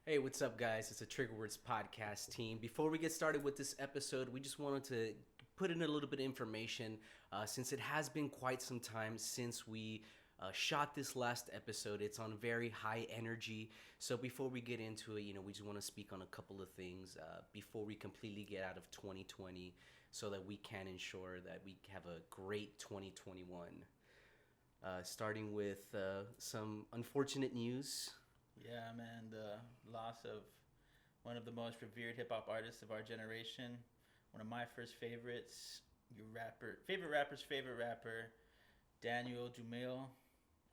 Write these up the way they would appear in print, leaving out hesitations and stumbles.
Hey, what's up, guys? It's a Trigger Words podcast team. Before we get started with this episode, we just wanted to put in a little bit of information since it has been quite some time since we shot this last episode. It's on very high energy. So before we get into it, we just want to speak on a couple of things before we completely get out of 2020 so that we can ensure that we have a great 2021. Starting with some unfortunate news. Yeah, man, the loss of one of the most revered hip hop artists of our generation, one of my first favorites, favorite rapper, Daniel Dumile,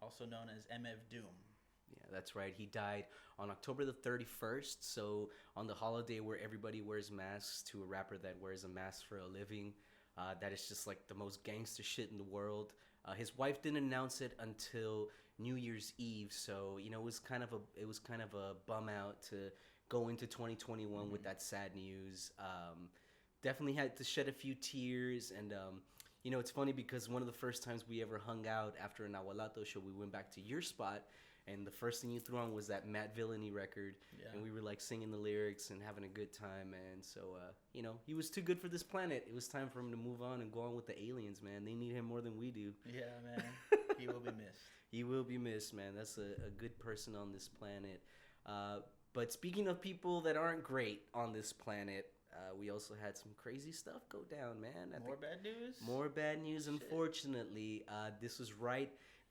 also known as MF Doom. Yeah, that's right. He died on October the 31st. So on the holiday where everybody wears masks, to a rapper that wears a mask for a living, that is just like the most gangster shit in the world. His wife didn't announce it until New Year's Eve, so it was kind of a bum out to go into 2021 with that sad news. Definitely had to shed a few tears, and it's funny because one of the first times we ever hung out after an Awalato show, we went back to your spot, and the first thing you threw on was that Matt Villainy record, and we were like singing the lyrics and having a good time, and so he was too good for this planet. It was time for him to move on and go on with the aliens, man. They need him more than we do. Yeah, man. He will be missed. He will be missed, man. That's a good person on this planet. But speaking of people that aren't great on this planet, we also had some crazy stuff go down, man. Bad news? More bad news, shit. Unfortunately. This was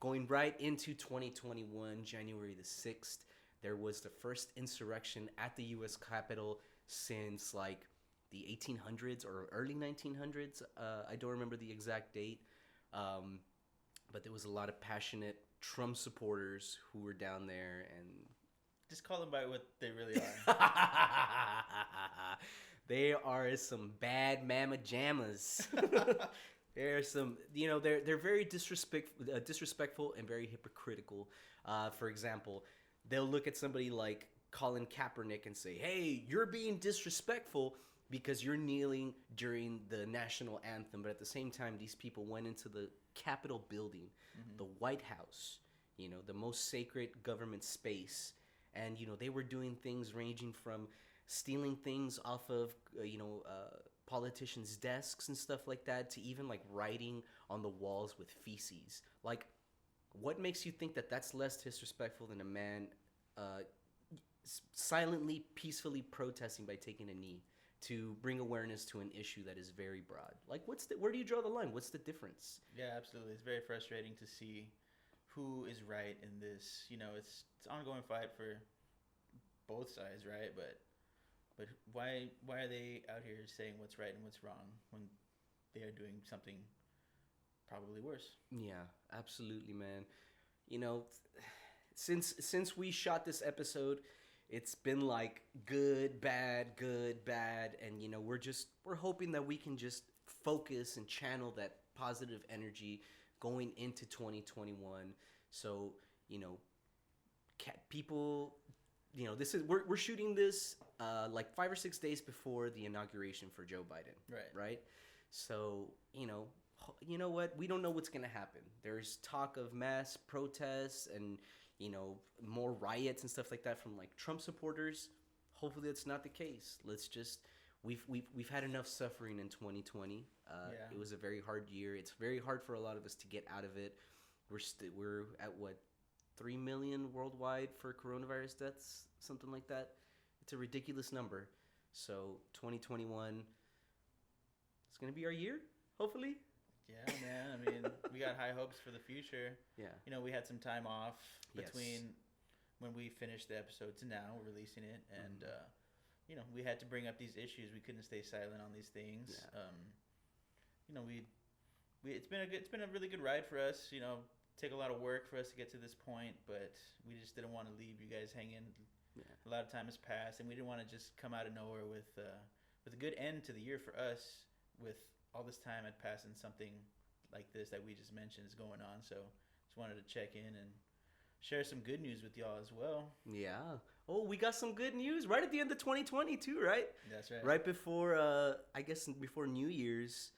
going right into 2021, January the 6th. There was the first insurrection at the U.S. Capitol since, like, the 1800s or early 1900s. I don't remember the exact date. But there was a lot of passionate Trump supporters who were down there, and just call them by what they really are. They are some bad mama jammas. There's some, they're very disrespectful and very hypocritical. For example, they'll look at somebody like Colin Kaepernick and say, "Hey, you're being disrespectful because you're kneeling during the national anthem." But at the same time, these people went into the Capitol building, the White House, the most sacred government space, and they were doing things ranging from stealing things off of politicians' desks and stuff like that, to even like writing on the walls with feces. Like, what makes you think that that's less disrespectful than a man silently, peacefully protesting by taking a knee to bring awareness to an issue that is very broad? Like, where do you draw the line? What's the difference? Yeah, absolutely. It's very frustrating to see who is right in this. It's an ongoing fight for both sides, right? But why are they out here saying what's right and what's wrong when they are doing something probably worse? Yeah, absolutely, man. Since we shot this episode, it's been like good, bad, and we're hoping that we can just focus and channel that positive energy going into 2021. So, people, we're shooting this like 5 or 6 days before the inauguration for Joe Biden. Right? So, you know what? We don't know what's going to happen. There's talk of mass protests and more riots and stuff like that from like Trump supporters. Hopefully that's not the case. We've had enough suffering in 2020. It was a very hard year. It's very hard for a lot of us to get out of it. We're at what, 3 million worldwide for coronavirus deaths, something like that. It's a ridiculous number. So 2021 is going to be our year, hopefully. Yeah, man. I mean, we got high hopes for the future. Yeah. We had some time off between when we finished the episode to now. We're releasing it, and we had to bring up these issues. We couldn't stay silent on these things. Yeah. It's been a really good ride for us. Take a lot of work for us to get to this point, but we just didn't want to leave you guys hanging. Yeah. A lot of time has passed, and we didn't want to just come out of nowhere with a good end to the year for us. With all this time had passed and something like this that we just mentioned is going on, so just wanted to check in and share some good news with y'all as well. Yeah. Oh, we got some good news right at the end of 2020 too, right? That's right. Right before, before New Year's,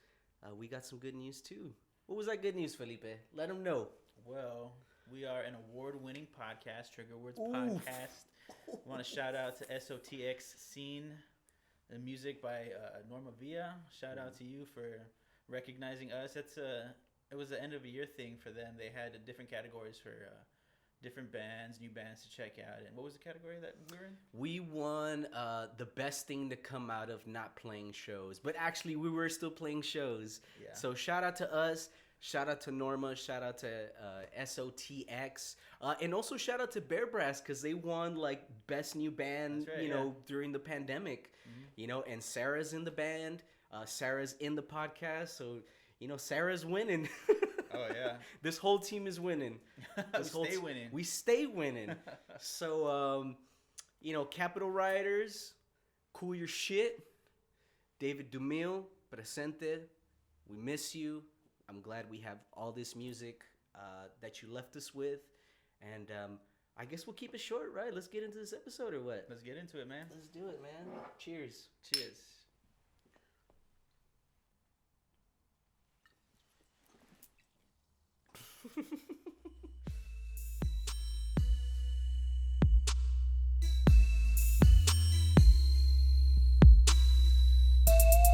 we got some good news too. What was that good news, Felipe? Let them know. Well, We are an award-winning podcast, Trigger Words Podcast. We want to shout out to SOTX Scene, the music by Norma Villa. Shout out to you for recognizing us. It was the end of a year thing for them. They had different categories for different bands, new bands to check out. And what was the category that we were in? We won the best thing to come out of not playing shows. But actually, we were still playing shows. Yeah. So shout out to us. Shout out to Norma. Shout out to SOTX. And also shout out to Bear Brass because they won like best new band, during the pandemic. Mm-hmm. And Sarah's in the band. Sarah's in the podcast. So, Sarah's winning. Oh, yeah. This whole team is winning. We stay winning. So, Capital Riders, Cool Your Shit, David Dumil, Presente, we miss you. I'm glad we have all this music that you left us with. And I guess we'll keep it short, right? Let's get into this episode or what? Let's get into it, man. Let's do it, man. Cheers. Cheers.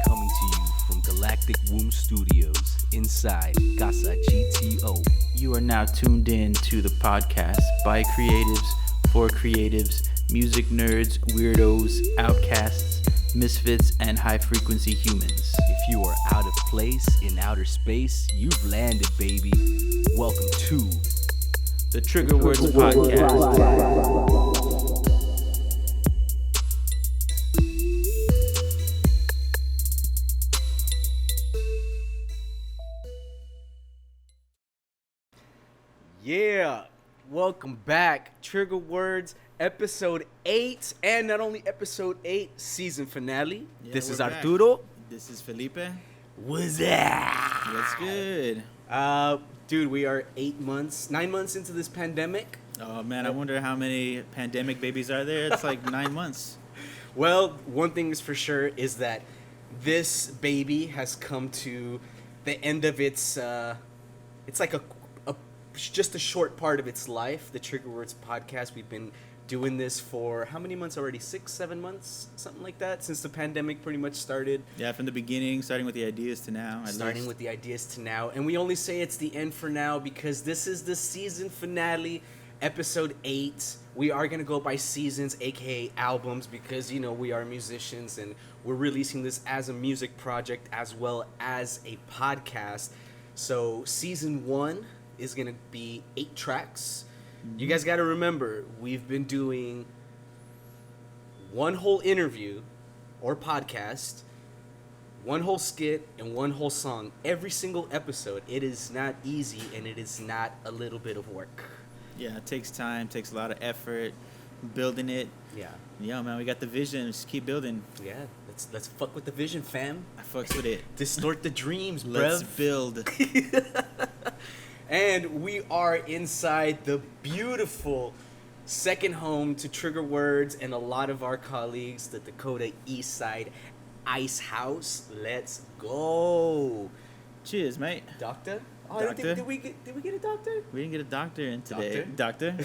Coming to you from Galactic Womb Studios inside Casa GTO. You are now tuned in to the podcast by creatives, for creatives, music nerds, weirdos, outcasts, misfits, and high-frequency humans. If you are out of place in outer space, you've landed, baby. Welcome to the Trigger Words Podcast. Yeah, welcome back. Trigger Words, episode 8, and not only episode 8, season finale. Yeah, this is Arturo. Back. This is Felipe. What's that? What's good? Dude, we are 9 months into this pandemic. Oh, man, I wonder how many pandemic babies are there. It's like 9 months. Well, one thing is for sure is that this baby has come to the end of its, it's like just a short part of its life, the Trigger Words Podcast. We've been doing this for how many months already? 6-7 months, something like that, since the pandemic pretty much started. Yeah, from the beginning, starting with the ideas to now. And we only say it's the end for now because this is the season finale, episode 8. We are going to go by seasons, aka albums, because we are musicians and we're releasing this as a music project as well as a podcast. So season 1 is going to be 8 tracks. You guys got to remember, we've been doing one whole interview or podcast, one whole skit, and one whole song every single episode. It is not easy, and it is not a little bit of work. Yeah, it takes time, takes a lot of effort building it. Yeah. Yeah, man, we got the vision. Just keep building. Yeah, let's fuck with the vision, fam. I fucks with it. Distort the dreams, bruv. Let's build. And we are inside the beautiful second home to Trigger Words and a lot of our colleagues, the Dakota East Side Ice House. Let's go. Cheers, mate. Doctor? Oh, Doctor? Did we get a doctor? We didn't get a doctor in today. Doctor?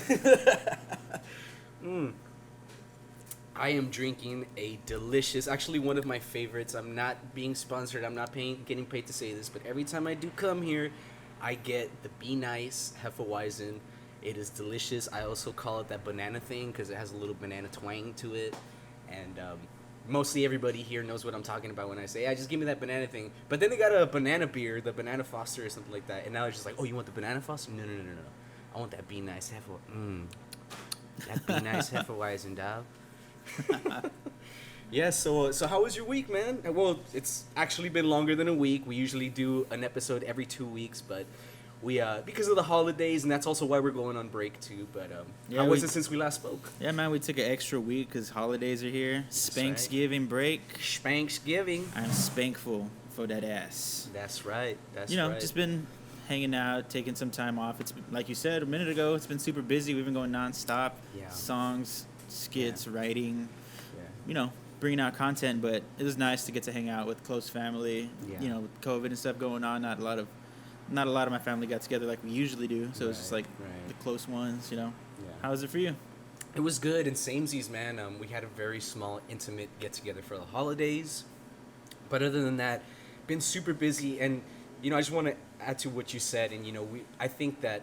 I am drinking a delicious, actually one of my favorites. I'm not being sponsored. I'm not getting paid to say this, but every time I do come here, I get the Be Nice Hefeweizen. It is delicious. I also call it that banana thing because it has a little banana twang to it. And mostly everybody here knows what I'm talking about when I say, just give me that banana thing. But then they got a banana beer, the Banana Foster or something like that. And now it's just like, oh, you want the Banana Foster? No. I want that Be Nice Hefeweizen. That Be Nice Hefeweizen, dog. Yeah, so how was your week, man? Well, it's actually been longer than a week. We usually do an episode every 2 weeks, but we because of the holidays, and that's also why we're going on break too. But how was it since we last spoke? Yeah, man, we took an extra week because holidays are here. Spanksgiving right. Break. Spanksgiving. I'm spankful for that ass. That's right. Just been hanging out, taking some time off. It's like you said a minute ago. It's been super busy. We've been going nonstop. Yeah. Songs, skits, writing. Yeah. Bringing out content, but it was nice to get to hang out with close family. Yeah. With COVID and stuff going on, not a lot of not a lot of my family got together like we usually do. So it's just like the close ones, you know. Yeah. How was it for you? It was good, and samesies, man. We had a very small, intimate get-together for the holidays. But other than that, been super busy, and, you know, I just want to add to what you said, and, you know, I think that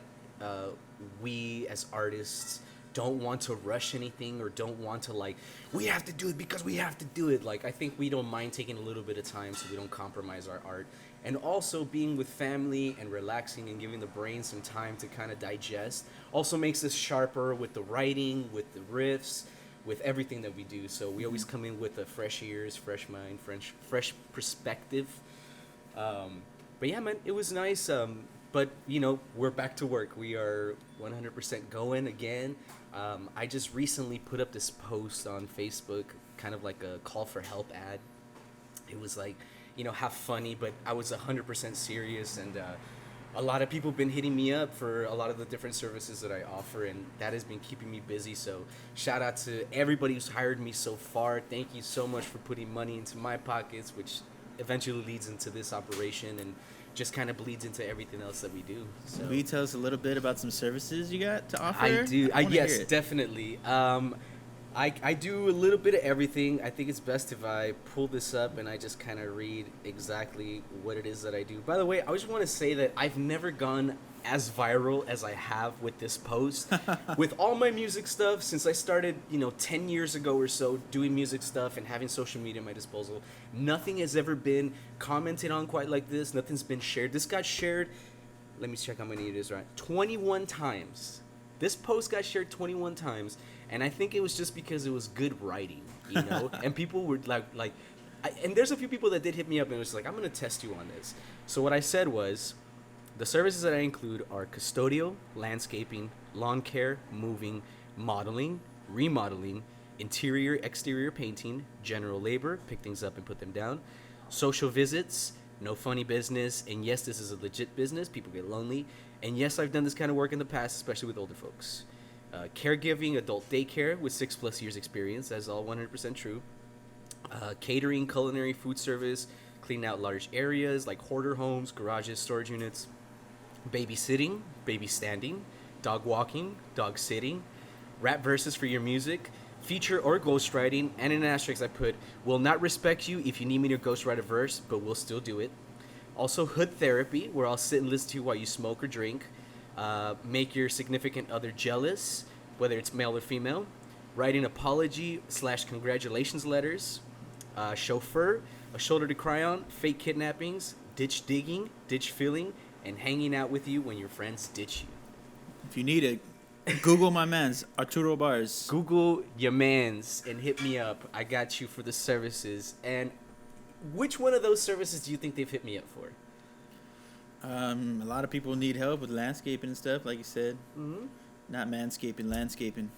we as artists don't want to rush anything or don't want to, like, we have to do it because we have to do it. Like, I think we don't mind taking a little bit of time so we don't compromise our art. And also being with family and relaxing and giving the brain some time to kind of digest also makes us sharper with the writing, with the riffs, with everything that we do. So we always come in with a fresh ears, fresh mind, fresh perspective. But yeah, man, it was nice. But, you know, we're back to work. We are 100% going again. I just recently put up this post on Facebook, kind of like a call for help ad. It was like, you know, half funny, but I was 100% serious, and a lot of people have been hitting me up for a lot of the different services that I offer, and that has been keeping me busy. So shout out to everybody who's hired me so far. Thank you so much for putting money into my pockets, which eventually leads into this operation and just kind of bleeds into everything else that we do. So, will you tell us a little bit about some services you got to offer? I do. Yes, definitely. I do a little bit of everything. I think it's best if I pull this up and I just kind of read exactly what it is that I do. By the way, I just want to say that I've never gone as viral as I have with this post. With all my music stuff, since I started, you know, 10 years ago or so, doing music stuff and having social media at my disposal, nothing has ever been commented on quite like this. Nothing's been shared. This got shared, let me check how many it is, right? 21 times. This post got shared 21 times. And I think it was just because it was good writing, you know? And people were and there's a few people that did hit me up and was like, I'm going to test you on this. So what I said was, the services that I include are custodial, landscaping, lawn care, moving, modeling, remodeling, interior, exterior painting, general labor, pick things up and put them down, social visits, no funny business, and yes, this is a legit business. People get lonely. And yes, I've done this kind of work in the past, especially with older folks. Caregiving, adult daycare with 6+ years experience. That's all 100% true. Catering, culinary, food service, cleaning out large areas like hoarder homes, garages, storage units. Babysitting, baby standing, dog walking, dog sitting. Rap verses for your music. Feature or ghostwriting. And in an asterisk I put, will not respect you if you need me to ghostwrite a verse, but we'll still do it. Also hood therapy, where I'll sit and listen to you while you smoke or drink. Make your significant other jealous, whether it's male or female. Writing apology/congratulations letters. Chauffeur, a shoulder to cry on. Fake kidnappings. Ditch digging, ditch filling, and hanging out with you when your friends ditch you. If you need it, Google my man's Arturo Bars. Google your man's and hit me up. I got you for the services. And which one of those services do you think they've hit me up for? A lot of people need help with landscaping and stuff, like you said. Mm-hmm. Not manscaping, landscaping.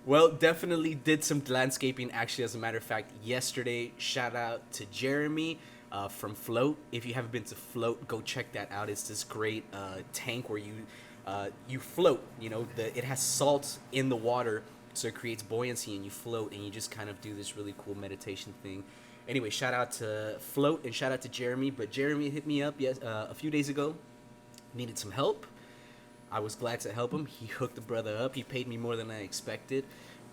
Well, definitely did some landscaping. Actually, as a matter of fact, yesterday, shout out to Jeremy from Float. If you haven't been to Float, go check that out. It's this great tank where you float. You know, it has salt in the water, so it creates buoyancy, and you float, and you just kind of do this really cool meditation thing. Anyway, shout out to Float and shout out to Jeremy. But Jeremy hit me up a few days ago. Needed some help. I was glad to help him. He hooked the brother up. He paid me more than I expected.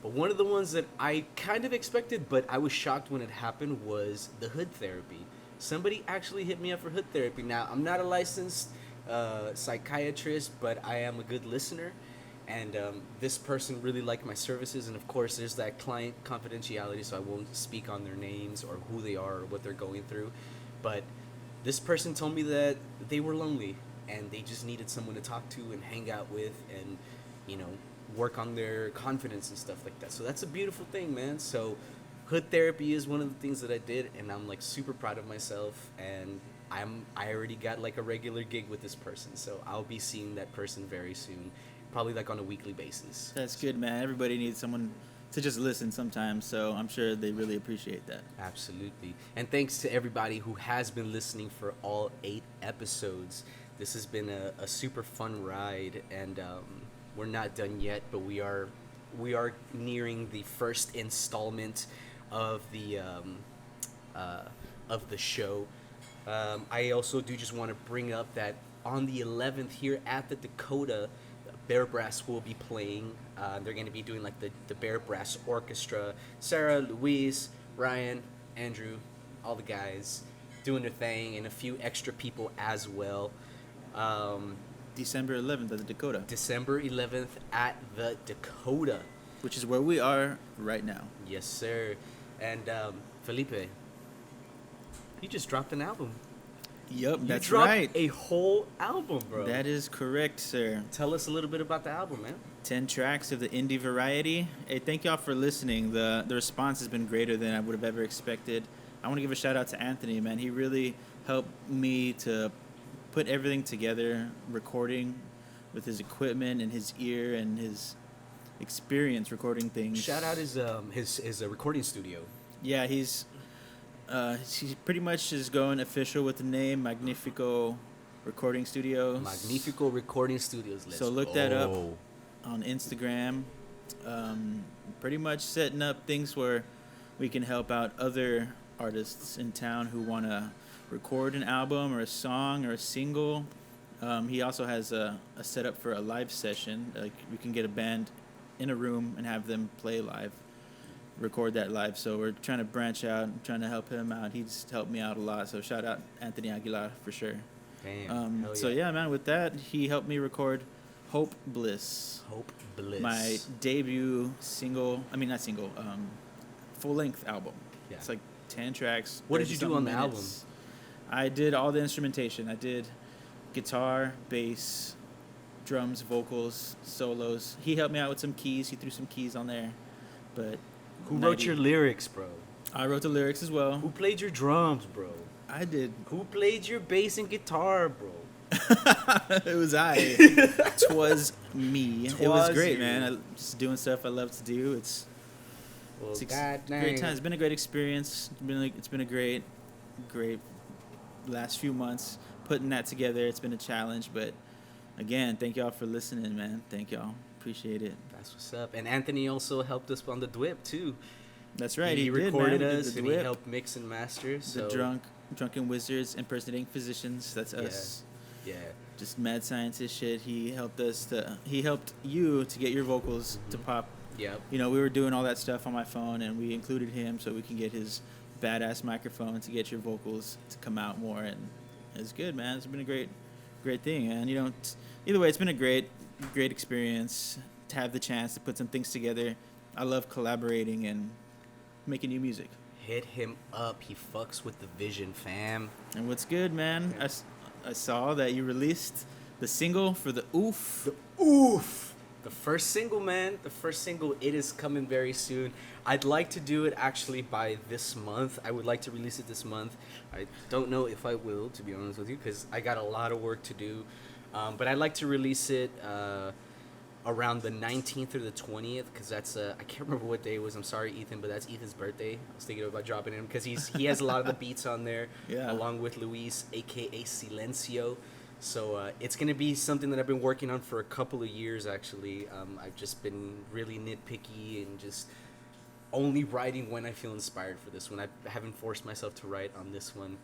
But one of the ones that I kind of expected, but I was shocked when it happened, was the hood therapy. Somebody actually hit me up for hood therapy. Now, I'm not a licensed psychiatrist, but I am a good listener. And this person really liked my services. And of course, there's that client confidentiality, so I won't speak on their names or who they are or what they're going through. But this person told me that they were lonely and they just needed someone to talk to and hang out with and, you know, work on their confidence and stuff like that. So that's a beautiful thing, man. So hood therapy is one of the things that I did, and I'm like super proud of myself. And I already got like a regular gig with this person, so I'll be seeing that person very soon. Probably like on a weekly basis. That's good, man. Everybody needs someone to just listen sometimes, so I'm sure they really appreciate that. Absolutely. And thanks to everybody who has been listening for all 8 episodes. This has been a super fun ride, and we're not done yet, but we are nearing the first installment of the show. I also do just want to bring up that on the 11th here at the Dakota, Bear Brass will be playing. They're going to be doing like the Bear Brass Orchestra. Sarah, Luis, Ryan, Andrew, all the guys doing their thing, and a few extra people as well. December 11th at the Dakota. December 11th at the Dakota. Which is where we are right now. Yes, sir. And Felipe, you just dropped an album. Yup, You that's dropped right. a whole album, bro. That is correct, sir. Tell us a little bit about the album, man. 10 tracks of the indie variety. Hey, thank y'all for listening. The response has been greater than I would have ever expected. I want to give a shout out to Anthony, man. He really helped me to put everything together, recording with his equipment and his ear and his experience recording things. Shout out his recording studio. Yeah, he's pretty much is going official with the name Magnifico Recording Studios. Magnifico Recording Studios. So look that up on Instagram. Pretty much setting up things where we can help out other artists in town who want to record an album or a song or a single. He also has a setup for a live session. Like we can get a band in a room and have them play live, record that live. So we're trying to branch out, trying to help him out. He's helped me out a lot. So shout out Anthony Aguilar for sure. Damn. So yeah, man, with that, he helped me record Hope Bliss. Hope Bliss. My debut single, not single, full-length album. Yeah. It's like 10 tracks. What did you do on the album? I did all the instrumentation. I did guitar, bass, drums, vocals, solos. He helped me out with some keys. He threw some keys on there. But Who wrote your lyrics, bro? I wrote the lyrics as well. Who played your drums, bro? I did. Who played your bass and guitar, bro? It was I. Twas me. It was great, man. Just doing stuff I love to do. It's a great time. It's been a great experience. It's been a great last few months putting that together. It's been a challenge, but again, thank y'all for listening, man. Thank y'all. Appreciate it. That's what's up. And Anthony also helped us on the Dwip too. That's right. He He recorded did, man. us and he helped mix and master. So The Drunken Wizards impersonating physicians. That's us. Yeah. Just mad scientist shit. He helped you to get your vocals to pop. Yep. We were doing all that stuff on my phone, and we included him so we can get his badass microphone to get your vocals to come out more. And it's good, man. It's been a great thing, man. Either way, it's been a great experience to have the chance to put some things together. I love collaborating and making new music. Hit him up. He fucks with the vision, fam. And what's good, man? I saw that you released the single for the Oof. The first single, man. The first single. It is coming very soon. I'd like to do it actually by this month. I would like to release it this month. I don't know if I will, to be honest with you, because I got a lot of work to do. But I'd like to release it around the 19th or the 20th, because that's I can't remember what day it was. I'm sorry, Ethan, but that's Ethan's birthday. I was thinking about dropping him because he has a lot of the beats on there, Yeah. along with Luis, aka Silencio. So it's gonna be something that I've been working on for a couple of years. Actually, I've just been really nitpicky and just only writing when I feel inspired for this one. I haven't forced myself to write on this one,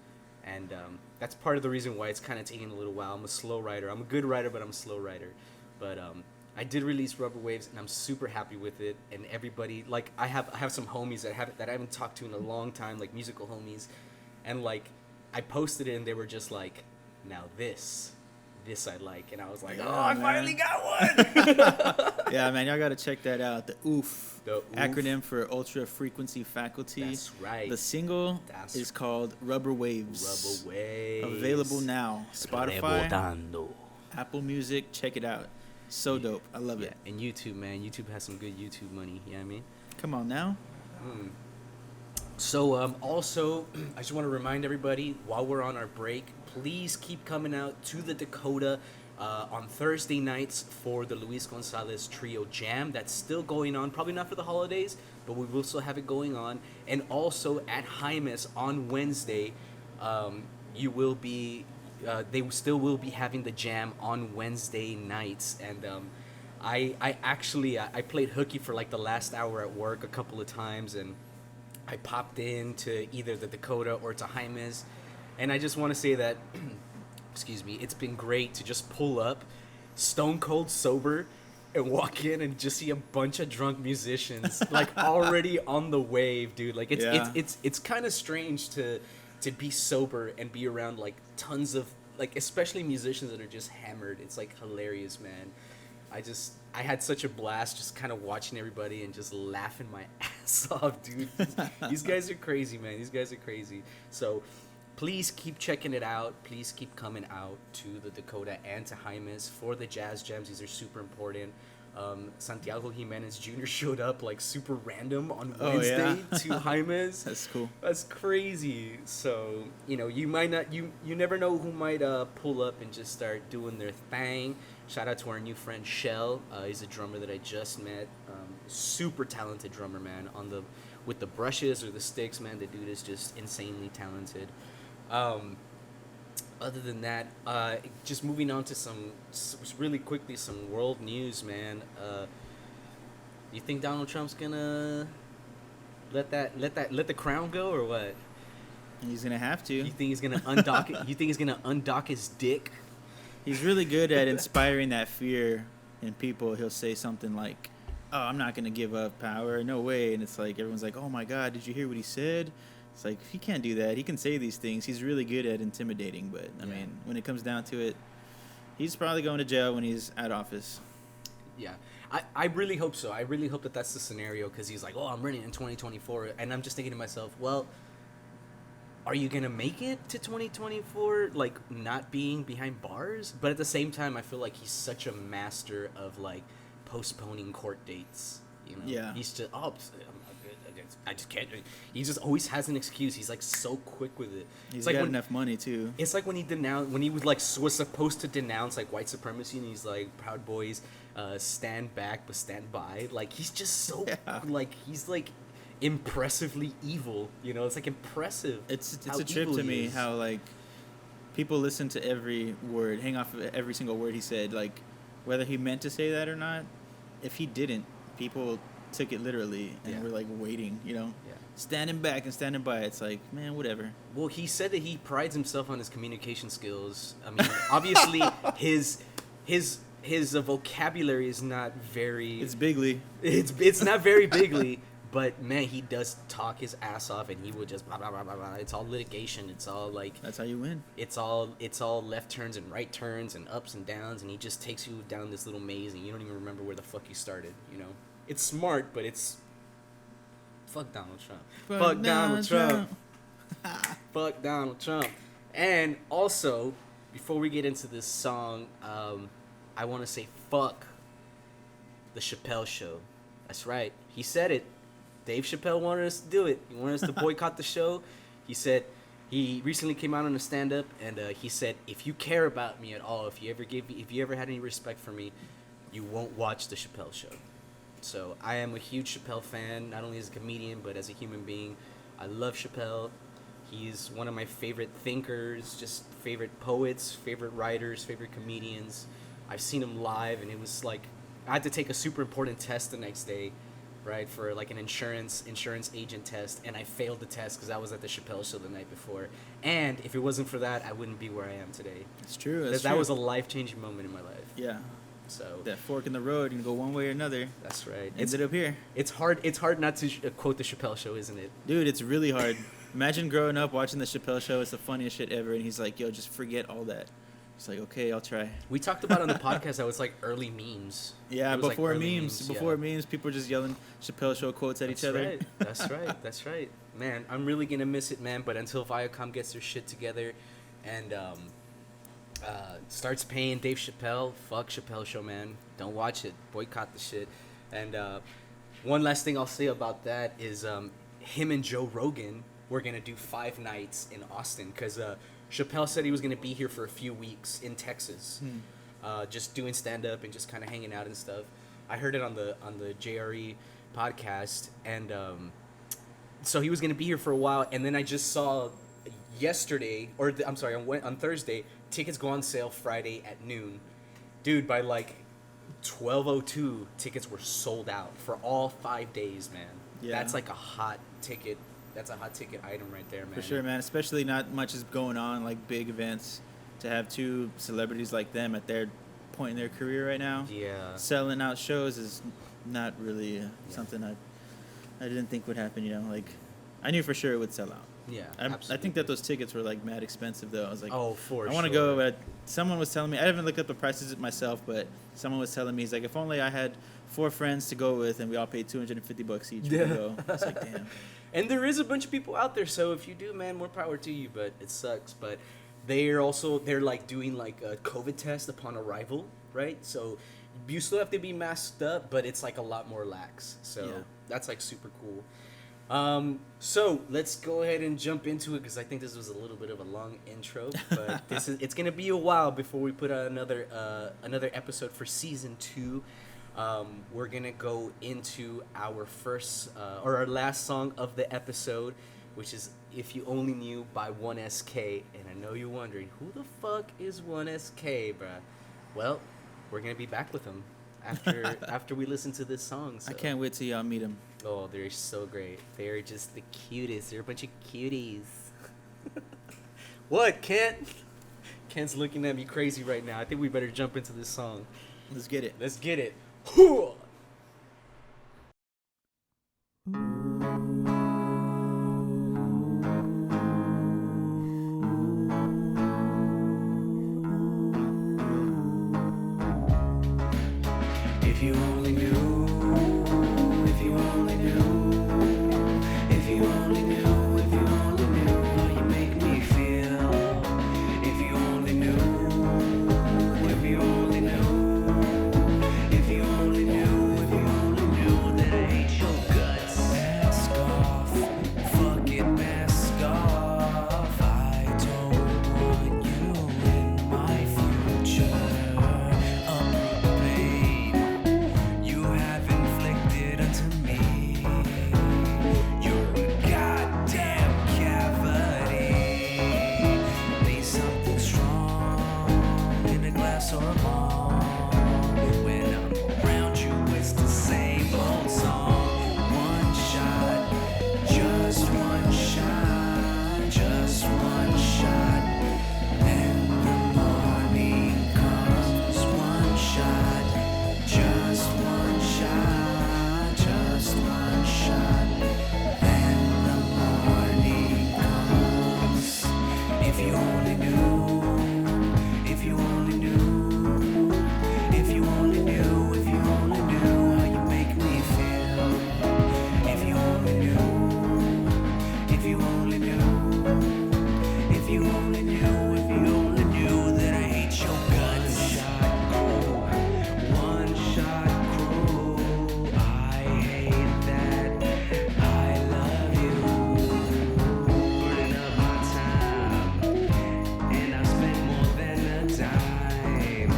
and that's part of the reason why it's kind of taking a little while. I'm a slow writer. I'm a good writer, but I'm a slow writer. But I did release Rubber Waves, and I'm super happy with it. And everybody, like, I have some homies that I haven't talked to in a long time, like musical homies, and like I posted it, and they were just like, "Now this I like," and I was like, Yeah, "Oh, I man. finally got one." Yeah, man, y'all gotta check that out. The OOF, The OOF. acronym for Ultra Frequency Faculty. That's right. The single That's is called Rubber Waves. Rubber Waves. Available now. Spotify, Rebotando. Apple Music. Check it out. So dope. I love it. And YouTube, man. YouTube has some good YouTube money. You know what I mean? Come on now. So, also, I just want to remind everybody, while we're on our break, please keep coming out to the Dakota on Thursday nights for the Luis Gonzalez Trio Jam. That's still going on. Probably not for the holidays, but we will still have it going on. And also at Jaime's on Wednesday, you will be... they still will be having the jam on Wednesday nights, and I actually I played hooky for like the last hour at work a couple of times, and I popped in to either the Dakota or to Jaime's, And I just want to say that, excuse me, it's been great to just pull up, stone cold sober, and walk in and just see a bunch of drunk musicians like already on the wave, dude. Like it's kind of strange to be sober and be around like tons of like, especially musicians that are just hammered. It's like hilarious, man. I had such a blast just kind of watching everybody and just laughing my ass off, dude. These guys are crazy, man. These guys are crazy. So please keep checking it out. Please keep coming out to the Dakota and to Jaime's for the jazz jams. These are super important. Santiago Jimenez Jr. showed up like super random on Wednesday to Jaime's. That's cool. That's crazy. So, you know, you might not, you never know who might pull up and just start doing their thing. Shout out to our new friend Shell. He's a drummer that I just met. Super talented drummer, man. With the brushes or the sticks, man, the dude is just insanely talented. Other than that, just moving on to some really quickly, some world news, man. You think Donald Trump's gonna let the crown go or what? He's gonna have to. You think he's gonna undock it? You think he's gonna undock his dick? He's really good at inspiring that fear in people. He'll say something like, "Oh, I'm not gonna give up power. No way." And it's like everyone's like, "Oh my God, did you hear what he said?" It's like, he can't do that. He can say these things. He's really good at intimidating, but I mean, when it comes down to it, he's probably going to jail when he's out of office. Yeah, I really hope so. I really hope that that's the scenario, because he's like, "Oh, I'm running in 2024," and I'm just thinking to myself, well, are you gonna make it to 2024 like not being behind bars? But at the same time, I feel like he's such a master of like postponing court dates. You know, yeah, he's just I just can't. He just always has an excuse. He's like so quick with it. He's like got enough money too. It's like when he was like was supposed to denounce like white supremacy, and he's like, "Proud Boys, stand back but stand by." Like he's just so like he's like impressively evil. You know, it's like impressive. It's a trip to me how like people listen to every word, hang off of every single word he said. Like whether he meant to say that or not, if he didn't, people took it literally and we're like waiting, you know, standing back and standing by. It's like, man, whatever. Well, he said that he prides himself on his communication skills. I mean, obviously his vocabulary is not very. It's bigly. It's not very bigly, but man, he does talk his ass off, and he would just blah blah blah blah blah. It's all litigation. It's all like. That's how you win. It's all left turns and right turns and ups and downs, and he just takes you down this little maze, and you don't even remember where the fuck you started. You know. It's smart, but it's fuck Donald Trump. Fuck Donald Trump. Fuck Donald Trump. And also, before we get into this song, I want to say fuck the Chappelle Show. That's right. He said it. Dave Chappelle wanted us to do it. He wanted us to boycott the show. He said he recently came out on a stand-up, and he said, if you care about me at all, if you ever had any respect for me, you won't watch the Chappelle Show. So I am a huge Chappelle fan, not only as a comedian, but as a human being. I love Chappelle. He's one of my favorite thinkers, just favorite poets, favorite writers, favorite comedians. I've seen him live, and it was like, I had to take a super important test the next day, right, for like an insurance agent test, and I failed the test because I was at the Chappelle Show the night before. And if it wasn't for that, I wouldn't be where I am today. It's true. That was a life-changing moment in my life. Yeah. So that fork in the road, you can go one way or another. That's right. Ended up here. It's hard not to quote the Chappelle Show, isn't it? Dude, it's really hard. Imagine growing up watching the Chappelle Show. It's the funniest shit ever. And he's like, yo, just forget all that. It's like, okay, I'll try. We talked about on the podcast how it's like early memes. Yeah, before like memes. Before memes, people were just yelling Chappelle Show quotes at each other. Right. That's right. That's right. Man, I'm really going to miss it, man. But until Viacom gets their shit together and starts paying Dave Chappelle, fuck Chappelle Show, man. Don't watch it. Boycott the shit. And one last thing I'll say about that is him and Joe Rogan were going to do 5 nights in Austin because Chappelle said he was going to be here for a few weeks in Texas, just doing stand-up and just kind of hanging out and stuff. I heard it on the JRE podcast, and so he was going to be here for a while, and then I just saw yesterday, on Thursday, tickets go on sale Friday at noon. Dude, by like 12:02, tickets were sold out for all 5 days, man. Yeah. That's like a hot ticket that's a hot ticket item right there, man. For sure, man. Especially not much is going on, like big events. To have two celebrities like them at their point in their career right now, selling out shows is not really something I didn't think would happen. You know, like I knew for sure it would sell out. Yeah, I think that those tickets were like mad expensive though. I was like, oh, for sure. I want to go, but someone was telling me, I haven't looked up the prices myself, but someone was telling me, he's like, if only I had 4 friends to go with and we all paid $250 each to go. I was like, damn. And there is a bunch of people out there, so if you do, man, more power to you. But it sucks. But they're like doing like a COVID test upon arrival, right? So you still have to be masked up, but it's like a lot more lax. So that's like super cool. So let's go ahead and jump into it because I think this was a little bit of a long intro, but it's gonna be a while before we put out another episode for season 2. We're gonna go into our first or our last song of the episode, which is "If You Only Knew" by 1SK. And I know you're wondering, who the fuck is 1SK, bruh? Well, we're gonna be back with them after we listen to this song. So. I can't wait till y'all meet them. Oh, they're so great. They're just the cutest. They're a bunch of cuties. What, Kent? Kent's looking at me crazy right now. I think we better jump into this song. Let's get it. Let's get it. If you only knew, if you only knew, if you only knew, if you only knew how you make me feel. If you only knew, if you only knew, if you only knew, if you only knew that I hate your guts. Mask off, fuck it, mask off. I don't want you in my future. Uproot the pain you have inflicted unto me. You're a goddamn cavity. Need something strong in a glass or a bong. When I'm around you, it's the same old song. One shot, just one shot, just one shot. Then the morning comes. One shot, just one shot, just one shot. Then the morning comes. If you only knew, if you only knew, if you only knew, if you only knew how you make me feel. If you only knew, if you only knew, if you only knew, if you only knew that I hate your guts. One shot crew, I hate that. I love you, burning up my time, and I spent more than a dime.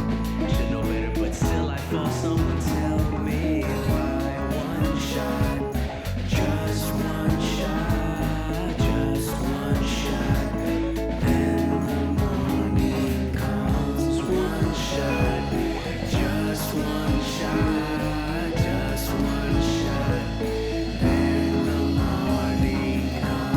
Should know better, but still I fall. Someone tell me why. One shot, just one shot, just one shot. Then the morning comes. One shot, just one shot, just one shot. Then the morning comes.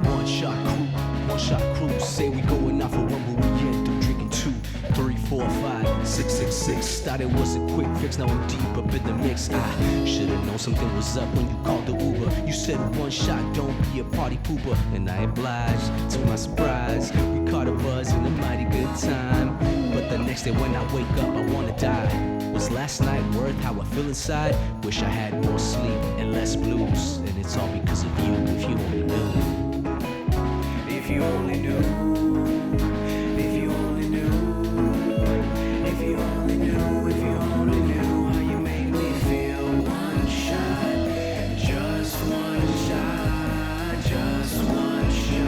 One shot crew. Say we going out for one, but we end up drinking 2, 3, 4, 5, 6, 6, 6. Thought it was a quick fix, now I'm deep up in the mix. I should've known something was up when you called the Uber. You said one shot, don't be a party pooper, and I obliged. To my surprise, we caught a buzz and a mighty good time. But the next day when I wake up, I wanna die. Was last night worth how I feel inside? Wish I had more sleep and less blues, and it's all because of you. If you only knew. If you only knew, if you only knew, if you only knew, if you only knew how you make me feel. One shot, just one shot, just one shot.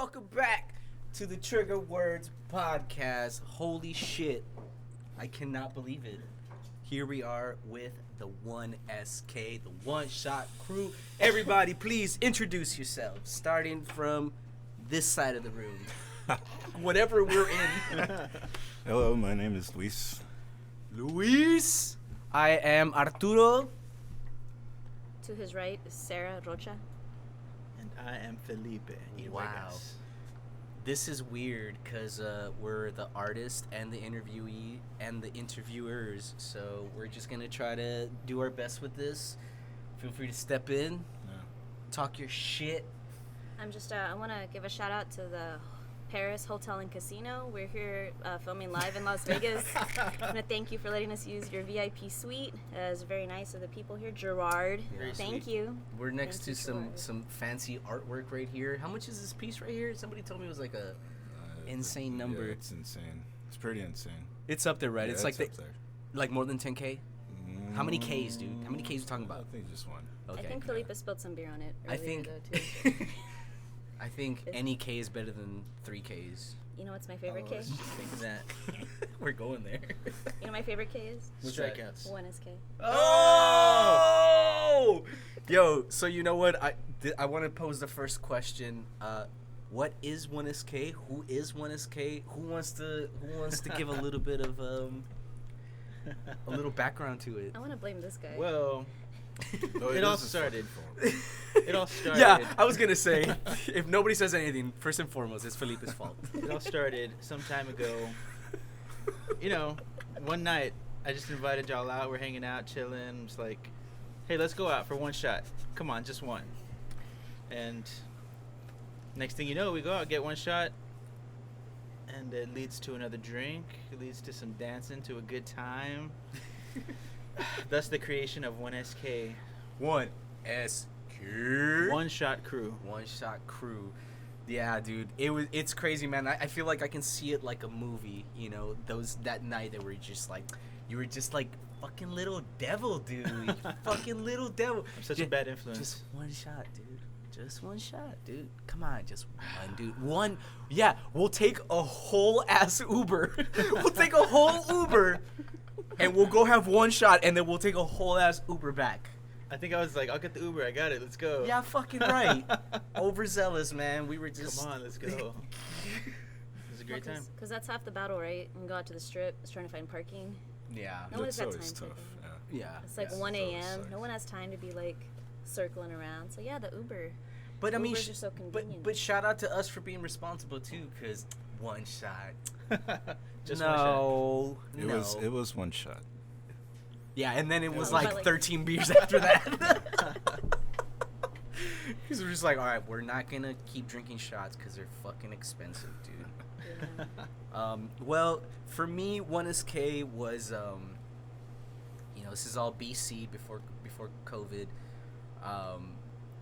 welcome back to the Trigger Words podcast. Holy shit, I cannot believe it. Here we are with the 1SK, the One Shot Crew. Everybody, please introduce yourselves, starting from this side of the room. Whatever we're in. Hello, my name is Luis. Luis. I am Arturo. To his right is Sarah Rocha. And I am Felipe. Wow. This is weird because we're the artist and the interviewee and the interviewers. So we're just going to try to do our best with this. Feel free to step in, talk your shit. I'm just, I want to give a shout out to the Paris Hotel and Casino. We're here filming live in Las Vegas. I want to thank you for letting us use your VIP suite. It's very nice of the people here. Gerard, thank you. We're next Thank to you, some fancy artwork right here. How much is this piece right here? Somebody told me it was like a insane number. Yeah, it's insane. It's pretty insane. It's up there, right? Yeah, it's like up there. like more than 10K. How many Ks, dude? How many Ks you talking about? I think just one. Okay. I think Felipe spilled some beer on it. I earlier, think though, too. I think any K is better than 3 Ks. You know what's my favorite I K? was just thinking that. We're going there. You know my favorite K is? Strikeouts. 1SK. Oh! Yo, so you know what? I want to pose the first question. What is 1SK? Who is 1SK? Who wants to give a little bit of a little background to it? I want to blame this guy. Well, No, it is all his started. fucking fault. It all started. Yeah, I was gonna say, if nobody says anything, first and foremost, it's Felipe's fault. It all started some time ago. You know, one night I just invited y'all out. We're hanging out, chilling. It's like, hey, let's go out for one shot. Come on, just one. And next thing you know, we go out, get one shot, and it leads to another drink. It leads to some dancing, to a good time. Thus the creation of 1SK. 1SK. One Shot Crew. One Shot Crew. Yeah, dude. It's crazy, man. I feel like I can see it like a movie, you know, that night that you were just like fucking little devil, dude. Fucking little devil. I'm such a bad influence. Just one shot, dude. Just one shot, dude. Come on, just one, dude. One. Yeah, we'll take a whole ass Uber. We'll take a whole Uber and we'll go have one shot and then we'll take a whole ass Uber back. I think I was like, I'll get the Uber. I got it. Let's go. Yeah, fucking right. Overzealous, man. We were just. Come on, let's go. It was a great time. Because that's half the battle, right? When we go out to the strip, it's trying to find parking. Yeah. No one's It's got always time tough. for it. Yeah. Yeah. It's like Yeah, 1 it always a.m. sucks. No one has time to be like circling around. So yeah, the Uber. But I mean, Ubers are so convenient. but shout out to us for being responsible too, because one shot. Just one shot. No. It was one shot. Yeah, and then it was Oh, like but, like- 13 beers after that. Because we're just like, all right, we're not gonna keep drinking shots because they're fucking expensive, dude. Yeah. Well, for me, 1SK was, you know, this is all BC before COVID.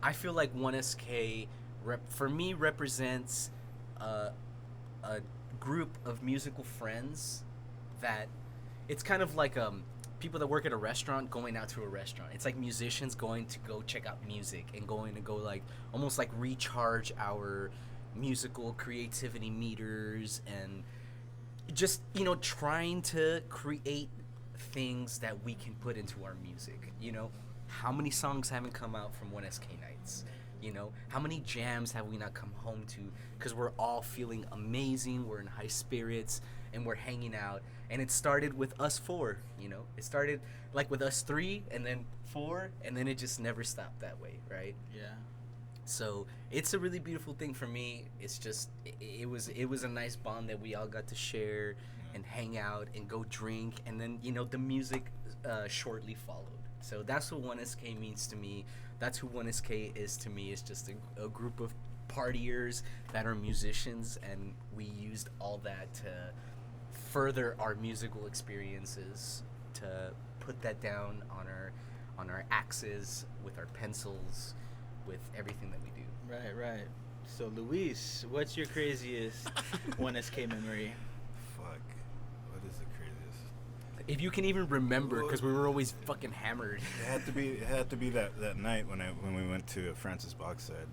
I feel like 1SK for me represents a group of musical friends that it's kind of like people that work at a restaurant going out to a restaurant. It's like musicians going to go check out music and going to go like almost like recharge our musical creativity meters and just, you know, trying to create things that we can put into our music. You know, how many songs haven't come out from 1SK nights? You know, how many jams have we not come home to because we're all feeling amazing, we're in high spirits, and we're hanging out. And it started with us 4, you know? It started like with us 3 and then 4, and then it just never stopped that way, right? Yeah. So it's a really beautiful thing for me. It's just, it was a nice bond that we all got to share and hang out and go drink. And then, you know, the music shortly followed. So that's what 1SK means to me. That's who 1SK is to me. It's just a group of partiers that are musicians, and we used all that to further our musical experiences, to put that down on our axes with our pencils, with everything that we do. Right. So, Luis, what's your craziest 1SK memory? Fuck. What is the craziest? If you can even remember, because we were always fucking hammered. It had to be that night when we went to Francis Boxhead.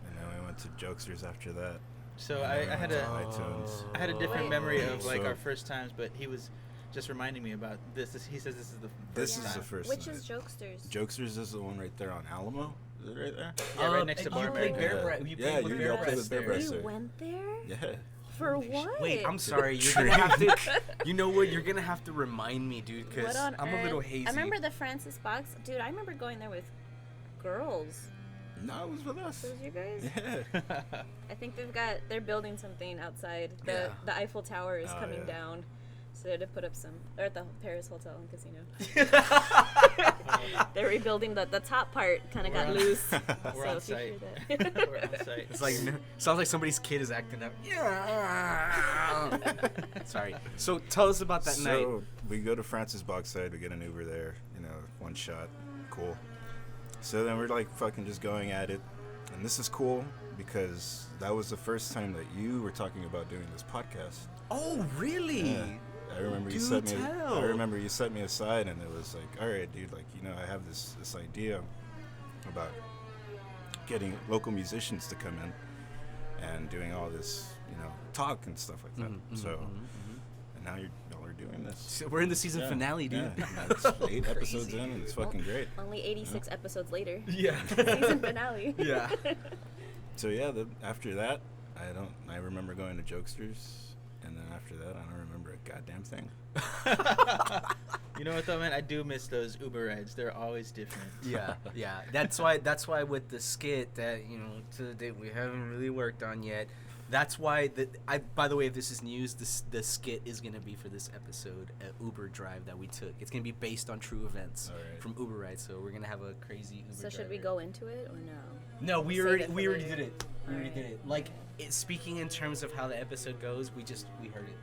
And then we went went to Jokesters after that. So I had a iTunes. I had a different Wait. memory of like So- our first times, but he was just reminding me about this. He says this is the This first is time. the first. Which night. is Jokesters? Jokesters is the one right there on Alamo. Is it right there? Yeah, right next to and Bar you played America. Bear Bra- you Yeah, played with you Bear all played Breasts with Bear there. Breasts. You there. went there? Yeah. For what? Wait, I'm sorry. You're gonna have to. You know what? You're gonna have to remind me, dude, because What on I'm earth? a little hazy. I remember the Francis box. Dude, I remember going there with girls. No, it was with us. Those you guys? Yeah. I think they're building something outside. Yeah. The Eiffel Tower is Oh, coming yeah. down. So they had to put up some, or at the Paris Hotel and Casino. They're rebuilding the top part, kind of We're got on- loose. we're so on if you hear site. that. We're on site. It's like sounds like somebody's kid is acting up. Yeah. Sorry. So tell us about that night. So we go to Francis Boxside. We get an Uber there. You know, one shot. Cool. So then we're like fucking just going at it. And this is cool because that was the first time that you were talking about doing this podcast. Oh, really? Yeah. I remember you Do set me. tell. I remember you set me aside, and it was like, all right, dude. Like, you know, I have this idea about getting local musicians to come in and doing all this, you know, talk and stuff like that. So, and now y'all are doing this. So we're in the season finale, dude. Yeah, and it's 8 episodes in, and it's fucking great. Only 86 episodes later. Yeah. Season finale. Yeah. So yeah, after that, I remember going to Jokesters, and then after that, I don't remember a goddamn thing. You know what though, man? I do miss those Uber rides. They're always different. Yeah, yeah. That's why with the skit that, you know, to the date we haven't really worked on yet. That's why by the way, if this is news, the skit is gonna be for this episode, an Uber drive that we took. It's gonna be based on true events Alright. from Uber rides. So we're gonna have a crazy Uber. So should we driver. go into it or no? No, we Save already it for we already later. did it. We already did it. Like speaking in terms of how the episode goes, we heard it.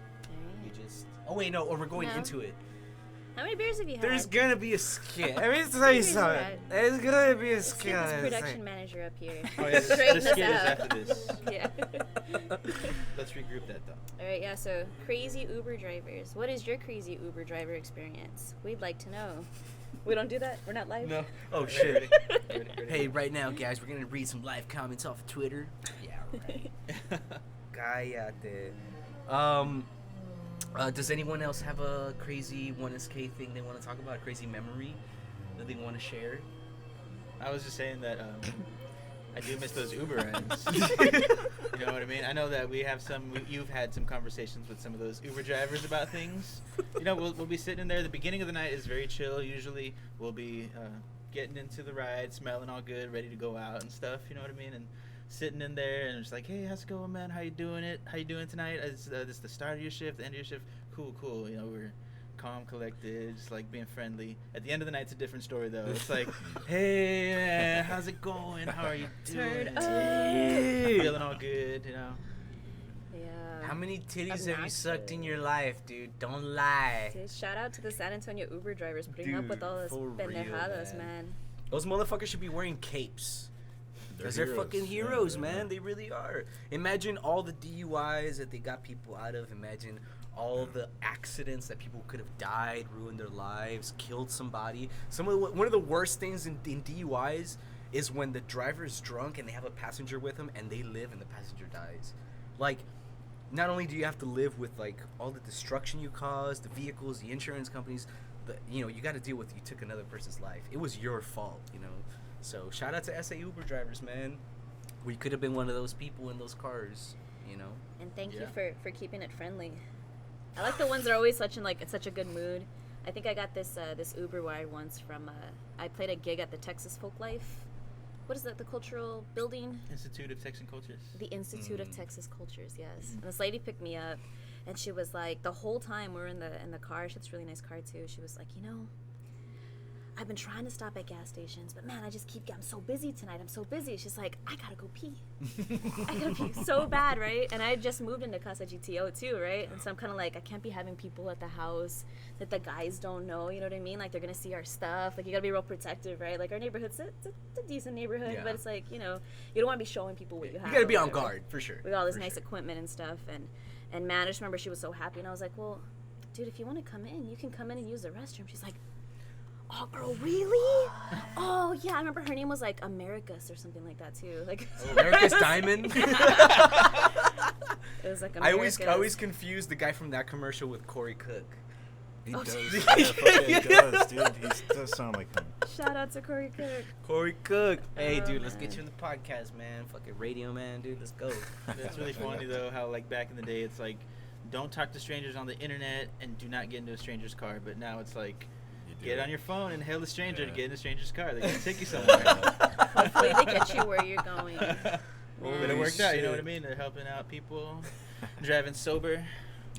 We just. Oh wait, no, or we're going No. into it. How many beers have you had? There's gonna be a skit. Let me tell you Beers something. had. There's gonna be a Let's skit. get this on this production thing. manager up here. Oh yeah, Straighten the us skit is out. after this. Yeah. Let's regroup that though. All right, yeah, so crazy Uber drivers. What is your crazy Uber driver experience? We'd like to know. We don't do that? We're not live? No. Oh Ready, shit. ready, Hey, right now, guys, we're gonna read some live comments off of Twitter. Yeah, right. Cállate. Does anyone else have a crazy 1SK thing they want to talk about? A crazy memory that they want to share? I was just saying that I do miss those Uber rides. You know what I mean? I know that you've had some conversations with some of those Uber drivers about things. You know, we'll be sitting in there. The beginning of the night is very chill. Usually we'll be getting into the ride, smelling all good, ready to go out and stuff. You know what I mean? And sitting in there and it's like, hey, how's it going, man? How you doing tonight? Is this the start of your shift, the end of your shift? Cool. You know, we're calm, collected, just like being friendly. At the end of the night, it's a different story though. It's like, hey man, how's it going? How are you doing? Turn up. Feeling all good, you know. Yeah. How many titties have you sucked in Obnoxious. your life, dude? Don't lie. Dude, shout out to the San Antonio Uber drivers putting up with Dude, all this for real, pendejadas, man. man. Those motherfuckers should be wearing capes. Because they're fucking heroes, man. They really are. Imagine all the DUIs that they got people out of. Imagine all the accidents that people could have died, ruined their lives, killed somebody. One of the worst things in DUIs is when the driver is drunk and they have a passenger with them and they live and the passenger dies. Like, not only do you have to live with like all the destruction you caused, the vehicles, the insurance companies, you got to deal with you took another person's life. It was your fault, you know. So shout out to SA Uber drivers, man. We could have been one of those people in those cars, you know. And thank you Yeah. for keeping it friendly. I like the ones that are always in such a good mood. I think I got this Uber ride once from I played a gig at the Texas Folklife. What is that? The cultural building? Institute of Texan Cultures. The Institute of Texas Cultures, yes. And this lady picked me up, and she was like, the whole time we were in the car. She had this really nice car too. She was like, I've been trying to stop at gas stations, but man, I'm so busy tonight. I'm so busy. She's like, I gotta go pee. I gotta pee so bad, right? And I just moved into Casa GTO too, right? And so I'm kind of like, I can't be having people at the house that the guys don't know, you know what I mean? Like, they're gonna see our stuff. Like, you gotta be real protective, right? Like, our neighborhood's it's a decent neighborhood, Yeah. but it's like, you don't want to be showing people what you have. You got to be or on whatever. guard, for sure. We got all this For nice sure. equipment and stuff, and man, I just remember she was so happy, and I was like, well, dude, if you want to come in, you can come in and use the restroom. She's like, oh, girl, really? Oh, Oh yeah, I remember her name was like Americus or something like that too. Like America's Diamond. It was like I America's. always confuse the guy from that commercial with Corey Cook. He Oh, does. dude. He fucking does, dude. He does sound like him. Shout out to Corey Cook. Corey Cook. Hey, Oh, dude, let's get man. you in the podcast, man. Fucking radio, man, dude. Let's go. It's really funny though how like back in the day it's like don't talk to strangers on the internet and do not get into a stranger's car. But now it's like You do get it. on your phone and hail a stranger to Yeah. get in a stranger's car. They're gonna take you somewhere. Hopefully they get you where you're going. But it Man. worked out, you know what I shit. mean? They're helping out people, driving sober.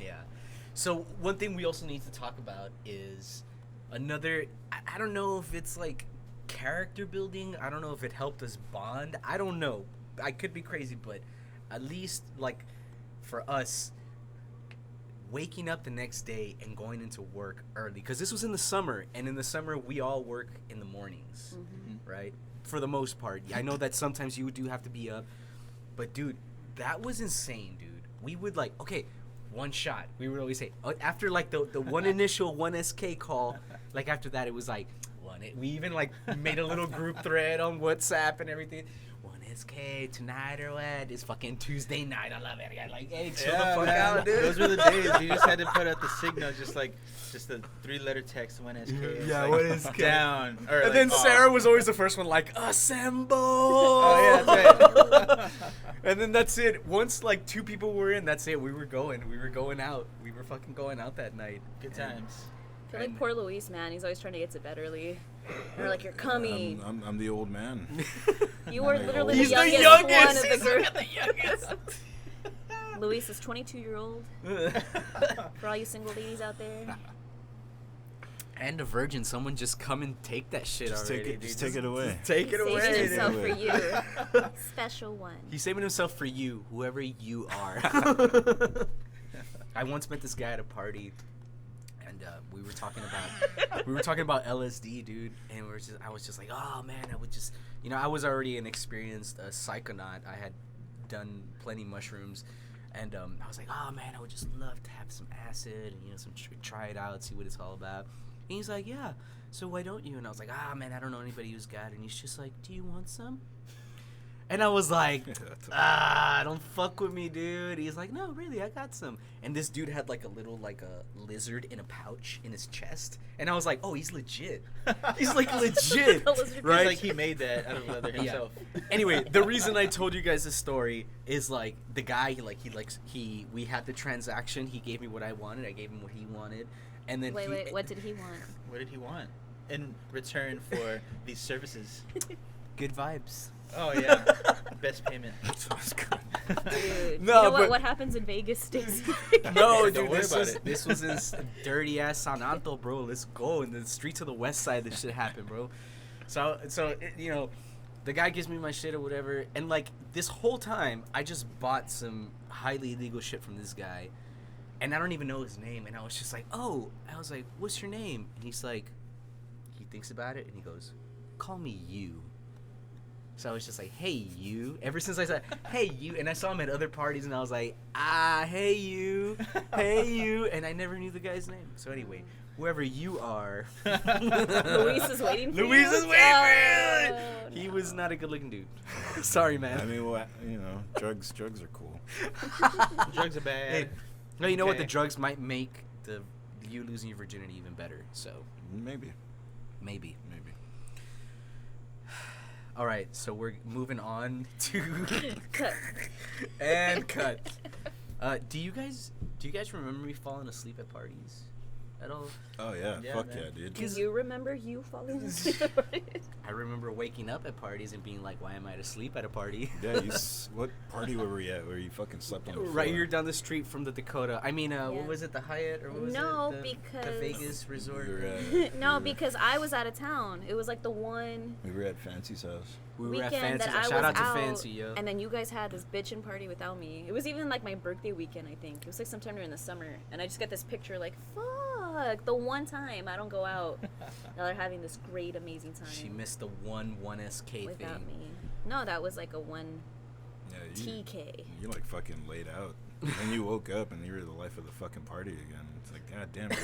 Yeah. So one thing we also need to talk about is another. I don't know if it's like character building. I don't know if it helped us bond. I don't know. I could be crazy, but at least like for us, waking up the next day and going into work early, because this was in the summer, and in the summer we all work in the mornings, right? For the most part. I know that sometimes you do have to be up, but dude, that was insane, dude. We would like, okay, one shot. We would always say after like the one initial 1SK call, like after that it was like we even like made a little group thread on WhatsApp and everything. 1SK tonight or what? It's fucking Tuesday night. I love it. I like, hey, chill the fuck man. out, dude. Those were the days. You just had to put out the signal, just the 3-letter text 1SK. Yeah, It's 1SK. down. Or And like, then off. Sarah was always the first one, like, assemble. Oh yeah, that's right. And then that's it. Once like 2 people were in, that's it. We were going out. We were fucking going out that night. Good And- times. I feel like poor Luis, man. He's always trying to get to bed early. And we're like, you're coming. I'm the old man. You were literally He's the the youngest, one youngest. of the He's group. the youngest. Luis is 22-year-old. For all you single ladies out there. And a virgin. Someone just come and take that shit Just already. take it. dude. Just take it away. Take it Saving away. himself dude. for you. Special one. He's saving himself for you, whoever you are. I once met this guy at a party, and we were talking about LSD, dude. And I was just like, oh man, I would just, I was already an experienced psychonaut. I had done plenty mushrooms, and I was like, oh man, I would just love to have some acid and try it out, see what it's all about. And he's like, yeah. So why don't you? And I was like, ah man, I don't know anybody who's got it. And he's just like, do you want some? And I was like, don't fuck with me, dude. He's like, no, really, I got some. And this dude had like a little, like a lizard in a pouch in his chest. And I was like, oh, he's legit. He's like legit, A lizard. right? It's like he made that out of leather himself. Anyway, the reason I told you guys this story is like the guy, we had the transaction. He gave me what I wanted. I gave him what he wanted. And then Wait, what did he want? What did he want in return for these services? Good vibes. Oh yeah, best payment. Sounds good. Dude, No, you know but- what happens in Vegas stays. No, Don't dude, worry about it. this was in dirty ass San Anto, bro. Let's go in the streets of the west side. This shit happened, bro. So the guy gives me my shit or whatever, and like this whole time, I just bought some highly illegal shit from this guy, and I don't even know his name. And I was just like, what's your name? And he's like, he thinks about it, and he goes, call me you. So I was just like, hey, you. Ever since I said, hey, you. And I saw him at other parties, and I was like, hey, you. Hey, you. And I never knew the guy's name. So anyway, whoever you are. Luis is waiting for Luis you. is waiting for you. Oh, He no. was not a good-looking dude. Sorry, man. I mean, well, drugs are cool. Drugs are bad. Hey, no, you know what? Okay. The drugs might make you losing your virginity even better. So Maybe. maybe. All right, so we're moving on to Cut. and cut. Do you guys remember me falling asleep at parties at all? Oh yeah, Yeah, fuck man. yeah, dude. Do you remember you falling asleep? I remember waking up at parties and being like, "Why am I asleep at a party?" Yeah, what party were we at where you fucking slept on the floor? Right here down the street from the Dakota. I mean, Yeah. what was it, the Hyatt or what was No, it? The because- Vegas resort. We were at, No, because I was out of town. It was like the one we were at Fancy's house. we were at weekend Fancy. that I Shout was out to out, Fancy, yo. and then you guys had this bitchin' party without me. It was even like my birthday weekend, I think. It was like sometime during the summer, and I just got this picture like, fuck, the one time I don't go out, y'all are having this great, amazing time She missed the 1SK without thing. me. No, that was like a one Yeah, you, TK. you like fucking laid out. And then you woke up and you were the life of the fucking party again. It's like, god damn, dude.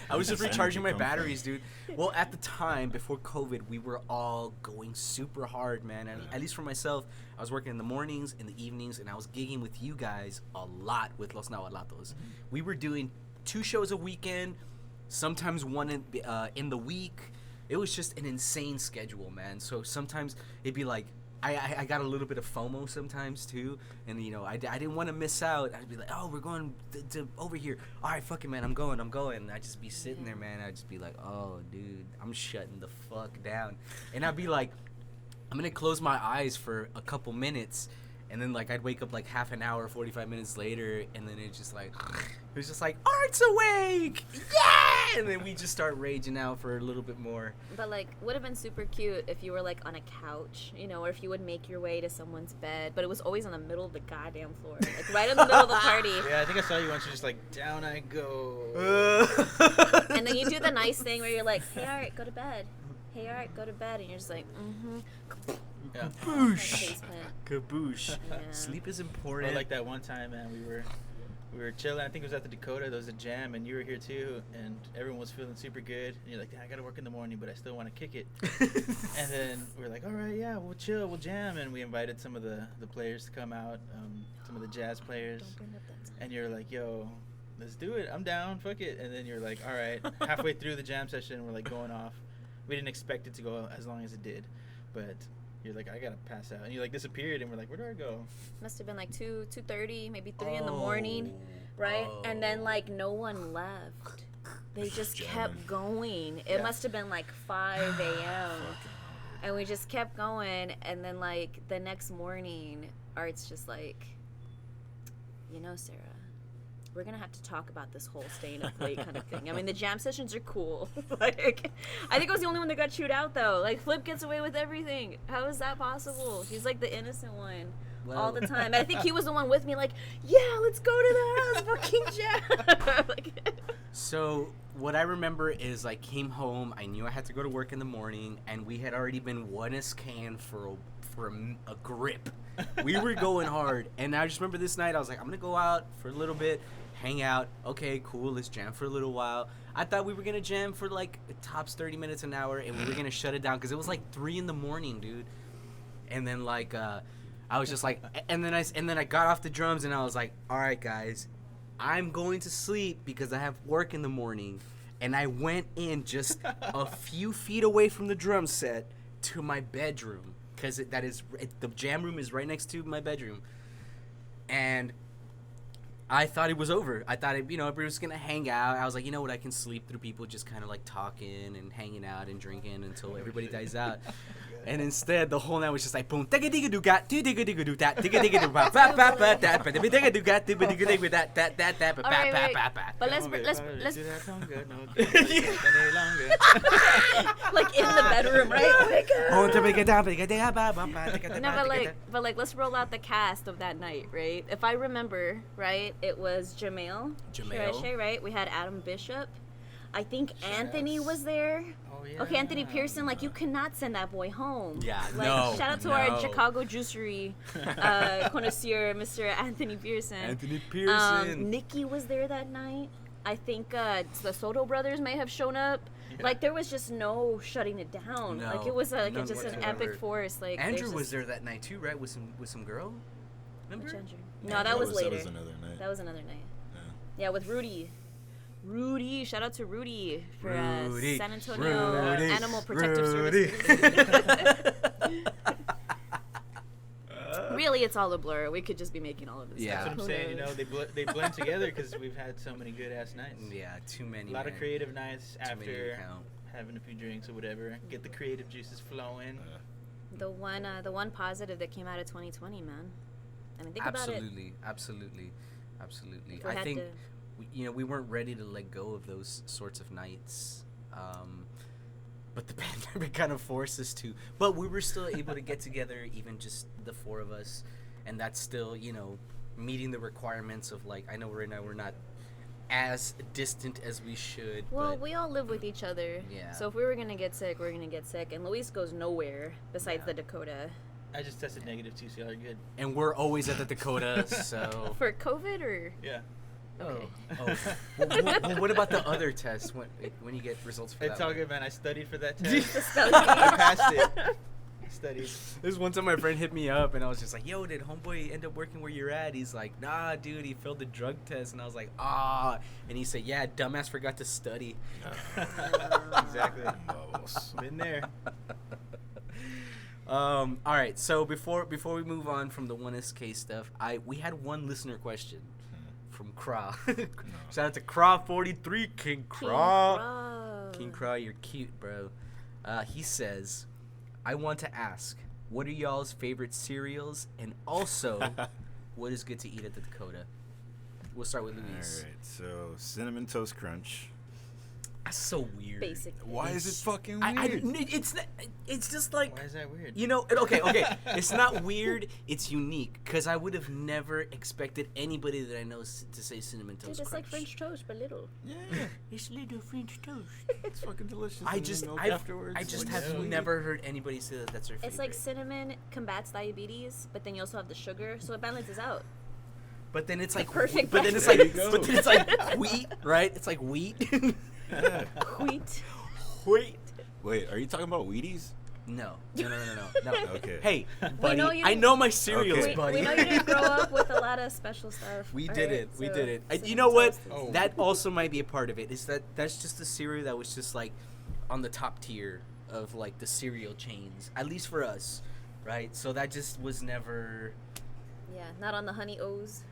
I was just Where does recharging my energy come from? batteries, dude. Well, at the time before COVID, we were all going super hard, man. And at least for myself, I was working in the mornings, in the evenings, and I was gigging with you guys a lot with Los Nahualatos. We were doing 2 shows a weekend, sometimes one in the week. It was just an insane schedule, man. So sometimes it'd be like, I got a little bit of FOMO sometimes too, and you know I didn't want to miss out. I'd be like, oh, we're going to over here. All right, fuck it, man, I'm going. And I'd just be sitting there, man. I'd just be like, oh, dude, I'm shutting the fuck down. And I'd be like, I'm gonna close my eyes for a couple minutes, and then like I'd wake up like half an hour, 45 minutes later, and then it was just like Art's awake, yeah, and then we just start raging out for a little bit more. But like, would have been super cute if you were like on a couch, you know, or if you would make your way to someone's bed. But it was always in the middle of the goddamn floor, like right in the middle of the party. Yeah, I think I saw you once. You're just like, down I go. And then you do the nice thing where you're like, hey, Art, go to bed. Hey, Art, go to bed. And you're just like, Yeah. Kaboosh. basement. Kaboosh. Yeah. Sleep is Or important. like that one time, man, we were chilling. I think it was at the Dakota. There was a jam, and you were here too. And everyone was feeling super good. And you're like, I gotta work in the morning, but I still want to kick it. And then we were like, all right, yeah, we'll chill, we'll jam. And we invited some of the players to come out, some of the jazz players. Don't bring up that time. And you're like, yo, let's do it. I'm down. Fuck it. And then you're like, all right. Halfway through the jam session, we're like going off. We didn't expect it to go as long as it did, but you're like, I gotta pass out. And you like disappeared, and we're like, where do I go? Must have been like 2:30, maybe 3 in the morning, right? And then like no one left. They just kept going. It Yeah. must have been like 5 a.m. And we just kept going. And then like the next morning, Art's just like, you know, Sarah, we're gonna have to talk about this whole staying up late kind of thing. I mean, the jam sessions are cool. Like, I think I was the only one that got chewed out though. Like, Flip gets away with everything. How is that possible? He's like the innocent one all the time. And I think he was the one with me, like, yeah, let's go to the house, fucking jam. Like, So what I remember is I came home. I knew I had to go to work in the morning, and we had already been one can for a grip. We were going hard, and I just remember this night I was like, I'm gonna go out for a little bit, hang out. Okay, cool. Let's jam for a little while. I thought we were gonna jam for like tops 30 minutes an hour, and we were gonna shut it down because it was like 3 in the morning, dude. And then like I was just like, and then I got off the drums, and I was like, all right, guys, I'm going to sleep because I have work in the morning. And I went in just a few feet away from the drum set to my bedroom because the jam room is right next to my bedroom. And I thought it was over. I thought everybody was gonna hang out. I was like, you know what, I can sleep through people just kind of like talking and hanging out and drinking until everybody dies out. And instead, the whole night was just like boom, digga digga do got, digga digga do that, digga digga do ba ba ba ba that, but digga do got, digga digga digga that that ba ba ba ba ba. but let's do that longer. No, longer. like in the bedroom, right? Oh my God. No, but like, let's roll out the cast of that night, right? If I remember right, it was Jamel, Sherashe, right? We had Adam Bishop. I think Anthony was there. Oh, yeah. Okay, Anthony Pearson, like, you cannot send that boy home. Yeah, like, no, shout out to our Chicago juicery connoisseur, Mr. Anthony Pearson. Anthony Pearson. Nikki was there that night. I think the Soto brothers may have shown up. Yeah. Like, there was just no shutting it down. No, like, it was none just an whatsoever. epic force. Like, Andrew was there that night too, right? With some girl. Remember? No, that was later. That was another night. That was another night. Yeah. Yeah, with Rudy. Shout out to Rudy for Rudy, San Antonio Rudy, Animal Protective Rudy. Service. Really, it's all a blur. We could just be making all of this Yeah. stuff. That's what I'm saying. You know, they blend together because we've had so many good ass nights. Yeah, too many. A lot of man. creative nights Too many to after count. having a few drinks or whatever. Get the creative juices flowing. The one positive that came out of 2020, man. I mean, think about it. Absolutely. If we I had think to- we weren't ready to let go of those sorts of nights, but the pandemic kind of forced us to. But we were still able to get together, even just the 4 of us, and that's still meeting the requirements of like, I know right now we're not as distant as we should. Well, but we all live with each other. Yeah. So if we were gonna get sick, we're gonna get sick. And Luis goes nowhere besides the Dakota. I just tested negative too, so y'all are good. and we're always at the Dakota, so For COVID or? Yeah. Okay. Oh. Well, what about the other test when you get results for It's that all one? good, man. I studied for that The test. spelling I bee. passed it. I studied. This one time my friend hit me up and I was just like, yo, did homeboy end up working where you're at? He's like, nah, dude, he failed the drug test. And I was like, ah. And he said, yeah, dumbass forgot to study. Exactly. Balls. Been there. All right, so before we move on from the 1SK stuff, we had one listener question from Kra. Shout out to Kra43, King Kra. King Kra, you're cute, bro. He says, I want to ask, what are y'all's favorite cereals, and also, what is good to eat at the Dakota? We'll start with Luis. All right, so Cinnamon Toast Crunch. That's so weird. Basic. Why is it fucking I weird? it's just like, Why is that weird? you know, okay. It's not weird. It's unique because I would have never expected anybody that I know to say cinnamon toast Dude, it's crunch. like French toast, but little. Yeah, It's little French toast. it's fucking delicious. I and just, then milk I afterwards. just Like have sweet. never heard anybody say that that's their favorite. It's like cinnamon combats diabetes, but then you also have the sugar, so it balances out. But then it's like, perfect but then it's balance. like, There you but go. then it's like wheat, right? It's like wheat. Yeah. Wheat. Wheat. Wait, are you talking about Wheaties? No. No. Okay. Hey, buddy, know you I didn't- know my cereals, Okay. We buddy. know you didn't grow up with a lot of special stuff. We All did right, it. We so did it. You cinnamon know what? toast is- Oh. That also might be a part of it. Is that's just a cereal that was just like on the top tier of like the cereal chains, at least for us, right? So that just was never. Yeah, not on the honey O's.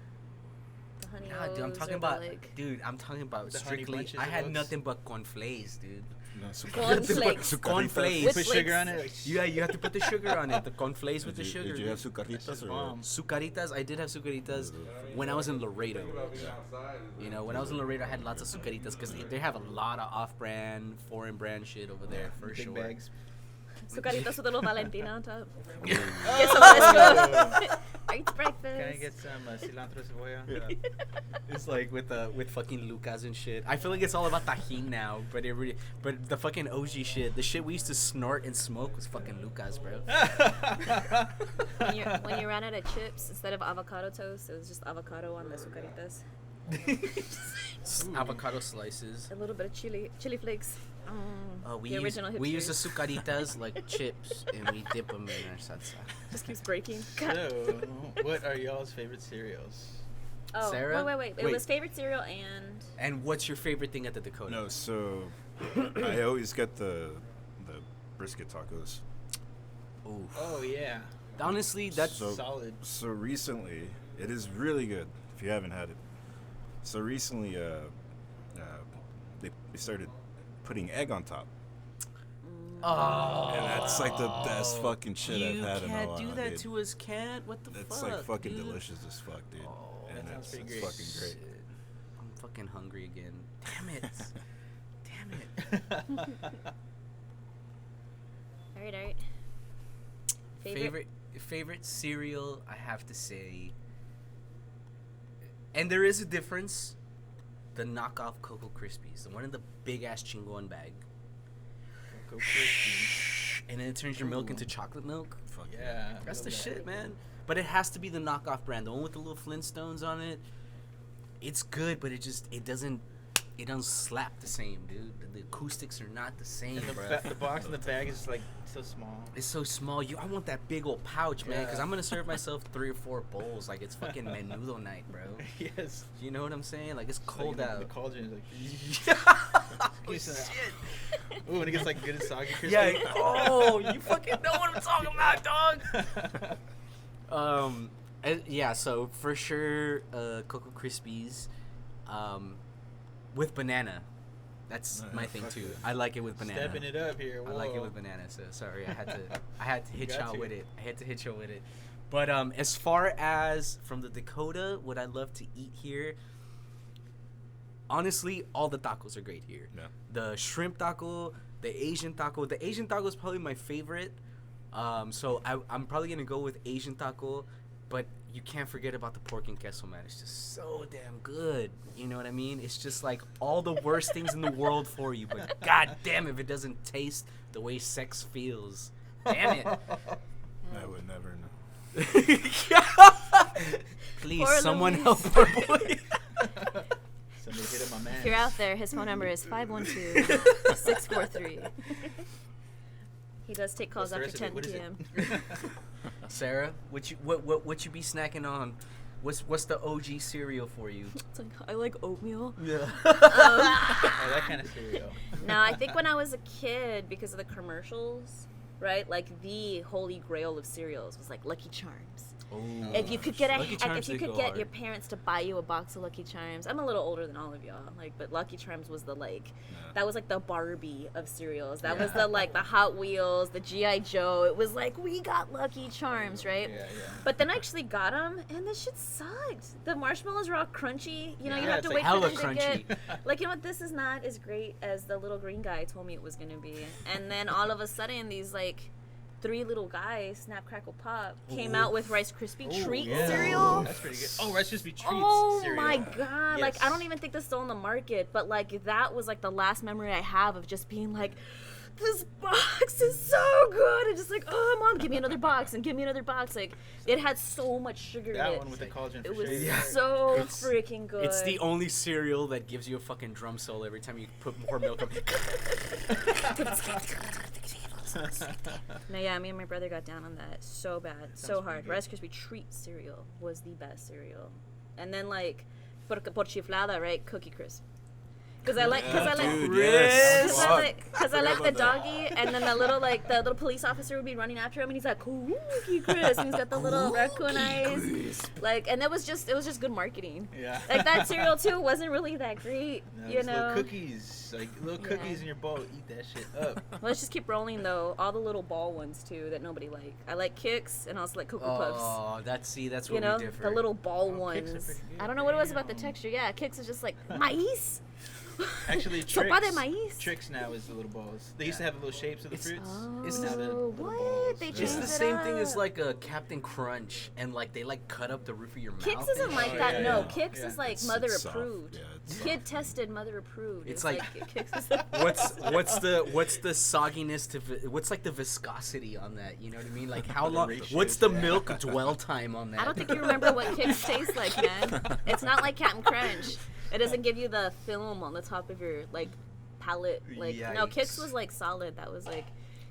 The honey Nah, O's. dude, I'm talking or about, the, like, dude. I'm talking about The honey strictly. bunches I of had oats? nothing but cornflakes, dude. No, Cornflakes. Cornflakes. With Put sugar on it. Yeah, you have to put the sugar on it. The cornflakes with the Did sugar. you have dude. sucaritas That's or bomb. Sucaritas, I did have sucaritas when I was in Laredo. You know, when I was in Laredo, I had lots of sucaritas because they have a lot of off-brand, foreign-brand shit over there for Big sure. bags. Sucaritas with a little Valentina on top. Oh. Get some fresco. Eat breakfast. Can I get some cilantro cebolla? Yeah. It's like with fucking Lucas and shit. I feel like it's all about tajin now, but but the fucking OG shit, the shit we used to snort and smoke was fucking Lucas, bro. When you ran out of chips, instead of avocado toast, it was just avocado on the sucaritas. Avocado slices. A little bit of chili flakes. We the use original we use the hipsters. sucaritas like chips and we dip them in our salsa. Just keeps breaking. So, what are y'all's favorite cereals? Oh, Sarah? wait. It Wait. was favorite cereal and And what's your favorite thing at the Dakota? No, so I always get the brisket tacos. Oof. Oh yeah, Honestly, that's So- solid. So recently, it is really good if you haven't had it. So recently, they started putting egg on top, oh, and that's like the best fucking shit I've had in a can't while. do that dude. to us, cat. What the It's fuck? like fucking dude? delicious as fuck, dude. Oh, and that sounds it's pretty great. fucking great. Shit. I'm fucking hungry again. Damn it. Damn it. all right. Favorite cereal, I have to say, and there is a difference. The knockoff Cocoa Krispies, the one in the big ass chingon bag, Cocoa Krispies. and then it turns your milk Ooh. into chocolate milk. Fuck Yeah, That's the love that. shit, man. But it has to be the knockoff brand, the one with the little Flintstones on it. It's good, but it doesn't slap the same, dude. The acoustics are not the same, And bro. the box in the bag is like so small. It's so small. I want that big old pouch, man, because Yeah. I'm gonna serve myself 3 or 4 bowls like it's fucking menudo night, bro. Yes. You know what I'm saying? Like it's It's cold like out. The cauldron is like. Oh, Get some- shit. Ooh, when it gets like good and soggy crispy. Yeah. Oh, you fucking know what I'm talking about, dog. Yeah. So for sure, Cocoa Krispies, with banana. That's my thing fuck too. yeah. I like it with banana. Stepping it up here. I like it whoa. with banana. So sorry, I had to hitch got out to. with it. I had to hitch out with it. But as far as from the Dakota, what I love to eat here, honestly, all the tacos are great here. Yeah. The shrimp taco, the Asian taco. The Asian taco is probably my favorite. So I'm probably gonna go with Asian taco, but you can't forget about the pork and queso, man. It's just so damn good. You know what I mean? It's just like all the worst things in the world for you, but god damn if it doesn't taste the way sex feels. Damn it. I would never know. Please, Poor someone Luis. help our boy. when they hit up my man. If you're out there, his phone number is 512-643. He does take calls What's the after 10 rest of it? p.m. What is it? Sarah, what you be snacking on? What's the OG cereal for you? It's like, I like oatmeal. Yeah. Oh, that kind of cereal. No, I think when I was a kid, because of the commercials, right? Like the holy grail of cereals was like Lucky Charms. If you could get your parents to buy you a box of Lucky Charms, I'm a little older than all of y'all, but Lucky Charms was that was like the Barbie of cereals. That was the Hot Wheels, the G.I. Joe. It was like, we got Lucky Charms, right? Yeah. But then I actually got them, and this shit sucked. The marshmallows were all crunchy. You know, you Yeah, have to it's wait like for them hella to crunchy. get. You know what? This is not as great as the little green guy told me it was gonna be. And then all of a sudden, these 3 little guys, Snap Crackle Pop, came out with Rice Krispie treat cereal. That's pretty good. Oh, Rice Krispie treats. Oh cereal. my god! Yes. I don't even think that's still on the market, but that was the last memory I have of just being like, this box is so good, and just oh mom, give me another box and give me another box. It had so much sugar in That it. one with the collagen for It was shades. so freaking good. It's the only cereal that gives you a fucking drum solo every time you put more milk on. No, yeah, me and my brother got down on that so bad, so hard. Rice Krispie treat cereal was the best cereal, and then por chiflada, right? Cookie Crisp. Because I like the doggy, and then the little police officer would be running after him, and he's like, Cookie Crisp, and he's got the little raccoon eyes, and it was just good marketing. Yeah. That cereal too wasn't really that great, No, you just know. little cookies, cookies in your bowl. Eat that shit up. Let's just keep rolling though. All the little ball ones too that nobody like. I like Kicks and also like Cocoa Puffs. Oh, that's You where know, we differ. the little ball Kix are ones. pretty good. I don't know what it was about the Damn. texture. Yeah, Kicks is just like maíz. Actually, Sopa de maíz. Trix now is the little balls. They used to have the little shapes of the fruits. It's now the little what? balls. They It's changed the it same thing as up. a Captain Crunch, and they cut up the roof of your mouth. Kicks isn't and like shit. that. yeah, No, yeah. Kicks Yeah. is like It's mother soft. approved. Yeah, it's Kid tested, mother approved. It's like- Kicks is What's the sogginess to what's the viscosity on that? You know what I mean? How long? ratios, What's the yeah. milk dwell time on that? I don't think you remember what Kicks tastes like, man. It's not like Captain Crunch. It doesn't give you the film on the top of your palate. No, Kicks Yikes. was solid. That was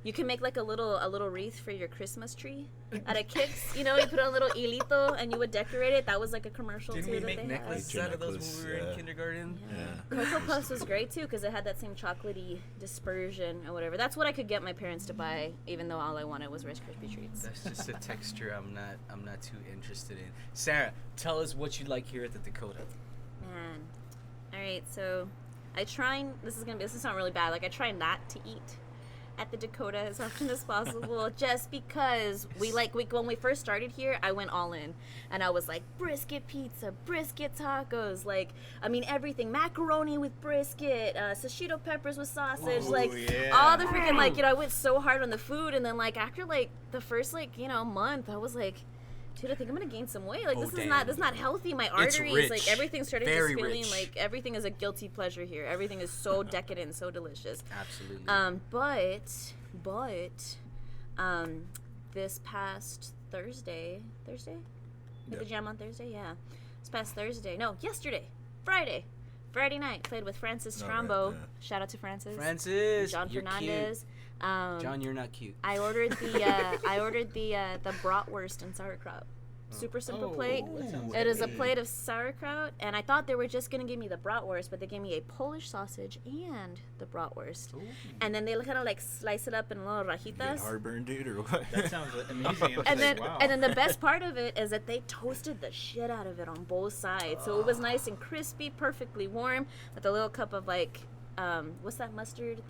you can make a little wreath for your Christmas tree out of Kicks. You know, you put a little hilito and you would decorate it. That was a commercial Didn't too we that make they necklaces Your out of those necklace, when we were in yeah. kindergarten? Yeah. Cocoa Puffs was great too because it had that same chocolatey dispersion or whatever. That's what I could get my parents to buy, even though all I wanted was Rice Krispie treats. That's just a texture I'm not too interested in. Sarah, tell us what you like here at the Dakota. Man, all right. So I try. This is not really bad. I try not to eat at the Dakota as often as possible, just because when we first started here, I went all in, and I was like brisket pizza, brisket tacos, everything, macaroni with brisket, sashito peppers with sausage, Ooh, yeah. all the freaking I went so hard on the food, and then after the first month, I was like, dude, I think I'm gonna gain some weight. Oh, this is damn. not healthy. My It's arteries, rich. everything started Very just feeling rich. everything is a guilty pleasure here. Everything is so decadent, so delicious. Absolutely. But this past Thursday, we had the jam on Thursday, yeah. This past Thursday, no, yesterday, Friday night, played with Francis Oh, Strombo. right, yeah. Shout out to Francis. Francis, John you're Fernandez. Cute. John, you're not cute. I ordered the bratwurst and sauerkraut. Super simple plate. that sounds It is a good. plate of sauerkraut, and I thought they were just gonna give me the bratwurst, but they gave me a Polish sausage and the bratwurst, and then they kind of slice it up in little Getting rajitas. heartburn, dude, or what? That sounds amazing. And then, wow. and then the best part of it is that they toasted the shit out of it on both sides, so it was nice and crispy, perfectly warm, with a little cup of what's that mustard?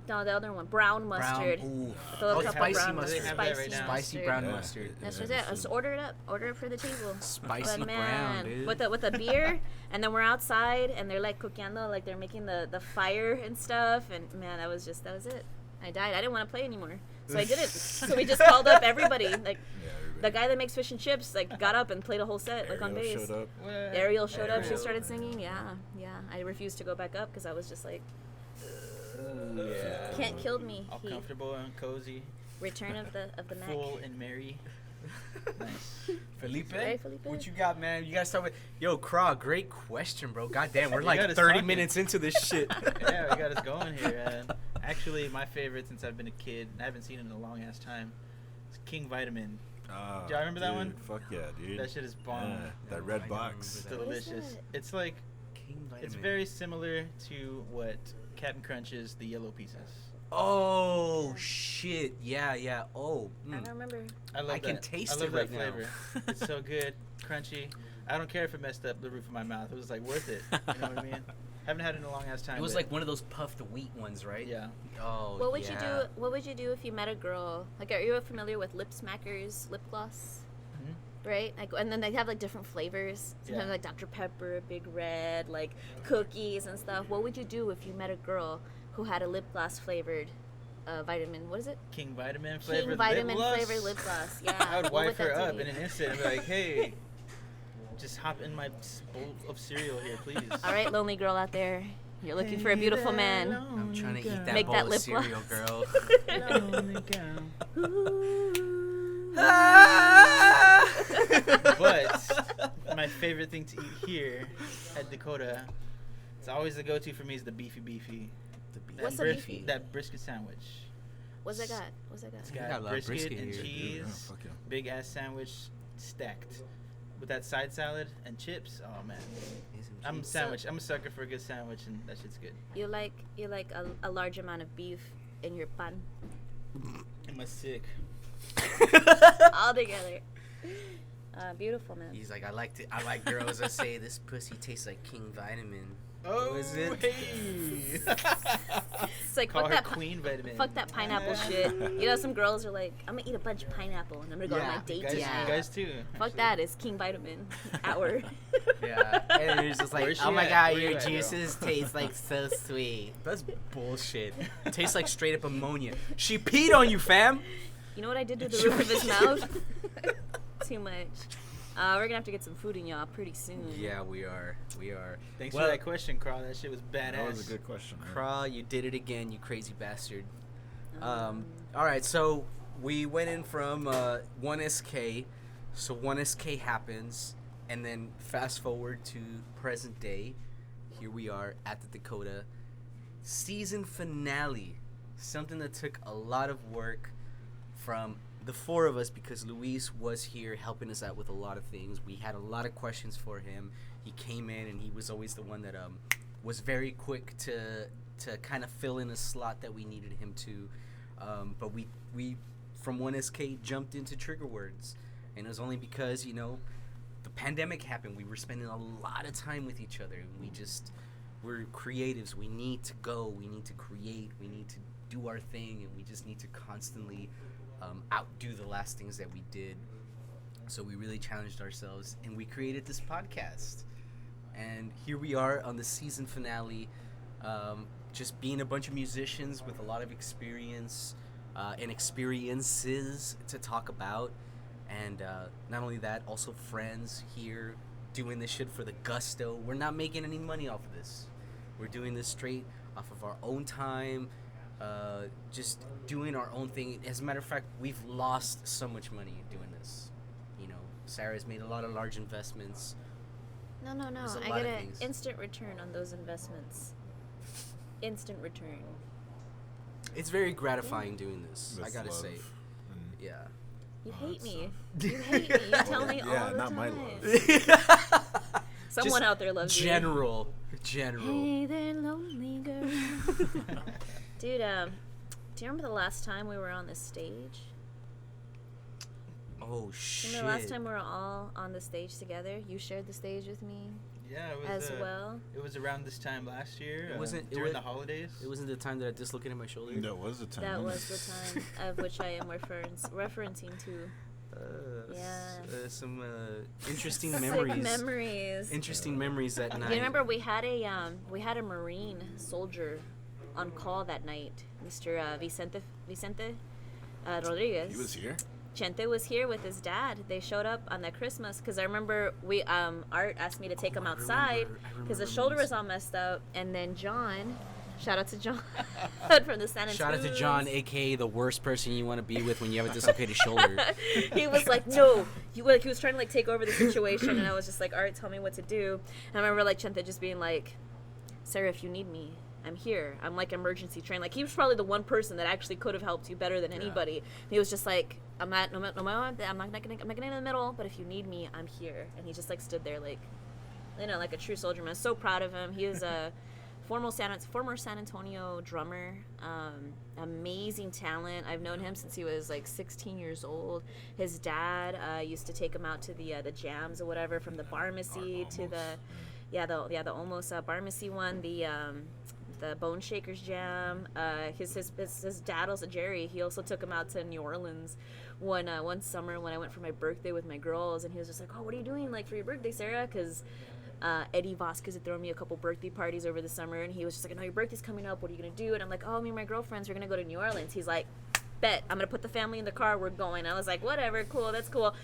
No, the other one, brown mustard. Ooh. With a little cup spicy of brown mustard. They have that right now. Spicy mustard. brown Yeah. mustard. That's just it. Let's order it up. Order it for the table. Spicy But brown, man, dude. with a beer, and then we're outside, and they're cookando, they're making the fire and stuff, and man, that was it. I died. I didn't want to play anymore, so I didn't. So we just called up everybody. The guy that makes fish and chips got up and played a whole set on Ariel bass. showed up. Ariel showed up. She Ariel. started singing. Yeah. I refused to go back up because I was just Yeah. Kent killed me. All He comfortable and cozy, Return of the Mac. full and merry. Nice. Felipe, Right, Felipe? what you got, man? You gotta start with Craw. Great question, bro. Goddamn, we're You like got us 30 talking. minutes into this shit. Yeah, we got us going here. And actually, my favorite since I've been a kid, and I haven't seen it in a long ass time, is King Vitamin. Oh, Do y'all remember that one? Fuck yeah, dude. That shit is bomb. Yeah, that No, red I don't box. remember What is Delicious. that? It's like King Vitamin. it's very similar to what Captain Crunch's the yellow pieces. Oh shit! Yeah. Oh, I don't remember. I love I can that. taste I love it that right now. flavor. It's so good, crunchy. I don't care if it messed up the roof of my mouth. It was like worth it. You know what I mean? Haven't had it in a long ass time. It was but like one of those puffed wheat ones, right? yeah. Oh. What would you yeah. do? What would you do if you met a girl? Like, are you familiar with Lip Smackers lip gloss? Mhm. Right? Like, and then they have like different flavors. Sometimes Yeah. like Dr. Pepper, Big Red, like cookies and stuff. What would you do if you met a girl who had a lip gloss flavored vitamin? What is it? King Vitamin flavored King Vitamin lip gloss. flavored lip gloss. Yeah. I would What wipe her that up do in to an you? instant and be like, hey, just hop in my bowl of cereal here, please. All right, lonely girl out there, you're looking for a beautiful man. I'm trying to eat that Make bowl that of lip cereal, gloss. girl. Lonely girl. Ooh. But my favorite thing to eat here at Dakota, it's always the go-to for me is the beefy. What's That a beefy? That brisket sandwich. What's that got? What's that got? It's I got got a lot of brisket, brisket and here, dude. cheese, Oh, fuck yeah. big ass sandwich stacked with that side salad and chips. Oh man, I'm a sandwich. I'm a sucker for a good sandwich, and that shit's good. You like a large amount of beef in your pan Am I sick? all together. Beautiful, man. He's like, I like girls that say this pussy tastes like King Vitamin. Oh, is it? Hey. It's like Call fuck her that Queen Vitamin. fuck that pineapple shit. You know, some girls are like, I'm gonna eat a bunch of pineapple and I'm gonna go on Yeah, my date Guys, tonight. you guys too. Fuck actually. that, it's King Vitamin hour. Yeah, and it's just like, Where's oh she my at? god, Where your you at, girl? juices taste like so sweet. That's bullshit. Tastes like straight up ammonia. She peed on you, fam. You know what I did to the roof of his mouth? Too much. We're gonna have to get some food in y'all pretty soon. Yeah, we are. Thanks Well- for that question, Carl. That shit was badass. That was a good question. man. Craw, you did it again, you crazy bastard. All right, so we went in from 1SK, so 1SK happens, and then fast forward to present day. Here we are at the Dakota season finale. Something that took a lot of work from the four of us because Luis was here helping us out with a lot of things. We had a lot of questions for him. He came in and he was always the one that was very quick to kind of fill in a slot that we needed him to. But we from 1SK jumped into trigger words, and it was only because the pandemic happened. We were spending a lot of time with each other, and we're creatives. We need to go. We need to create. We need to do our thing, and we just need to constantly outdo the last things that we did. So we really challenged ourselves, and we created this podcast. And here we are on the season finale, just being a bunch of musicians with a lot of experience and experiences to talk about. And not only that, also friends here doing this shit for the gusto. We're not making any money off of this. We're doing this straight off of our own time, just doing our own thing. As a matter of fact, we've lost so much money doing this. Sarah's made a lot of large investments. No. There's a I lot get of an things. instant return on those investments. Instant return. It's very gratifying doing this, I With gotta love say. and Yeah. You all hate that me. stuff. You hate me. You tell me Yeah, all the not time. my love. Someone Just out there loves General. you. Hey there, lonely girl. Dude, do you remember the last time we were on this stage? Oh shit. Remember the last time we were all on the stage together? You shared the stage with me Yeah, it was as well. It was around this time last year. It wasn't- it during wa- the holidays. It wasn't the time that I dislocated my shoulder. That was the time. That was the time of which I am referencing to. Yeah. Some interesting Sick memories. memories. Interesting memories that night. You remember we had a Marine soldier on call that night, Mr. Vicente Rodriguez. He was here. Chente was here with his dad. They showed up on that Christmas because I remember Art asked me to take him I outside remember because the shoulder this. was all messed up, and then John Shout out to John from the San Antonio. Shout out to John, aka the worst person you want to be with when you have a dislocated shoulder. He was like, no. He was trying to like take over the situation, and I was just like, all right, tell me what to do. And I remember like Chente just being like, Sarah, if you need me, I'm here. I'm like emergency trained. Like he was probably the one person that actually could have helped you better than anybody. And he was just like, I'm not getting in the middle, but if you need me, I'm here. And he just like stood there like, you know, like a true soldier man. I'm so proud of him. He is a former San Antonio drummer, amazing talent. I've known him since he was like 16 years old. His dad used to take him out to the jams or whatever, from the Barmacy to the almost Barmacy one, the Bone Shakers jam. His dad, also Jerry, he also took him out to New Orleans one summer when I went for my birthday with my girls, and he was just like, oh, what are you doing like for your birthday, Sarah? Because Eddie Vasquez had thrown me a couple birthday parties over the summer, and he was just like, no, your birthday's coming up, what are you gonna do? And I'm like, oh, me and my girlfriends are gonna go to New Orleans. He's like, bet, I'm gonna put the family in the car, we're going. I was like, whatever, cool, that's cool.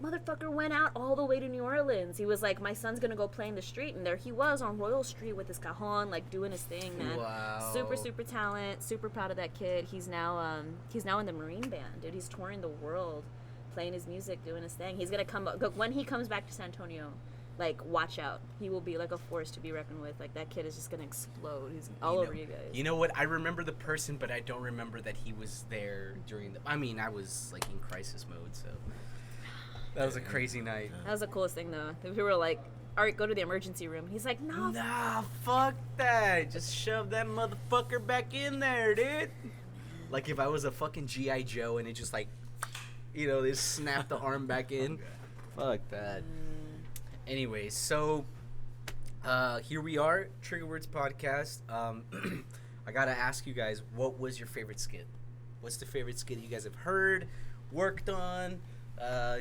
Motherfucker went out all the way to New Orleans. He was like, my son's gonna go play in the street, and there he was on Royal Street with his cajon, like doing his thing, man. Wow. Super talent, super proud of that kid. He's now in the Marine Band, dude. He's touring the world, playing his music, doing his thing. He's gonna come when he comes back to San Antonio. Like, watch out. He will be like a force to be reckoned with. Like, that kid is just gonna explode. He's all over you guys. You know what? I remember the person, but I don't remember that he was there during the. I mean, I was like in crisis mode, so that was a crazy night. That was the coolest thing, though. We were like, all right, go to the emergency room. He's like, no. Nah, fuck that. Just shove that motherfucker back in there, dude. Like if I was a fucking G.I. Joe and it just like, you know, they snap the arm back in. Fuck that. Anyways, so here we are, Trigger Words Podcast. I gotta ask you guys, what was your favorite skit? What's the favorite skit you guys have heard, worked on?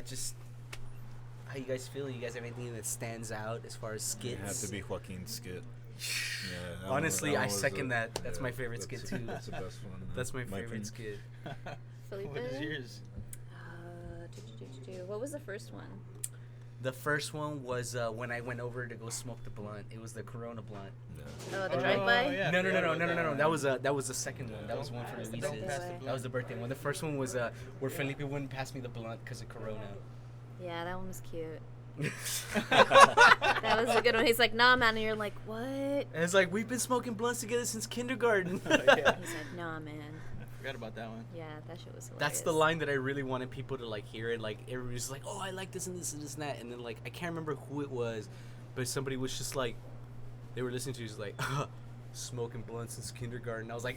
Just how you guys feel? You guys have anything that stands out as far as skits? It have to be Joaquin's skit. Yeah, honestly, I second that. That's my favorite skit too. That's the best one. That's my favorite skit. Felipe? What is yours? What was the first one? The first one was when I went over to go smoke the blunt. It was the Corona blunt. Oh, the drive-by? yeah. No. That was the second one. That was one for Luis's. That was the birthday one. The first one was where Felipe wouldn't pass me the blunt because of Corona. Yeah, that one was cute. That was a good one. He's like, nah, man. And you're like, what? And it's like, we've been smoking blunts together since kindergarten. Yeah. He's like, nah, man. Forgot about that one. Yeah, that shit was hilarious. That's the line that I really wanted people to like hear it. Like everybody's like, oh, I like this and this and this and that. And then like I can't remember who it was, but somebody was just like, they were listening to it, just like, smoking blunts since kindergarten. I was like,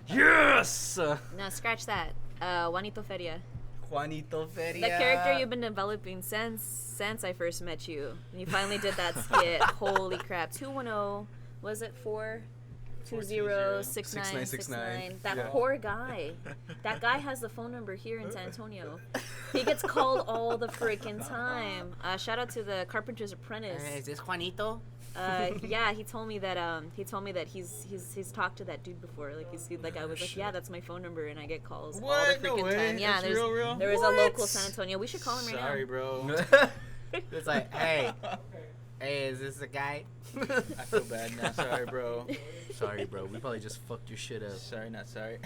yes. No, scratch that. Juanito Feria. Juanito Feria. The character you've been developing since I first met you. And you finally did that skit. Holy crap. 210. Was it 420-6969. That poor guy. That guy has the phone number here in San Antonio. He gets called all the freaking time. Shout out to the Carpenter's Apprentice. Is this Juanito? Yeah, he told me that he's talked to that dude before. Like I was like, yeah, that's my phone number, and I get calls all the freaking time. Yeah, that's real? There is a local San Antonio. We should call him right now. Sorry, bro. It's like, hey, is this the guy? I feel bad now. Sorry, bro. Sorry, bro. We probably just fucked your shit up. Sorry, not sorry.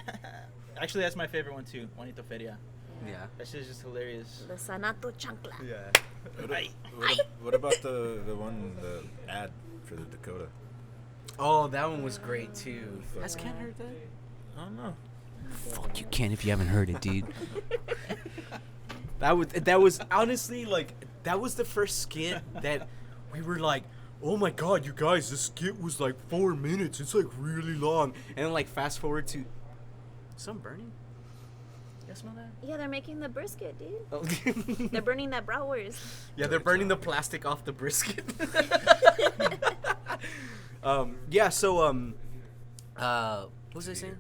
Actually, that's my favorite one too. Juanito Feria. Yeah. That shit is just hilarious. The Sanato Chancla. Yeah. What about the ad for the Dakota? Oh, that one was great too. Has Ken heard that? I don't know. Fuck you, Ken, if you haven't heard it, dude. That was honestly like that was the first skit that we were like, oh my god, you guys, this skit was like 4 minutes. It's like really long. And then like fast forward to some burning. You guys smell that? Yeah, they're making the brisket, dude. Oh. They're burning that bratwurst. Yeah, they're burning the plastic off the brisket. Yeah, so what was I saying?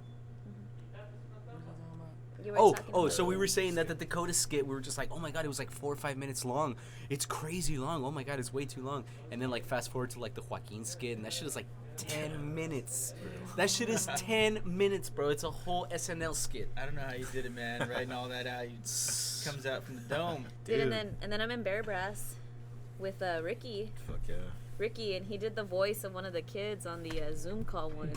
So we were saying that the Dakota skit, we were just like, oh my god, it was like 4 or 5 minutes long. It's crazy long. Oh my god, it's way too long. And then like fast forward to like the Joaquin skit, and that shit is like 10 minutes. That shit is 10 minutes, bro. It's a whole SNL skit. I don't know how you did it, man. Writing all that out, comes out from the dome. Dude, and then I'm in Bear Brass with Ricky. Fuck yeah. Ricky, and he did the voice of one of the kids on the Zoom call one.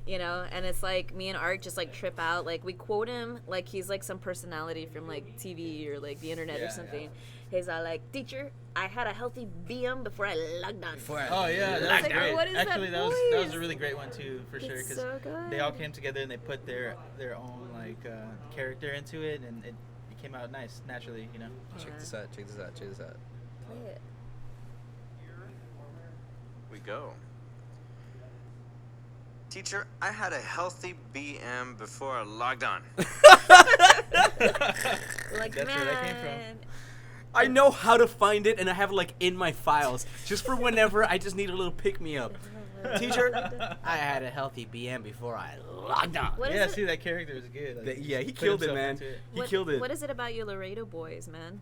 You know, and it's like me and Art just like trip out. Like we quote him like he's like some personality from like TV or like the internet or something. He's like, teacher, I had a healthy BM before I logged on. Oh yeah, that was great. What is Actually, that was a really great one too, for sure, because so good. they all came together and they put their own like character into it, and it came out nice, naturally, you know. Check this out. Check this out. Check this out. Play it. We go. Teacher, I had a healthy BM before I logged on. Like, That's where that came from. man. I know how to find it, and I have it like in my files, just for whenever I just need a little pick me up. Teacher, I had a healthy BM before I logged on. What is Yeah, it? see, that character was good. Like, Yeah, he put killed it, himself man. into it. He killed it. What is it about you Laredo boys, man?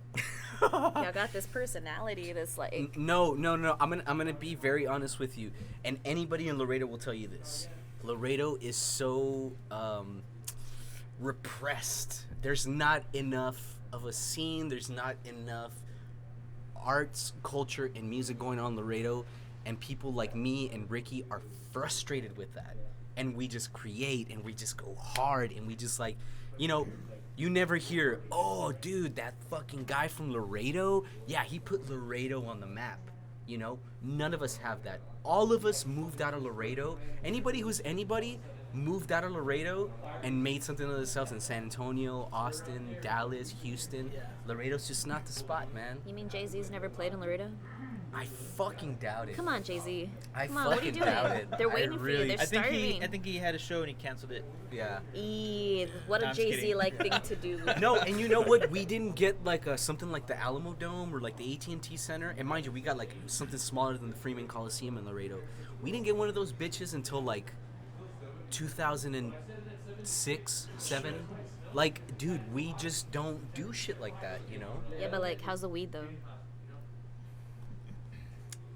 Y'all got this personality that's like. No. I'm gonna be very honest with you, and anybody in Laredo will tell you this. Laredo is so repressed. There's not enough of a scene. There's not enough arts, culture, and music going on in Laredo, and people like me and Ricky are frustrated with that. And we just create, and we just go hard, and we just like, you know, you never hear, oh, dude, that fucking guy from Laredo, yeah, he put Laredo on the map. You know, none of us have that. All of us moved out of Laredo. Anybody who's anybody moved out of Laredo and made something of themselves in San Antonio, Austin, Dallas, Houston. Yeah. Laredo's just not the spot, man. You mean Jay-Z's never played in Laredo? I fucking doubt it. Come on, Jay-Z. I Come on, what are you fucking doing? doubt it. They're I waiting for really- you. They're I think starving. he had a show and he canceled it. Yeah. What No, a I'm just Jay-Z kidding. like thing to do. No, and you know what? We didn't get like something like the Alamo Dome or like the AT&T Center. And mind you, we got like something smaller than the Freeman Coliseum in Laredo. We didn't get one of those bitches until like 2006, 7. Like, dude, we just don't do shit like that, you know? Yeah, but like, how's the weed though?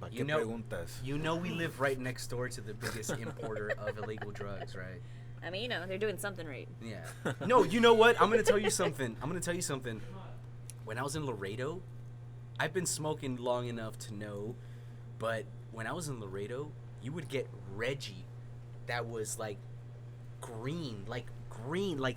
Pa' You qué know- preguntas? You know we live right next door to the biggest importer of illegal drugs, right? I mean, you know, they're doing something right. Yeah. No, you know what? I'm gonna tell you something. When I was in Laredo, I've been smoking long enough to know, but when I was in Laredo, you would get Reggie that was like green, like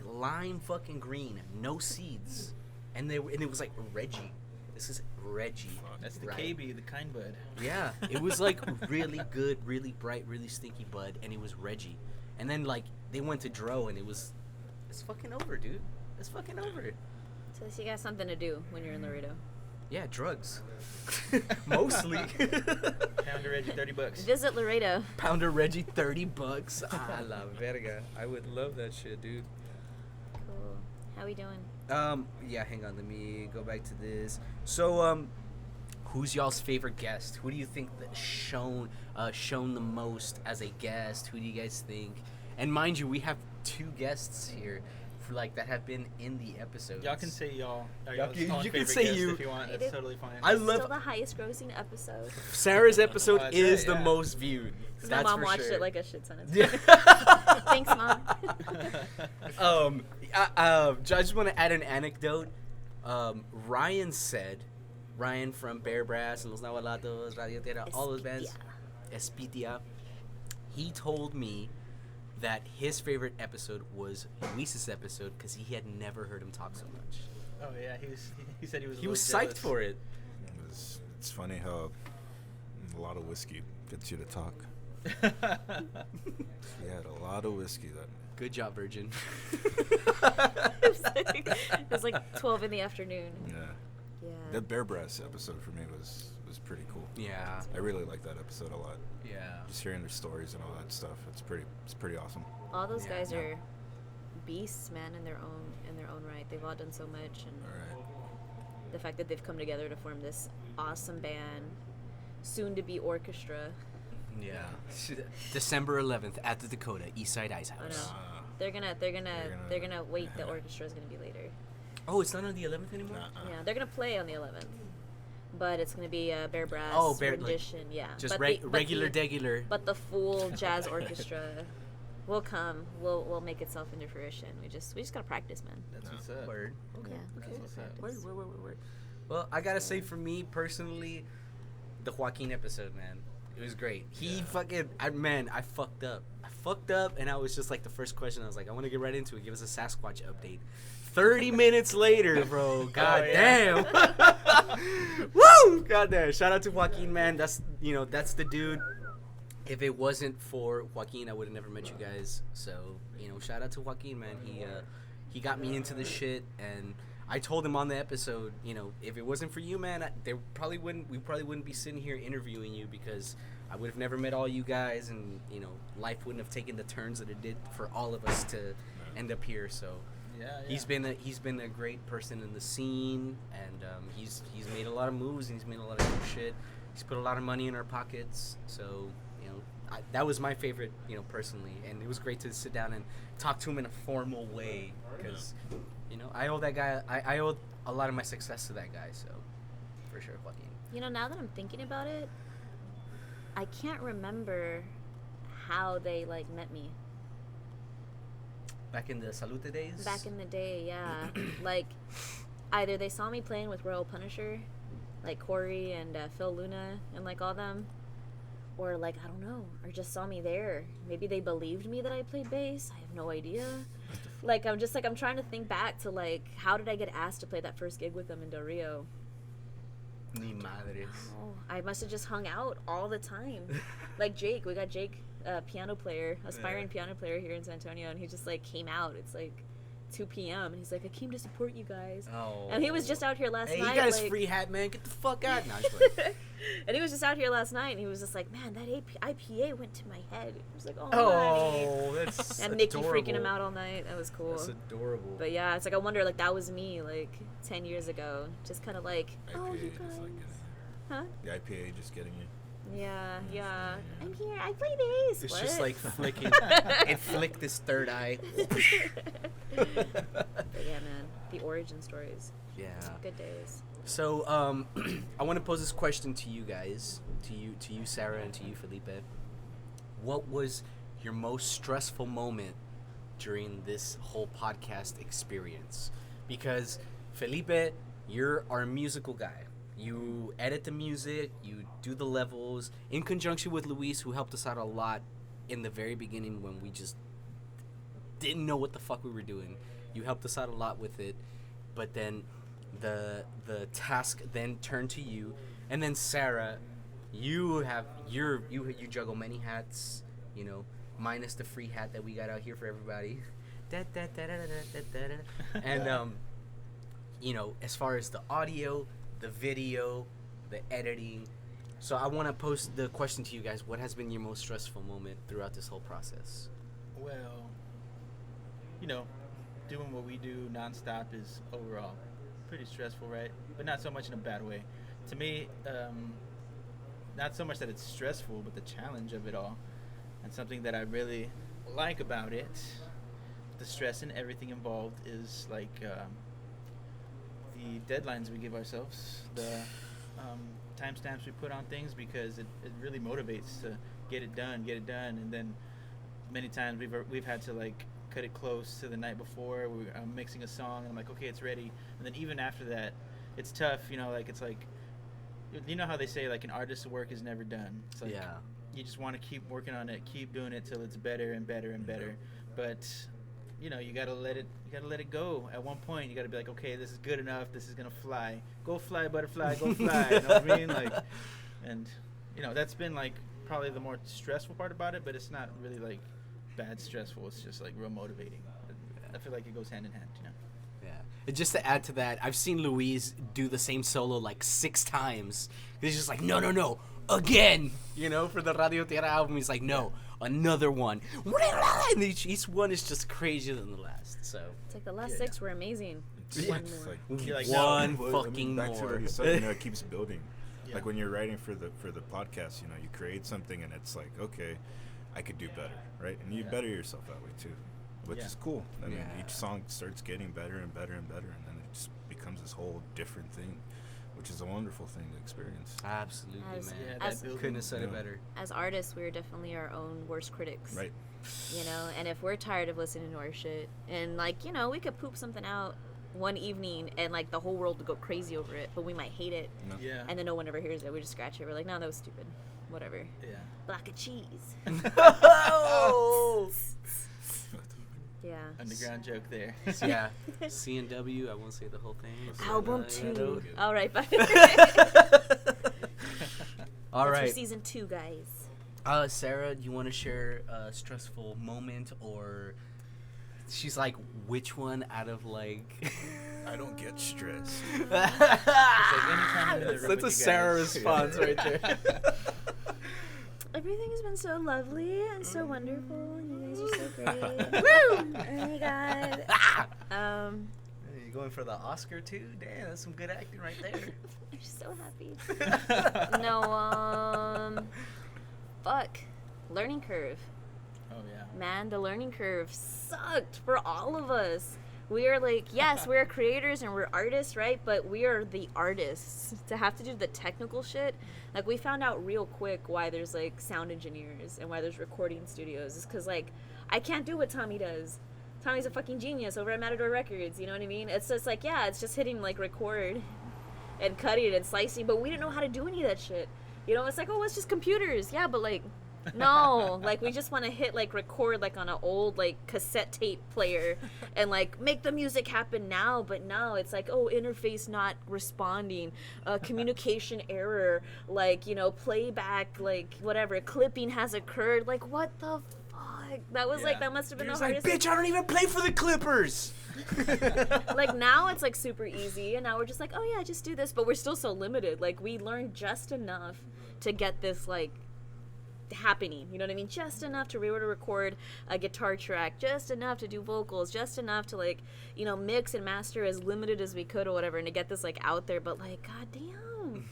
lime fucking green, no seeds. And it was like Reggie. This is Reggie. That's the right? KB, the kind bud. Yeah, it was like really good, really bright, really stinky bud, and it was Reggie. And then like they went to Dro, and it's fucking over, dude. It's fucking over. So you got something to do when you're in Laredo. Yeah, drugs. Mostly. Pounder Reggie, $30. Visit Laredo. Pounder Reggie, $30. Ah, la verga. I would love that shit, dude. Cool. How we doing? Yeah, hang on. Let me go back to this. So, who's y'all's favorite guest? Who do you think that shown the most as a guest? Who do you guys think? And mind you, we have 2 guests here, that have been in the episode. Y'all can say y'all. Or Y'all y'all's can- own you can favorite say guest you. if you want. That's totally fine. I Still love the highest grossing episode. Sarah's episode that's is right, the yeah. most viewed. Because my That's mom for watched sure. it like a shit ton of Yeah. Thanks, Mom. I just want to add an anecdote. Ryan from Bear Brass and Los Nahualatos, Radio Tierra, all those bands, Espitia, he told me that his favorite episode was Luis's episode because he had never heard him talk so much. Oh yeah, he said he was. He was psyched for it. It's funny how a lot of whiskey gets you to talk. it. He had a lot of whiskey that night. Good job, Virgin. It was like 12 in the afternoon. Yeah. Yeah. That Bear Brass episode for me was pretty cool. Yeah. I really like that episode a lot. Yeah. Just hearing their stories and all that stuff. It's pretty awesome. All those Yeah, guys yeah. are beasts, man, in their own right. They've all done so much, and All right. the fact that they've come together to form this awesome band, soon to be orchestra. Yeah. December 11th at the Dakota Eastside Ice I House. know. They're gonna wait. The orchestra is gonna be later. Oh, it's not on the 11th anymore? Yeah, they're gonna play on the 11th, but it's gonna be a Bear Brass rendition. Yeah, Just but regular, degular. But the full jazz orchestra will come. Will make itself into fruition. We just gotta practice, man. That's what's up. Word. Okay. Yeah, Okay. that's what's up. Word. Well, I gotta say, for me personally, the Joaquin episode, man. It was great. He fucking, I fucked up. And I was just like, the first question, I was like, I want to get right into it. Give us a Sasquatch update. 30 minutes later, bro. God damn. Woo! God damn. Shout out to Joaquin, man. That's the dude. If it wasn't for Joaquin, I would have never met you guys. So, shout out to Joaquin, man. He got me into this shit, and I told him on the episode, if it wasn't for you, man, we probably wouldn't be sitting here interviewing you, because I would have never met all you guys, and life wouldn't have taken the turns that it did for all of us to end up here. So he's been a great person in the scene, and he's made a lot of moves, and he's made a lot of good shit. He's put a lot of money in our pockets. So that was my favorite, personally, and it was great to sit down and talk to him in a formal way, because I owe that guy, I owe a lot of my success to that guy. So for sure, Joaquin. Now that I'm thinking about it, I can't remember how they met me. Back in the Salute days? Back in the day, yeah. Either they saw me playing with Royal Punisher, like Corey and Phil Luna and all them, or I don't know, or just saw me there. Maybe they believed me that I played bass. I have no idea. I'm trying to think back to how did I get asked to play that first gig with them in Del Rio? Ni madres. Oh, I must have just hung out all the time. Jake, we got Jake, piano player, aspiring piano player here in San Antonio, and he just came out. It's 2 p.m. and he's like, I came to support you guys. Oh. And he was just out here last night. Hey, you guys free hat, man. Get the fuck out. No, and he was just out here last night, and he was just like, man, that IPA went to my head. I was like, oh, that's and Nikki freaking him out all night. That was cool. That's adorable. But yeah, it's I wonder, that was me 10 years ago. Just kind of oh, you guys. Huh? The IPA just getting you. Yeah. I'm here. I play bass. It's what? just flicking. It flicked this third eye. But yeah, man. The origin stories. Yeah. Good days. So, I want to pose this question to you guys, to you, Sarah, and to you, Felipe. What was your most stressful moment during this whole podcast experience? Because Felipe, you're our musical guy. You edit the music, you do the levels, in conjunction with Luis, who helped us out a lot in the very beginning when we just didn't know what the fuck we were doing. You helped us out a lot with it, but then the task then turned to you, and then Sarah, you juggle many hats, minus the free hat that we got out here for everybody. And as far as the audio, the video, the editing. So I want to pose the question to you guys. What has been your most stressful moment throughout this whole process? Well, doing what we do nonstop is overall pretty stressful, right? But not so much in a bad way. To me, not so much that it's stressful, but the challenge of it all. And something that I really like about it, the stress and everything involved, is the deadlines we give ourselves, the timestamps we put on things, because it really motivates to get it done, and then many times we've had to cut it close to the night before. I'm mixing a song, and I'm like, okay, it's ready, and then even after that, it's tough, it's how they say an artist's work is never done. It's you just want to keep working on it, keep doing it till it's better and better and better, but you gotta let it go. At one point, you gotta be like, okay, this is good enough. This is gonna fly. Go fly, butterfly. Go fly. You know what I mean? And that's been probably the more stressful part about it. But it's not really bad stressful. It's just real motivating. I feel like it goes hand in hand. Yeah. And just to add to that, I've seen Luis do the same solo 6 times. He's just no, again. For the Radio Tierra album, he's no. Another one, and each one is just crazier than the last. So it's the last 6 were amazing. One fucking back more. to what you said, it keeps building. Yeah. When you're writing for the podcast, you create something and it's okay, I could do better, right? And you better yourself that way too, which is cool. I mean, each song starts getting better and better and better, and then it just becomes this whole different thing, which is a wonderful thing to experience. Absolutely, man. Couldn't have said it better. As artists, we're definitely our own worst critics. Right. And if we're tired of listening to our shit, and we could poop something out one evening and the whole world would go crazy over it, but we might hate it. Yeah. And then no one ever hears it. We just scratch it. We're like, no, that was stupid. whatever. Yeah. Block of cheese. Oh! Yeah. Underground joke there. Yeah. C&W, I won't say the whole thing. Album so, 2. All right, bye. All That's right. for season 2, guys. Sarah, you want to share a stressful moment, or she's like, which one out of like? I don't get stressed. It's like anytime I'm in the room That's with a you Sarah guys. response right there. Everything has been so lovely and so wonderful, and you guys are so great. Woo! Oh my god. You going for the Oscar too? Damn, that's some good acting right there. I'm just so happy. No, fuck. Learning curve. Oh yeah. Man, the learning curve sucked for all of us. We are like, yes, we're creators and we're artists, right? But we are the artists. To have to do the technical shit, like we found out real quick why there's like sound engineers and why there's recording studios. Is because like I can't do what Tommy does. Tommy's a fucking genius over at Matador Records, you know what I mean? It's just like, yeah, it's just hitting like record and cutting it and slicing, but we didn't know how to do any of that shit. You know, it's like, oh, it's just computers. Yeah, but like, no, like we just want to hit like record like on an old like cassette tape player and like make the music happen now. But now it's like, oh, interface not responding, communication error, like, you know, playback, like whatever, clipping has occurred. Like, what the fuck? That was like, that must have been the hardest. bitch, I don't even play for the Clippers. Like now it's like super easy, and now we're just like, oh yeah, just do this. But we're still so limited. Like we learned just enough to get this like happening, you know what I mean? Just enough to be able to record a guitar track, just enough to do vocals, just enough to like, you know, mix and master as limited as we could or whatever, and to get this like out there. But like, goddamn,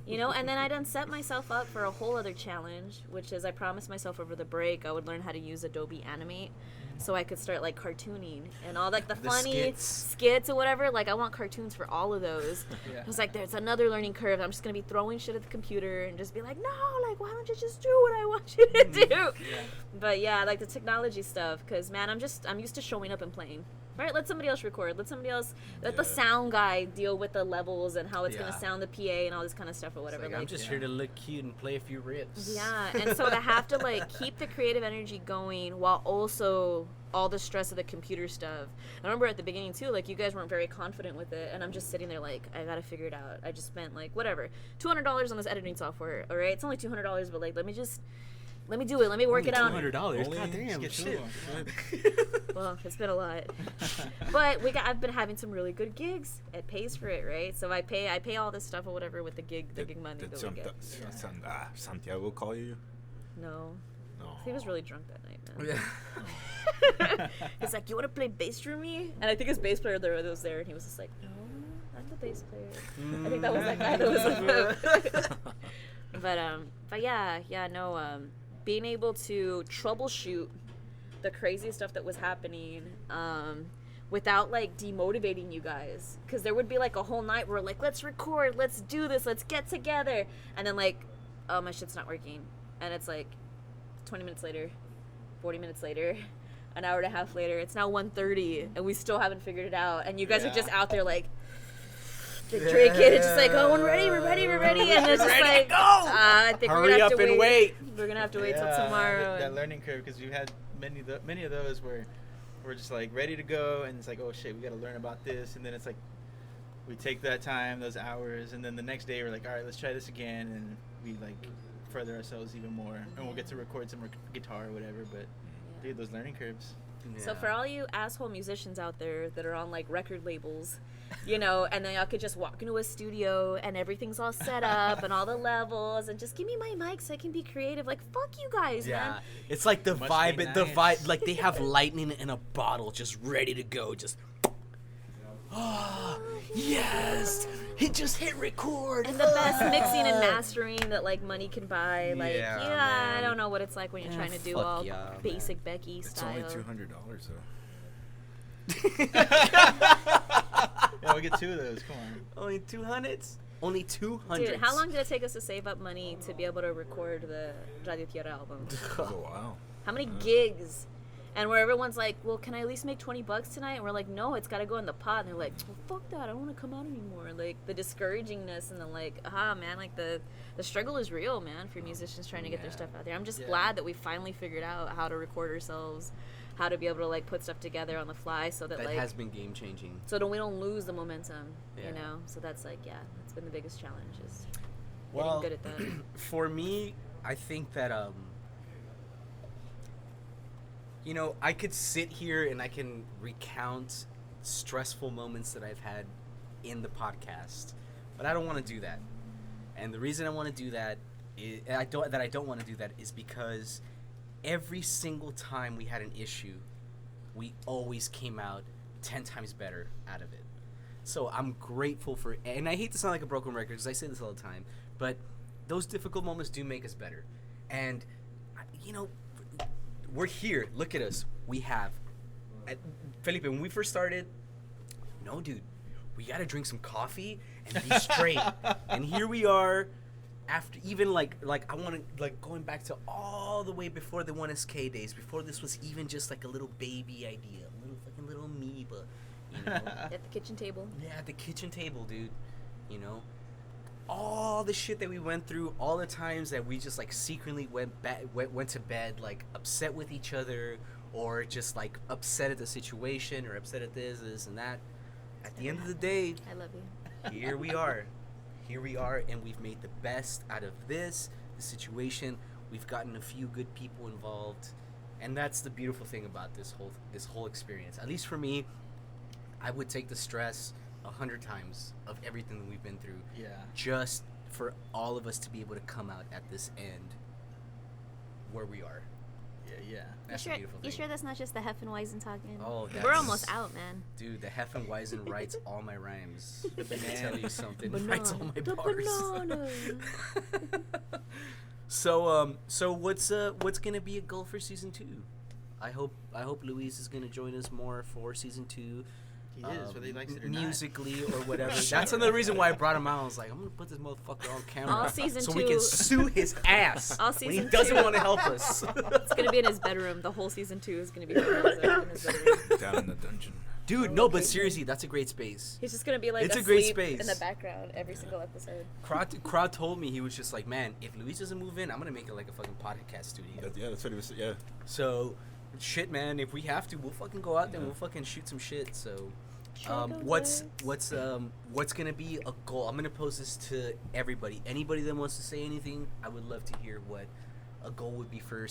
you know. And then I done set myself up for a whole other challenge, which is I promised myself over the break I would learn how to use Adobe Animate, so I could start like cartooning and all like the funny skits or whatever. Like I want cartoons for all of those. Yeah. I was like, there's another learning curve. I'm just gonna be throwing shit at the computer and just be like, no, like why don't you just do what I want you to do? Yeah. But yeah, like the technology stuff, because man, I'm used to showing up and playing. Right? Let somebody else record. Let the sound guy deal with the levels and how it's gonna sound, the PA and all this kind of stuff or whatever. Like, I'm just here to look cute and play a few riffs. Yeah, and so to have to like keep the creative energy going while also all the stress of the computer stuff. I remember at the beginning too, like you guys weren't very confident with it, and I'm just sitting there like, I gotta figure it out. I just spent like whatever, $200 on this editing software. All right, it's only $200, but like let me do it. Let me work it out. $200. God damn, Get shit. Well, it's been a lot, but I've been having some really good gigs. It pays for it, right? So I pay all this stuff or whatever with the gig money that we get. Santiago call you? No, No. he was really drunk that night, man. Yeah. He's like, you want to play bass for me? And I think his bass player there was there, and he was just like, no, I'm the bass player. I think that was that guy that was like, but yeah, no, being able to troubleshoot the crazy stuff that was happening, without like demotivating you guys, because there would be like a whole night where like, let's record, let's do this, let's get together, and then like, oh, my shit's not working, and it's like 20 minutes later, 40 minutes later, an hour and a half later, it's now 1:30 and we still haven't figured it out, and you guys are just out there like drinking and just like, oh, we're ready, and it's just like, I think we're gonna have to wait. We're gonna have to wait till tomorrow. That learning curve, because we've had many of those where we're just like ready to go, and it's like, oh shit, we got to learn about this, and then it's like we take that time, those hours, and then the next day we're like, all right, let's try this again, and we like further ourselves even more, and we'll get to record some more guitar or whatever. But dude, those learning curves. So for all you asshole musicians out there that are on like record labels, you know, and then y'all could just walk into a studio and everything's all set up and all the levels and just give me my mic so I can be creative. Like, fuck you guys, man. It's like the Must vibe, be the nice. vibe, like they have lightning in a bottle just ready to go. Just, yes, hit record. And the best mixing and mastering that like money can buy. Like, Yeah, I man. don't know what it's like when you're trying to do fuck all yeah, basic Becky It's style. only $200 though. Yeah, we get 2 of those. Come on. Only 200. Only 200. Dude, how long did it take us to save up money to be able to record the Radio Tierra album? Oh wow. How many gigs? And where everyone's like, well, can I at least make $20 tonight? And we're like, no, it's got to go in the pot. And they're like, well, fuck that. I don't want to come out anymore. Like, the discouragingness and the, like, man, like, the struggle is real, man, for musicians trying to get their stuff out there. I'm just glad that we finally figured out how to record ourselves, how to be able to, like, put stuff together on the fly so that, like... has been game-changing. So that we don't lose the momentum, you know? So that's, like, that's been the biggest challenge is getting good at that. For me, I think that, you know, I could sit here and I can recount stressful moments that I've had in the podcast, but I don't want to do that. And the reason I want to do that is I don't want to do that is because every single time we had an issue, we always came out 10 times better out of it. So I'm grateful for, and I hate to sound like a broken record because I say this all the time, but those difficult moments do make us better. And, you know, we're here. Look at us. We have. Felipe, when we first started, no, dude, we got to drink some coffee and be straight. And here we are after even like I want to, like, going back to all the way before the 1SK days, before this was even just like a little baby idea, a little amoeba, you know. At the kitchen table. Yeah, at the kitchen table, dude. You know, all the shit that we went through, all the times that we just like secretly went to bed like upset with each other, or just like upset at the situation, or upset at this and that. At the end of the day, I love you. Here we are. Here we are, and we've made the best out of the situation. We've gotten a few good people involved, and that's the beautiful thing about this whole experience. At least for me, I would take the stress 100 times of everything that we've been through. Yeah. Just for all of us to be able to come out at this end where we are. Yeah. That's the beautiful thing. You sure that's not just the Heffenweisen talking? Oh, we're almost out, man. Dude, the Heffenweisen writes all my rhymes. Let me tell you something. Banana. Writes all my The bars. banana. So what's gonna be a goal for season 2? I hope Luis is gonna join us more for season 2. He is, whether he likes it or musically or whatever. That's another reason why I brought him out. I was like, I'm gonna put this motherfucker on camera All season so 2. we can sue his ass All when he season doesn't 2. want to help us. It's gonna be in his bedroom. The whole season 2 is gonna be in his bedroom. Down in the dungeon. Dude, no, but seriously, that's a great space. He's just gonna be like It's a asleep great space. in the background every single episode. Crowd told me, he was just like, man, if Luis doesn't move in, I'm gonna make it like a fucking podcast studio. That's what he was. Yeah. So, shit, man, if we have to, we'll fucking go out there and we'll fucking shoot some shit. So, what's gonna be a goal? I'm gonna pose this to everybody. Anybody that wants to say anything, I would love to hear what a goal would be for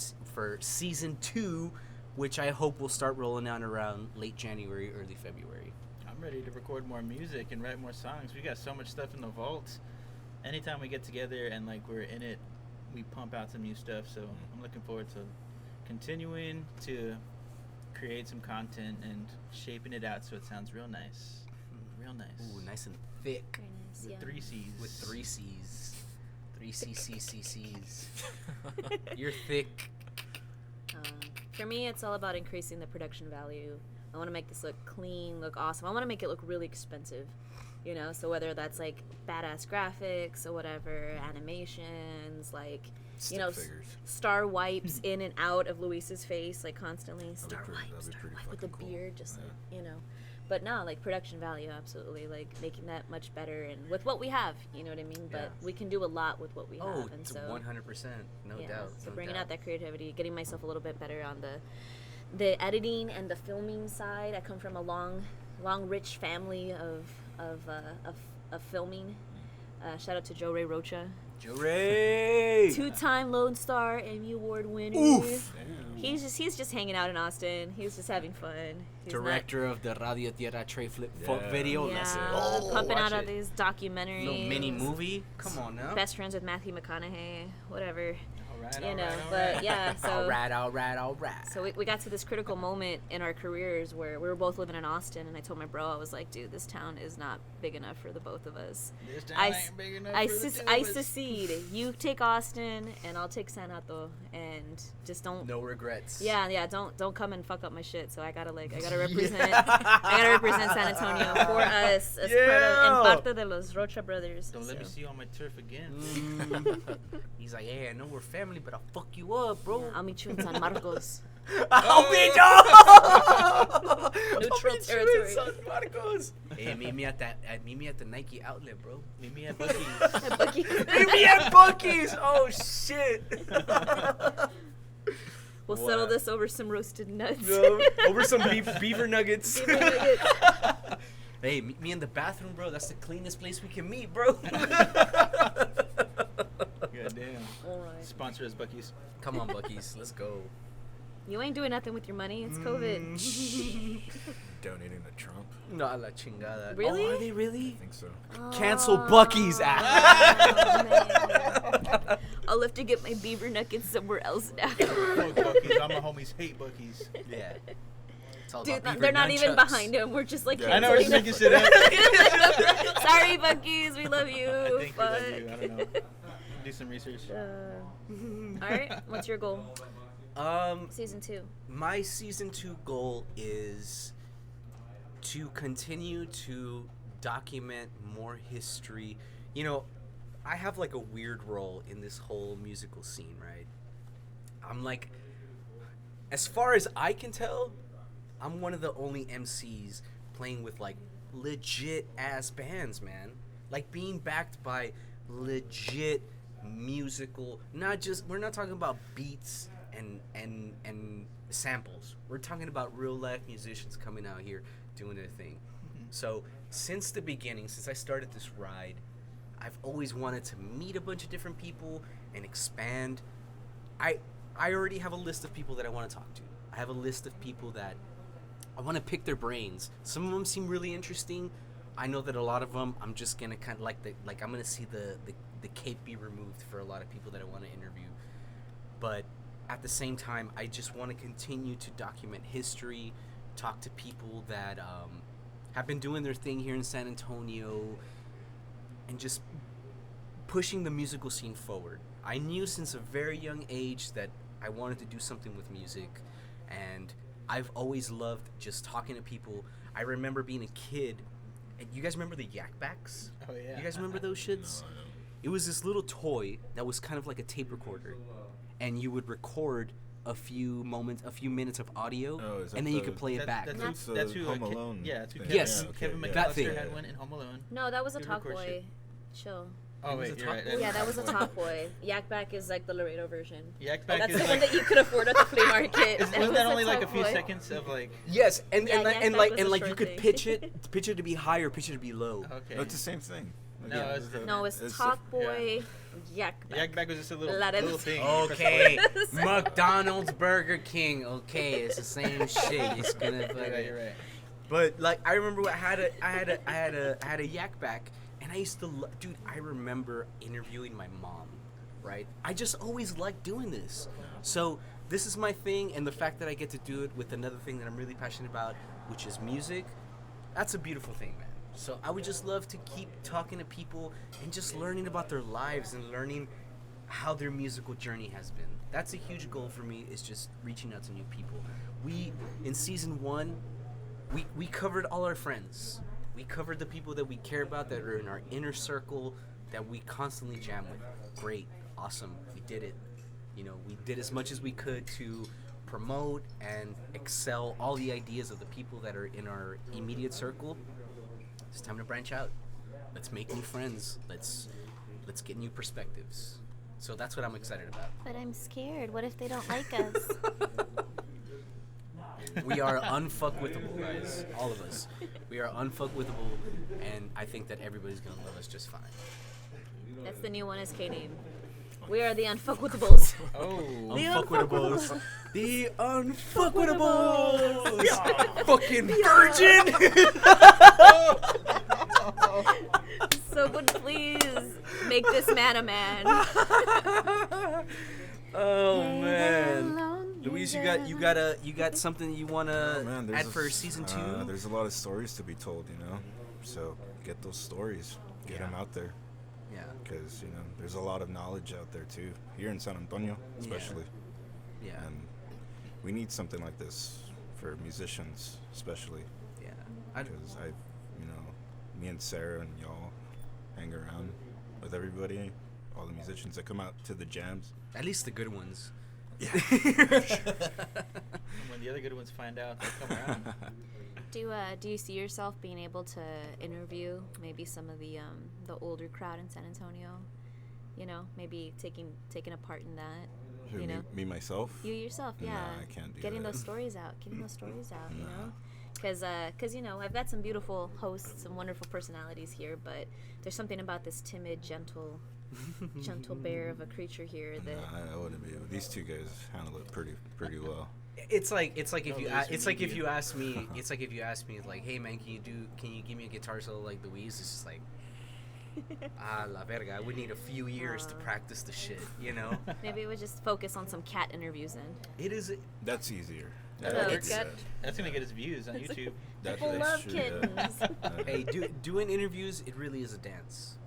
season 2, which I hope will start rolling out around late January, early February. I'm ready to record more music and write more songs. We got so much stuff in the vault. Anytime we get together and like we're in it, we pump out some new stuff. So I'm looking forward to continuing to create some content and shaping it out so it sounds real nice. Real nice. Ooh, nice and thick. Very nice, With yeah. 3 C's. With 3 C's. 3 C's. You're thick. For me, it's all about increasing the production value. I want to make this look clean, look awesome. I want to make it look really expensive, you know? So whether that's like badass graphics or whatever, animations, like, you know, star wipes in and out of Luis's face, like constantly. Star wipes with the beard, just like, you know. But no, like production value, absolutely. Like making that much better and with what we have, you know what I mean? But we can do a lot with what we have. And so 100%, no doubt. So bringing out that creativity, getting myself a little bit better on the editing and the filming side. I come from a long, rich family of filming. Shout out to Joe Ray Rocha. Joe Ray! 2-time Lone Star Emmy Award winner. Oof! He's just hanging out in Austin. He's just having fun. He's Director of the Radio Tierra Tray Flip video. Yeah, Let's pumping out all these documentaries. Little mini movie. Come on now. Best friends with Matthew McConaughey. Whatever. All right. But yeah, so all right. So we got to this critical moment in our careers where we were both living in Austin, and I told my bro, I was like, dude, this town is not big enough for the both of us. This town ain't big enough for the two I of us. secede. You take Austin, and I'll take San Antonio, and just don't. No regrets. Yeah. Don't come and fuck up my shit. So I gotta represent. I gotta represent San Antonio for us as part of en parte de los Rocha brothers. Don't let me see you on my turf again. He's like, yeah, I know we're family, family, but I'll fuck you up, bro. I'll meet you in San Marcos. I'll meet Neutral territory. San Marcos. Hey, meet me at the Nike outlet, bro. Meet me at Buc-ee's. Meet me at Buc-ee's. Oh shit. We'll settle this over some roasted nuts. Over some beaver nuggets. Beaver nuggets. Hey, meet me in the bathroom, bro. That's the cleanest place we can meet, bro. Goddamn. All right. Sponsor us, Buc-ee's. Come on, Buc-ee's. Let's go. You ain't doing nothing with your money. It's COVID. Donating to Trump. No, la chingada. Really? Oh, are they really? I think so. Cancel Buc-ee's. Oh, man. I'll have to get my beaver nuggets somewhere else now. Fuck Buc-ee's. All my homies hate Buc-ee's. Yeah. It's all Dude, about beaver they're not even nunchucks. behind him. We're just like I know, we're just making shit up. Sorry, Buc-ee's. We love you. I think we love Fuck. you. I don't know. Do some research. All right. What's your goal? Season 2. My season 2 goal is to continue to document more history. You know, I have like a weird role in this whole musical scene, right? I'm like, as far as I can tell, I'm one of the only MCs playing with like legit ass bands, man. Like being backed by legit musical, we're not talking about beats and samples. We're talking about real life musicians coming out here doing their thing. So since the beginning, since I started this ride, I've always wanted to meet a bunch of different people and expand. I already have a list of people that I want to talk to. I have a list of people that I want to pick their brains. Some of them seem really interesting. I know that a lot of them, I'm just gonna kind of I'm gonna see the cape be removed for a lot of people that I want to interview. But at the same time, I just want to continue to document history, talk to people that have been doing their thing here in San Antonio, and just pushing the musical scene forward. I knew since a very young age that I wanted to do something with music, and I've always loved just talking to people. I remember being a kid, and you guys remember the Yak Backs? Oh, yeah. You guys remember those shits? No, I don't. It was this little toy that was kind of like a tape recorder, and you would record a few minutes of audio, Oh, is that and then you the- could play it back. That's the That's who Home Alone Yeah, that's who thing. Kevin, Yes. Kevin Yeah, That McAllister thing. had one in Home Alone. No, that was a Good Talk record Boy. shit. Chill. Oh, was wait, a you're Talk right. Boy? Yeah, that was a Talk Boy. Yak Back is like the Laredo version. Yak Back That's is the one like... that you could afford at the flea market. Wasn't that only like a Talk few Boy. seconds of like... Yes, and Yeah, and, Yak and Back like was and a like you short could thing. pitch it to be higher, pitch it to be low. Okay. No, it's the same thing. No, Yeah, it's No, it's It's Talk Boy, Yak Back. Yak Back was just a little Laredo. little thing. Okay, McDonald's, Burger King. Okay, it's the same shit. It's gonna. You're right. But like I remember I had a Yak Back, and I used to dude. I remember interviewing my mom, right? I just always liked doing this. So this is my thing, and the fact that I get to do it with another thing that I'm really passionate about, which is music, that's a beautiful thing, man. So I would just love to keep talking to people and just learning about their lives and learning how their musical journey has been. That's a huge goal for me, is just reaching out to new people. We, in season 1, we covered all our friends. We covered the people that we care about, that are in our inner circle, that we constantly jam with. Great, awesome, we did it. You know, we did as much as we could to promote and excel all the ideas of the people that are in our immediate circle. It's time to branch out. Let's make new friends. Let's get new perspectives. So that's what I'm excited about. But I'm scared. What if they don't like us? We are unfuckwithable, guys. All of us. We are unfuckwithable, and I think that everybody's gonna love us just fine. That's the new one as K-name. We are the Unfuckwithables. Oh. Unfuckwithable. The unfuckwithable. Fucking virgin. So good, please make this man a man. Oh man, Luis, you got something you wanna Oh, man, add for season 2? There's a lot of stories to be told, you know. So get those stories, get them out there, Yeah. because you know there's a lot of knowledge out there too, here in San Antonio, especially. Yeah. And we need something like this for musicians, especially, Yeah. because me and Sarah and y'all hang around with everybody all the musicians that come out to the jams. At least the good ones. Yeah. When the other good ones find out, they come around. Do you see yourself being able to interview maybe some of the older crowd in San Antonio? You know, maybe taking a part in that. Who, You know, me myself? you yourself, yeah. Nah, I can't do Getting that. those stories out, you Nah. know, because you know I've got some beautiful hosts, some wonderful personalities here, but there's something about this timid, gentle bear of a creature here that. Nah, I wouldn't be able. These two guys handle it pretty well. It's like if No, you there's it's like if media. you ask me like, hey man, can you give me a guitar solo like the Weez? It's just like, la verga. I would need a few years to practice the shit, you know. Maybe we just focus on some cat interviews then. It is. That's easier. Yeah, Oh, it's- God. That's gonna get us views on YouTube. People That's love true, kittens. Yeah. Hey, doing interviews, it really is a dance.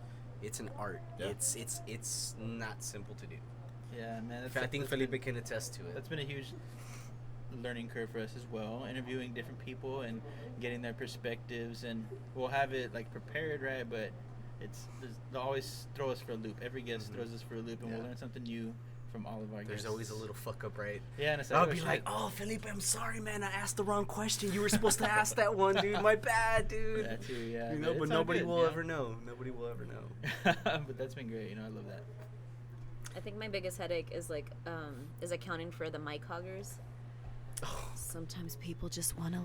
It's an art. Yeah. It's not simple to do. Yeah, man. I think that's Felipe been- can attest to it. That's been a huge learning curve for us as well. Interviewing different people and getting their perspectives, and we'll have it like prepared, right? But they'll always throw us for a loop. Every guest throws us for a loop, and we'll Yeah. learn something new from all of our There's guests. always a little fuck up, right? Yeah, and it's I'll like, be oh, like, shit. oh, Felipe, I'm sorry, man. I asked the wrong question. You were supposed to ask that one, dude. My bad, dude. That too, yeah. You know, but it's all nobody good, will you know? ever know. Nobody will ever know. But that's been great. You know, I love that. I think my biggest headache is is accounting for the mic hoggers. Sometimes people just want to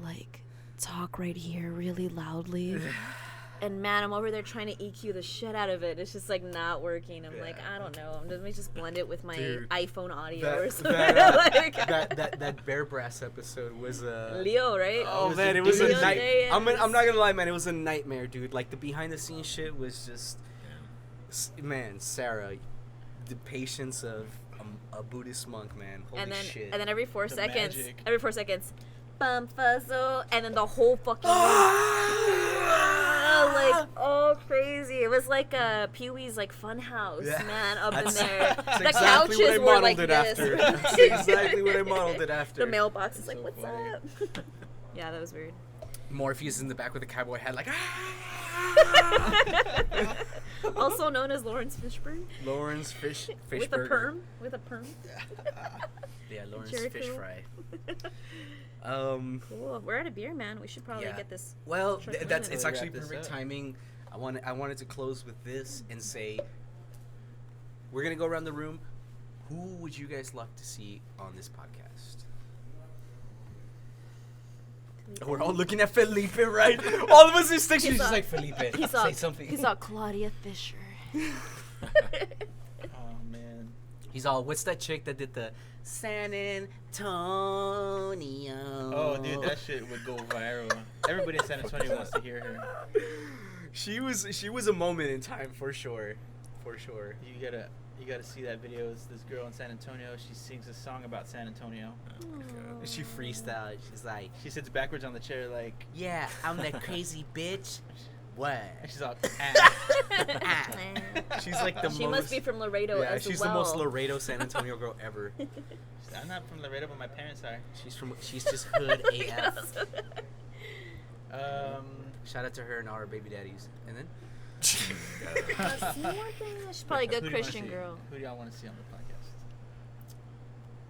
talk right here really loudly. And man, I'm over there trying to EQ the shit out of it. It's just not working. I'm like, I don't know. Let me just blend it with my Dude, iPhone audio or something. that Bear Brass episode was Leo, right? Oh was man, a it was a Leo night. Day I'm is- not gonna lie, man. It was a nightmare, dude. Like the behind the scenes shit was just, man, Sarah, the patience of a Buddhist monk, man. Holy and then shit. and then every 4 The seconds, magic. bum fuzzle, and then the whole fucking oh crazy. It was like Pee-wee's fun house, Yeah. man, up in That's- there. that's The exactly what I couches were modeled like it this. after. That's exactly what I modeled it after. The mailbox is like, so what's funny. up? Yeah, that was weird. Morpheus in the back with a cowboy hat, like Also known as Lawrence Fishburne. Lawrence Fish With a Burger. perm. With a perm. Yeah, Lawrence Jerry Fish Cool. Fry. Cool. We're out of beer, man. We should probably Yeah. get this. Well, Short that's moving. it's Wrap actually this perfect up. timing. I wanted to close with this and say, we're gonna go around the room. Who would you guys love to see on this podcast? We're all looking at Felipe, right? All of us are sticking. She's just like, Felipe, say something. He saw Claudia Fisher. Oh man. He's all, what's that chick that did the San Antonio? Oh, dude, that shit would go viral. Everybody in San Antonio wants to hear her. She was a moment in time for sure. For sure. You gotta see that video. It's this girl in San Antonio. She sings a song about San Antonio. She freestyled. She's like, She sits backwards on the chair like, yeah, I'm that crazy bitch. What? and she's all, She's like the She most. must be from Laredo Yeah, as she's well. the most Laredo San Antonio girl ever. I'm not from Laredo, but my parents are. She's just hood AF. Shout out to her and all her baby daddies. And then She's probably a good Who do you wanna Christian see? girl. Who do y'all want to see on the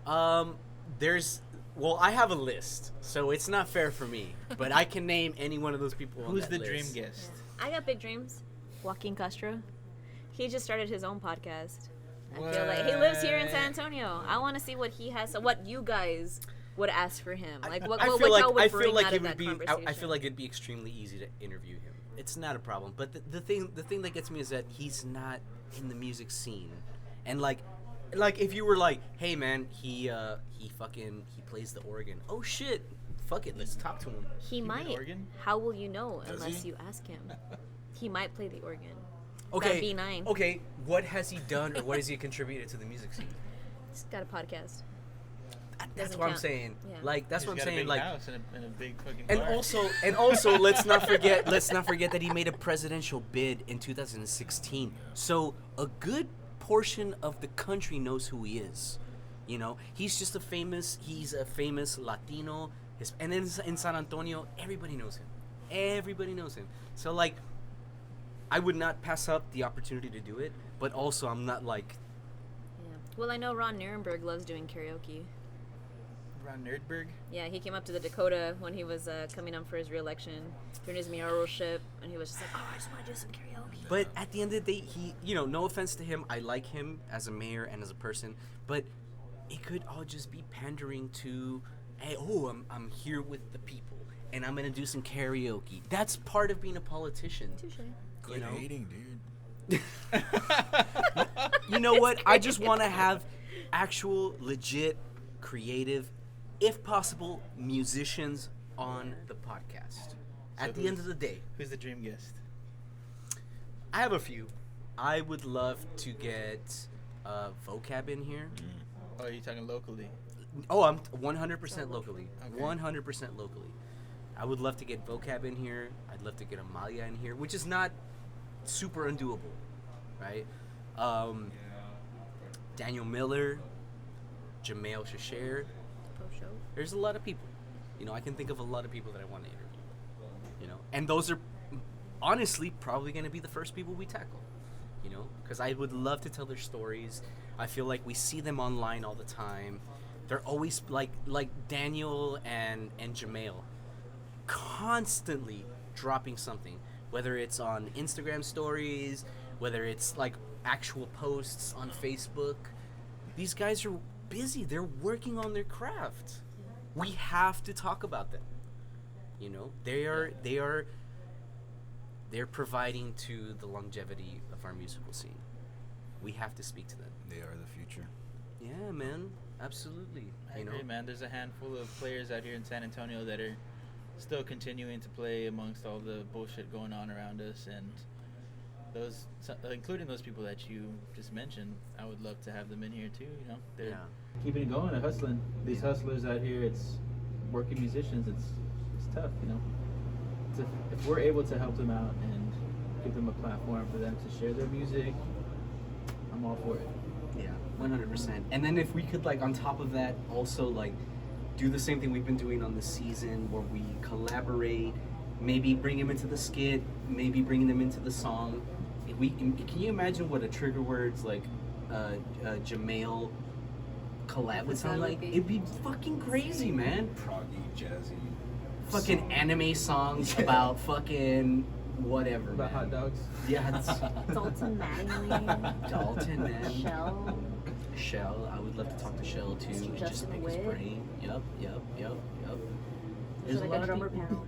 podcast? I have a list, so it's not fair for me. But I can name any one of those people. on Who's that the list. dream guest? I got big dreams. Joaquin Castro. He just started his own podcast. I feel like he lives here in San Antonio. I want to see what he has. So what you guys would ask for him? Like what y'all would bring out of that conversation? I feel like it'd be extremely easy to interview him. It's not a problem. But the thing that gets me is that he's not in the music scene, and like if you were like, hey man, he plays the organ. Oh shit, fuck it, let's talk to him. He mean might. organ? How will you know Does unless he? you ask him? He might play the organ. Okay, That B9. Okay, what has he done or what has he contributed to the music scene? He's got a podcast. That's Doesn't what I'm count. saying. Yeah. Like that's He's what I'm got saying. A big Like. house and a big fucking And car. also, let's not forget that he made a presidential bid in 2016. So a good portion of the country knows who he is. You know, he's a famous Latino. And then in San Antonio, everybody knows him. So like, I would not pass up the opportunity to do it, but also I'm not like. Yeah. Well, I know Ron Nirenberg loves doing karaoke. Ron Nerdberg? Yeah, he came up to the Dakota when he was coming up for his re-election during his mayoralship, and he was just like, "Oh, I just want to do some karaoke." But at the end of the day, he, no offense to him, I like him as a mayor and as a person, but it could all just be pandering to, hey, I'm here with the people, and I'm gonna do some karaoke. That's part of being a politician. Touche. Quit hating, dude. You know what? I just want to have actual, legit, creative, if possible, musicians on the podcast. At the end of the day, Who's the dream guest? I have a few. I would love to get Vocab in here. Oh, are you talking locally? Oh, I'm 100% locally. Okay. 100% locally. I would love to get Vocab in here. I'd love to get Amalia in here, which is not super undoable, right? Daniel Miller, Jamail Shasher. Post show. There's a lot of people. I can think of a lot of people that I want to interview. And those are honestly probably going to be the first people we tackle. Because I would love to tell their stories. I feel like we see them online all the time. They're always like Daniel and Jamail, constantly dropping something, whether it's on Instagram stories, whether it's like actual posts on Facebook. These guys are busy. They're working on their craft. We have to talk about them. They're providing to the longevity of our musical scene. We have to speak to them. They are the future. Yeah, man. Absolutely. I agree, man. There's a handful of players out here in San Antonio that are still continuing to play amongst all the bullshit going on around us, and those, including those people that you just mentioned, I would love to have them in here too. They're keeping it going, hustling. These hustlers out here, it's working musicians. It's tough, if we're able to help them out and give them a platform for them to share their music, I'm all for it. Yeah, 100%. And then if we could, on top of that, also, do the same thing we've been doing on the season, where we collaborate, maybe bring them into the skit, maybe bring them into the song. Can you imagine what a trigger words Jamail collab would sound like? It'd be fucking crazy, man. Proggy, jazzy. Fucking anime songs about fucking whatever. About man. hot dogs? Yeah. Dalton Mattingly. Dalton, man. Shell. I would love to talk to Shell too. And just Justin pick his Witt. brain. Yep. There's a like lot a of drummer people. panel,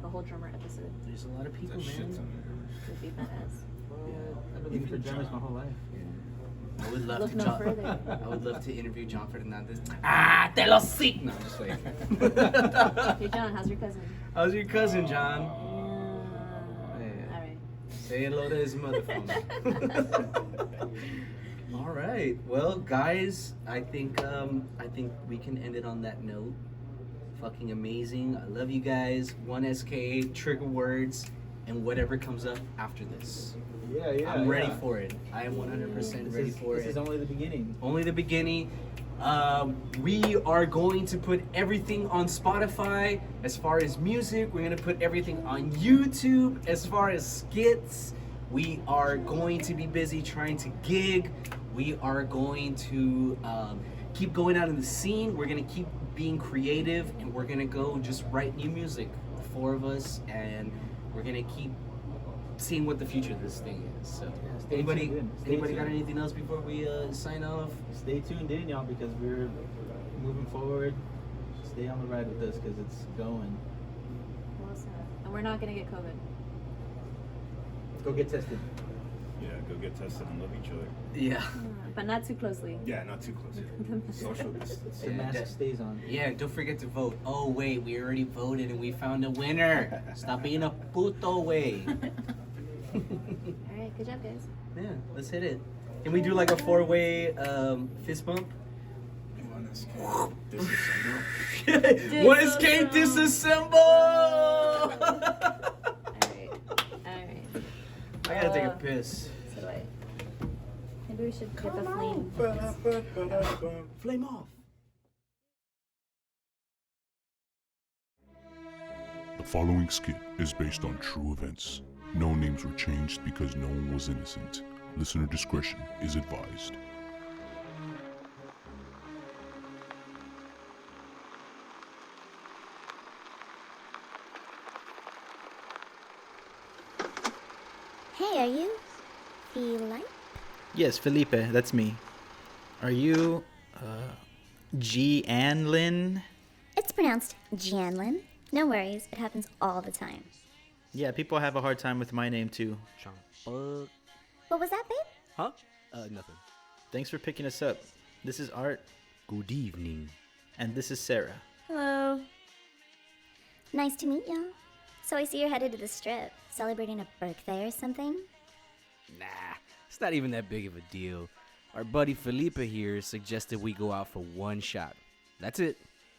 a whole drummer episode. There's a lot of people, That shit's man. on there. Would be badass. I've been looking for drummers my whole life. I would love Look to. no further. I would love to interview John Fernandez. Te lo sigo. No, I'm just like. Hey John, how's your cousin? How's your cousin, John? All right. Say hello to his mother for me. All right. Well, guys, I think we can end it on that note. Fucking amazing. I love you guys. 1SK, trigger words, and whatever comes up after this. Yeah. I'm ready for it. I am 100% ready for This it. is only the beginning. Only the beginning. We are going to put everything on Spotify as far as music. We're going to put everything on YouTube as far as skits. We are going to be busy trying to gig. We are going to keep going out in the scene. We're going to keep being creative, and we're going to go just write new music, the four of us, and we're going to keep seeing what the future of this thing is. So, stay anybody tuned in. Stay got tuned. anything else before we sign off? Stay tuned in, y'all, because we're moving forward. Stay on the ride with us because it's going. Well said. And we're not gonna get COVID. Go get tested. Yeah, go get tested and love each other. Yeah. But not too closely. Yeah, not too close. Social distance. The mask stays on. Yeah, don't forget to vote. Oh, wait, we already voted and we found a winner. Stop being a puto way. All right, good job, guys. Yeah, let's hit it. Can we do like a 4-way fist bump? Disassemble. What is K disassemble? All right. I gotta take a piss. So do I. Maybe we should get the flame. Flame off. The following skit is based on true events. No names were changed because no one was innocent. Listener discretion is advised. Hey, are you Felipe? Yes, Felipe, that's me. Are you, Lin? It's pronounced Jianlin. No worries, it happens all the time. Yeah, people have a hard time with my name too. What was that, babe? Huh? Nothing. Thanks for picking us up. This is Art. Good evening. And this is Sarah. Hello. Nice to meet y'all. So I see you're headed to the strip, celebrating a birthday or something? Nah, it's not even that big of a deal. Our buddy Felipe here suggested we go out for one shot. That's it.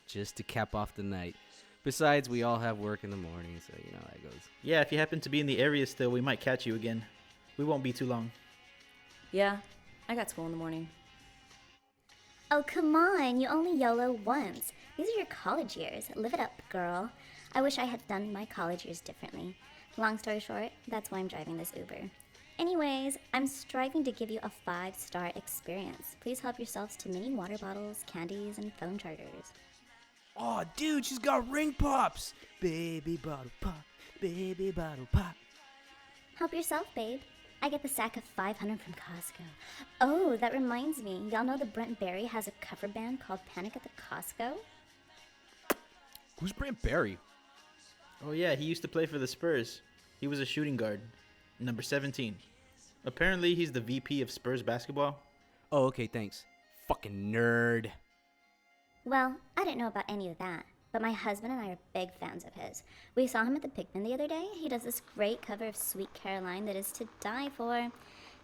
Just to cap off the night. Besides, we all have work in the morning, so you know how that goes. Yeah, if you happen to be in the area still, we might catch you again. We won't be too long. Yeah, I got school in the morning. Oh, come on, you only YOLO once. These are your college years. Live it up, girl. I wish I had done my college years differently. Long story short, that's why I'm driving this Uber. Anyways, I'm striving to give you a 5-star experience. Please help yourselves to mini water bottles, candies, and phone chargers. Oh, dude, she's got ring pops. Baby bottle pop, baby bottle pop. Help yourself, babe. I get the sack of 500 from Costco. Oh, that reminds me. Y'all know that Brent Berry has a cover band called Panic at the Costco? Who's Brent Berry? Oh yeah, he used to play for the Spurs. He was a shooting guard. Number 17. Apparently, he's the VP of Spurs basketball. Oh, okay, thanks. Fucking nerd. Well, I didn't know about any of that, but my husband and I are big fans of his. We saw him at the Pigman the other day. He does this great cover of Sweet Caroline that is to die for.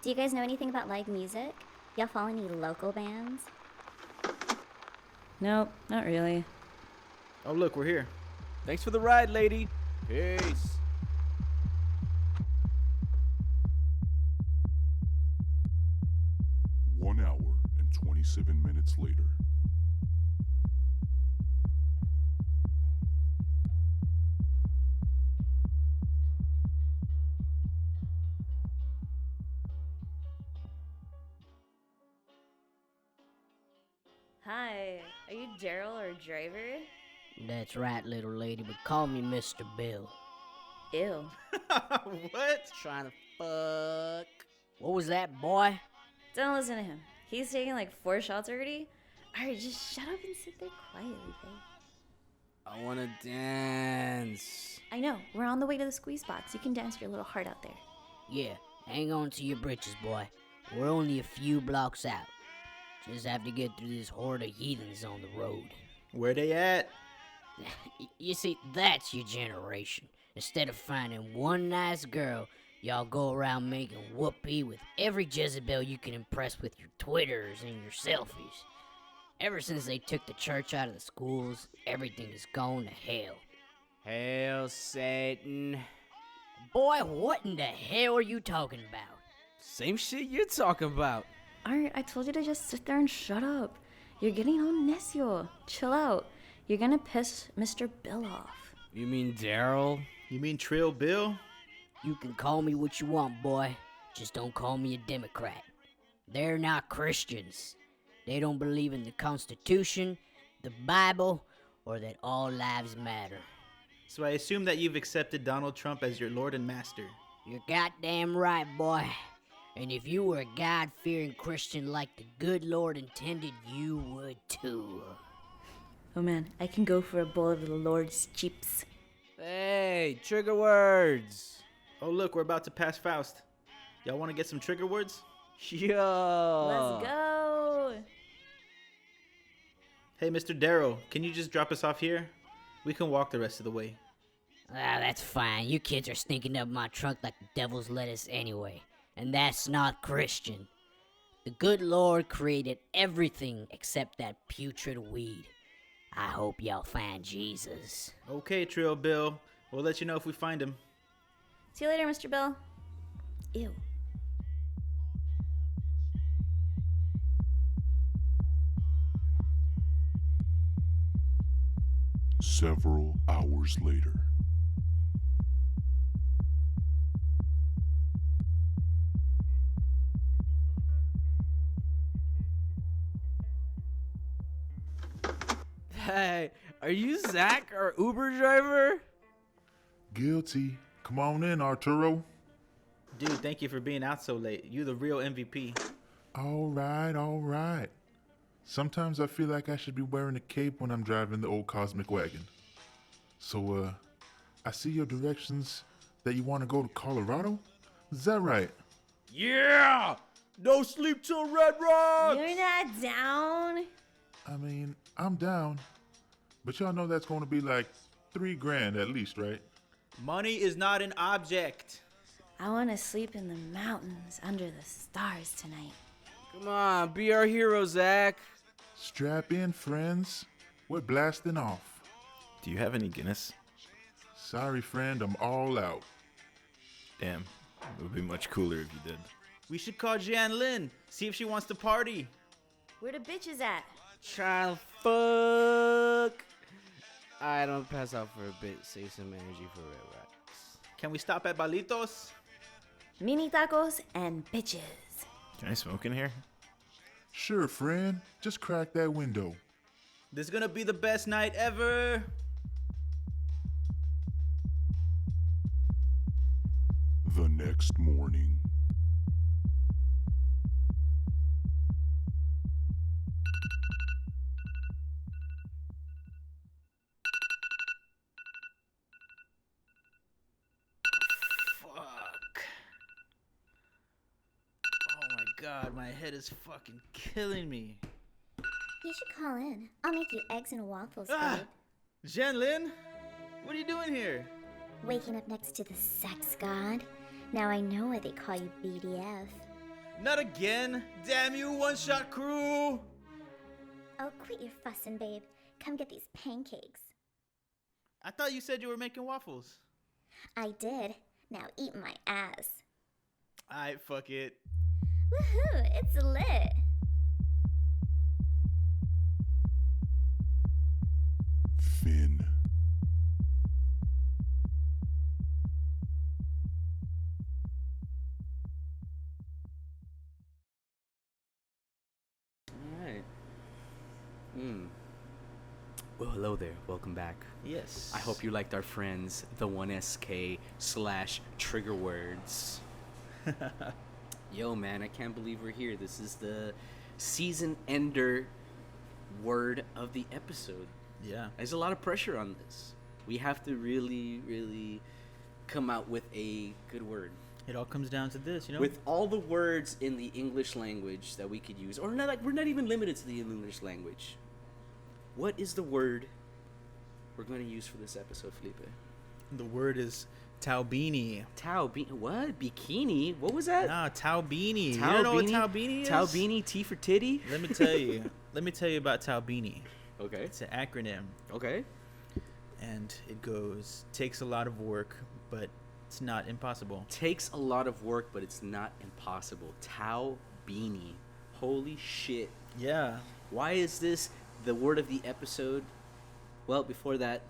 Do you guys know anything about live music? Y'all follow any local bands? Nope, not really. Oh look, we're here. Thanks for the ride, lady. Peace. One hour and 27 minutes later. Hi, are you Daryl or Driver? That's right, little lady, but call me Mr. Bill. Ew. What? Trying to fuck. What was that, boy? Don't listen to him. He's taking like 4 shots already. Alright, just shut up and sit there quietly, babe. I want to dance. I know, we're on the way to the squeeze box. You can dance your little heart out there. Yeah, hang on to your britches, boy. We're only a few blocks out. Just have to get through this horde of heathens on the road. Where they at? You see, that's your generation. Instead of finding one nice girl, y'all go around making whoopee with every Jezebel you can impress with your Twitters and your selfies. Ever since they took the church out of the schools, everything has gone to hell. Hail Satan. Boy, what in the hell are you talking about? Same shit you're talking about. Alright, I told you to just sit there and shut up. You're getting all necio. Chill out. You're gonna piss Mr. Bill off. You mean Daryl? You mean Trill Bill? You can call me what you want, boy. Just don't call me a Democrat. They're not Christians. They don't believe in the Constitution, the Bible, or that all lives matter. So I assume that you've accepted Donald Trump as your Lord and Master. You're goddamn right, boy. And if you were a God-fearing Christian like the good Lord intended, you would too. Oh man, I can go for a bowl of the Lord's chips. Hey, trigger words. Oh look, we're about to pass Faust. Y'all want to get some trigger words? Yo. Let's go. Hey, Mr. Darrow, can you just drop us off here? We can walk the rest of the way. Ah, that's fine. You kids are sneaking up my trunk like the devil's lettuce anyway. And that's not Christian. The good Lord created everything except that putrid weed. I hope y'all find Jesus. Okay, Trill Bill. We'll let you know if we find him. See you later, Mr. Bill. Ew. Several hours later. Hey, are you Zach, our Uber driver? Guilty. Come on in, Arturo. Dude, thank you for being out so late. You the real MVP. All right. Sometimes I feel like I should be wearing a cape when I'm driving the old cosmic wagon. So, I see your directions that you want to go to Colorado? Is that right? Yeah! No sleep till Red Rock! You're not down. I mean, I'm down. But y'all know that's going to be like $3,000 at least, right? Money is not an object. I want to sleep in the mountains under the stars tonight. Come on, be our hero, Zach. Strap in, friends. We're blasting off. Do you have any Guinness? Sorry, friend, I'm all out. Damn, it would be much cooler if you did. We should call Jan Lynn, see if she wants to party. Where the bitches at? Trying to fuck. I don't pass out for a bit. Save some energy for Red Rocks. Can we stop at Balitos? Mini tacos and bitches. Can I smoke in here? Sure, friend. Just crack that window. This is gonna be the best night ever. The next morning. Fuck. Oh my god, my head is fucking killing me. You should call in. I'll make you eggs and waffles, Ah! babe. Jan Lynn? What are you doing here? Waking up next to the sex god. Now I know why they call you BDF. Not again! Damn you, Shot Krew! Oh, quit your fussing, babe. Come get these pancakes. I thought you said you were making waffles. I did. Now eat my ass. Alright, fuck it. Woohoo! It's lit. Finn. Alright. Well, hello there. Welcome back. Yes. I hope you liked our friends, the 1SK/trigger words. Yo, man, I can't believe we're here. This is the season ender word of the episode. Yeah. There's a lot of pressure on this. We have to really, really come out with a good word. It all comes down to this, you know? With all the words in the English language that we could use, or not, like we're not even limited to the English language. What is the word we're going to use for this episode, Felipe? The word is Taowbini. Taowbini? What? Bikini? What was that? Nah, Taowbini. You don't know what Taowbini is? Taowbini, T for titty? Let me tell you. Let me tell you about Taowbini. Okay. It's an acronym. Okay. And it goes, takes a lot of work, but it's not impossible. Takes a lot of work, but it's not impossible. Taowbini. Holy shit. Yeah. Why is this the word of the episode? Well, before that,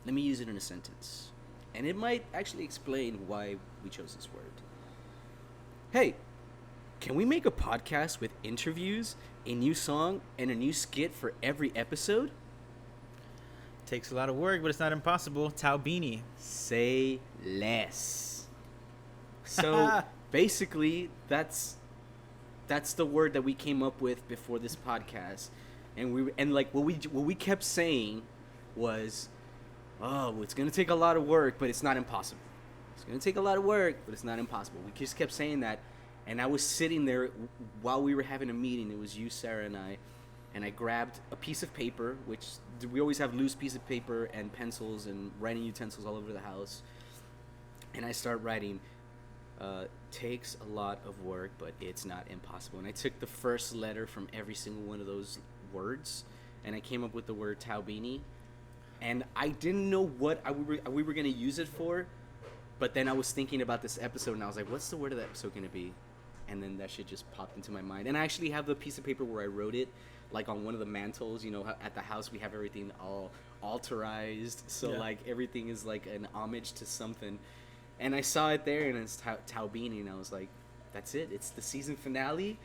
let me use it in a sentence. And it might actually explain why we chose this word. Hey, can we make a podcast with interviews, a new song, and a new skit for every episode? Takes a lot of work, but it's not impossible. Taowbini. Say less. So basically, that's the word that we came up with before this podcast, and what we kept saying was, oh, it's gonna take a lot of work, but it's not impossible. It's gonna take a lot of work, but it's not impossible. We just kept saying that, and I was sitting there while we were having a meeting. It was you, Sarah, and I grabbed a piece of paper, which we always have loose piece of paper and pencils and writing utensils all over the house, and I start writing. Takes a lot of work, but it's not impossible. And I took the first letter from every single one of those words, and I came up with the word Taowbini. And I didn't know what we were going to use it for, but then I was thinking about this episode, and I was like, what's the word of the episode going to be? And then that shit just popped into my mind. And I actually have the piece of paper where I wrote it, like on one of the mantles. You know, at the house we have everything all alterized, so Yeah. like everything is like an homage to something. And I saw it there, and it's Taowbini, and I was like, that's it. It's the season finale.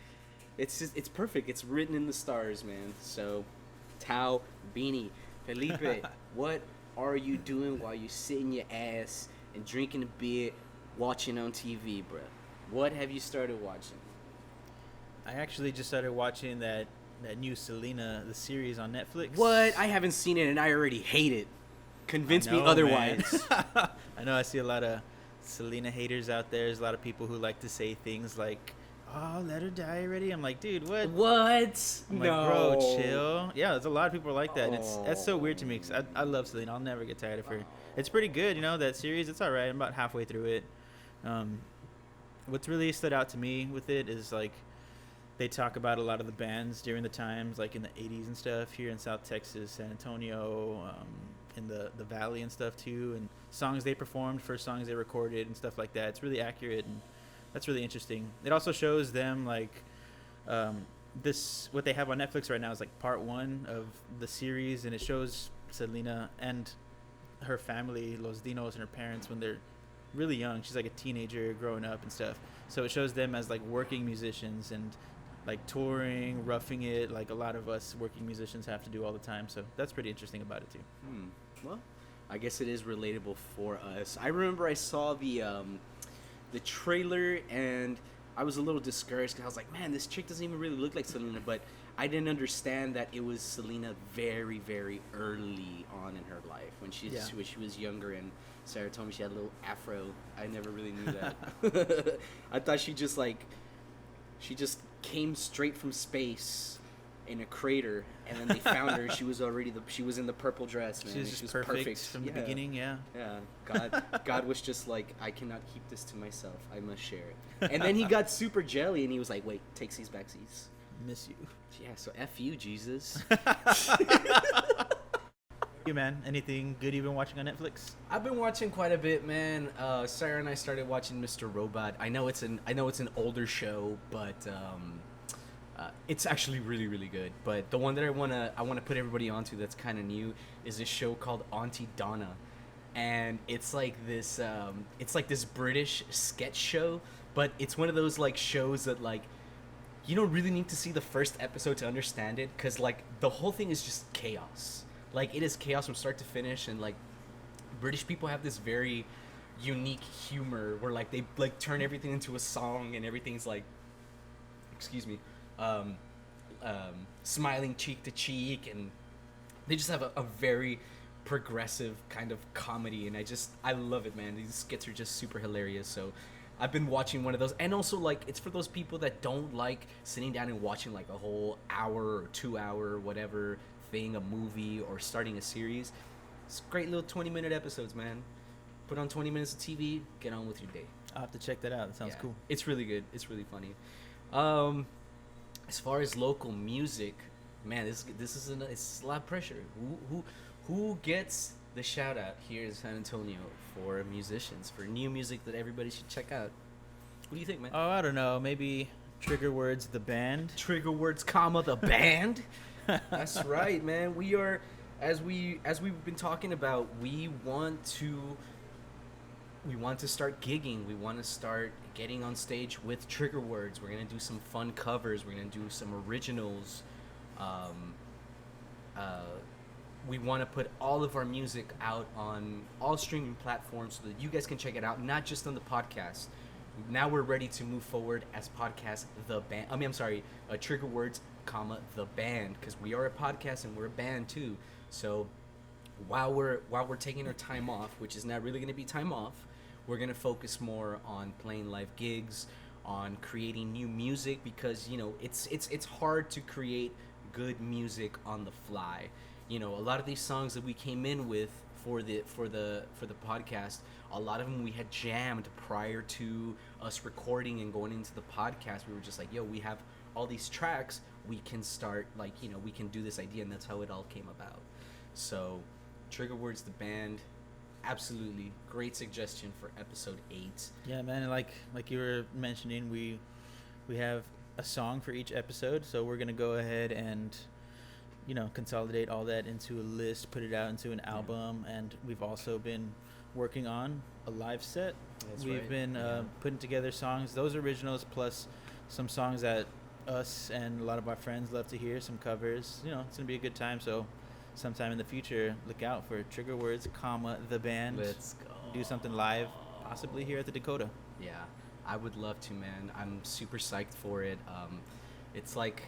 It's perfect. It's written in the stars, man. So, Taowbini. Felipe, what are you doing while you sitting your ass and drinking a beer, watching on TV, bruh? What have you started watching? I actually just started watching that new Selena, the series on Netflix. What? I haven't seen it and I already hate it. Convince me man. otherwise. I know I see a lot of Selena haters out there. There's a lot of people who like to say things like, "Oh, let her die already." I'm like, dude, what? What? I'm No. like, bro, chill. Yeah, there's a lot of people like that. And that's so weird to me because I love Selena. I'll never get tired of her. It's pretty good, you know, that series. It's all right. I'm about halfway through it. What's really stood out to me with it is, like, they talk about a lot of the bands during the times, like in the 80s and stuff, here in South Texas, San Antonio, in the Valley and stuff too, and songs they performed, first songs they recorded and stuff like that. It's really accurate, and that's really interesting. It also shows them, like, what they have on Netflix right now is like part 1 of the series, and it shows Selena and her family, Los Dinos, and her parents when they're really young. She's like a teenager growing up and stuff. So it shows them as like working musicians and like touring, roughing it, like a lot of us working musicians have to do all the time. So that's pretty interesting about it too. Well, I guess it is relatable for us. I remember I saw the trailer and I was a little discouraged because I was like, man, this chick doesn't even really look like Selena. But I didn't understand that it was Selena very, very early on in her life when she was younger. And Sarah told me she had a little afro. I never really knew that. I thought she just came straight from space in a crater, and then they found her. She was in the purple dress, man. She was perfect from the beginning. Yeah. God was just like, I cannot keep this to myself. I must share it. And then he got super jelly, and he was like, wait, takesies backsies. Miss you. Yeah. So F you, Jesus. You, man, anything good you've been watching on Netflix? I've been watching quite a bit, man. Sarah and I started watching Mr. Robot. I know it's an older show, but it's actually really, really good. But the one that I wanna put everybody onto that's kind of new is this show called Auntie Donna, and it's like this British sketch show, but it's one of those like shows that like you don't really need to see the first episode to understand it, because like the whole thing is just chaos. Like, it is chaos from start to finish, and like British people have this very unique humor where like they like turn everything into a song, and everything's like, excuse me, smiling cheek to cheek, and they just have a very progressive kind of comedy, and I love it, man. These skits are just super hilarious. So I've been watching one of those, and also like it's for those people that don't like sitting down and watching like a whole hour or 2 hour whatever thing, a movie or starting a series. It's great little 20-minute episodes, man. Put on 20 minutes of TV, get on with your day. I'll have to check that out. That sounds cool. It's really good. It's really funny. As far as local music, man, it's a lot of pressure. Who gets the shout out here in San Antonio for musicians, for new music that everybody should check out? What do you think, man? Oh, I don't know. Maybe Trigger Words, the band. Trigger Words, the band. That's right, man. We are, as we've been talking about, we want to start gigging. We want to start getting on stage with Trigger Words. We're gonna do some fun covers. We're gonna do some originals. We want to put all of our music out on all streaming platforms so that you guys can check it out, not just on the podcast. Now we're ready to move forward as podcast the band. Trigger Words, the band, because we are a podcast and we're a band too. So while we're taking our time off, which is not really going to be time off, we're going to focus more on playing live gigs, on creating new music, because you know it's hard to create good music on the fly. You know, a lot of these songs that we came in with for the podcast, a lot of them we had jammed prior to us recording and going into the podcast. We were just like, yo, we have all these tracks, we can start, like, you know, we can do this idea, and that's how it all came about. So Trigger Words, the band, absolutely great suggestion for episode 8. Yeah, man, and like you were mentioning, we have a song for each episode, so we're gonna go ahead and, you know, consolidate all that into a list, put it out into an album, and we've also been working on a live set. We've been putting together songs, those originals, plus some songs that us and a lot of our friends love to hear, some covers. You know, it's gonna be a good time. So sometime in the future, look out for Trigger Words, the band. Let's go. Do something live, possibly here at the Dakota. Yeah, I would love to, man. I'm super psyched for it. It's like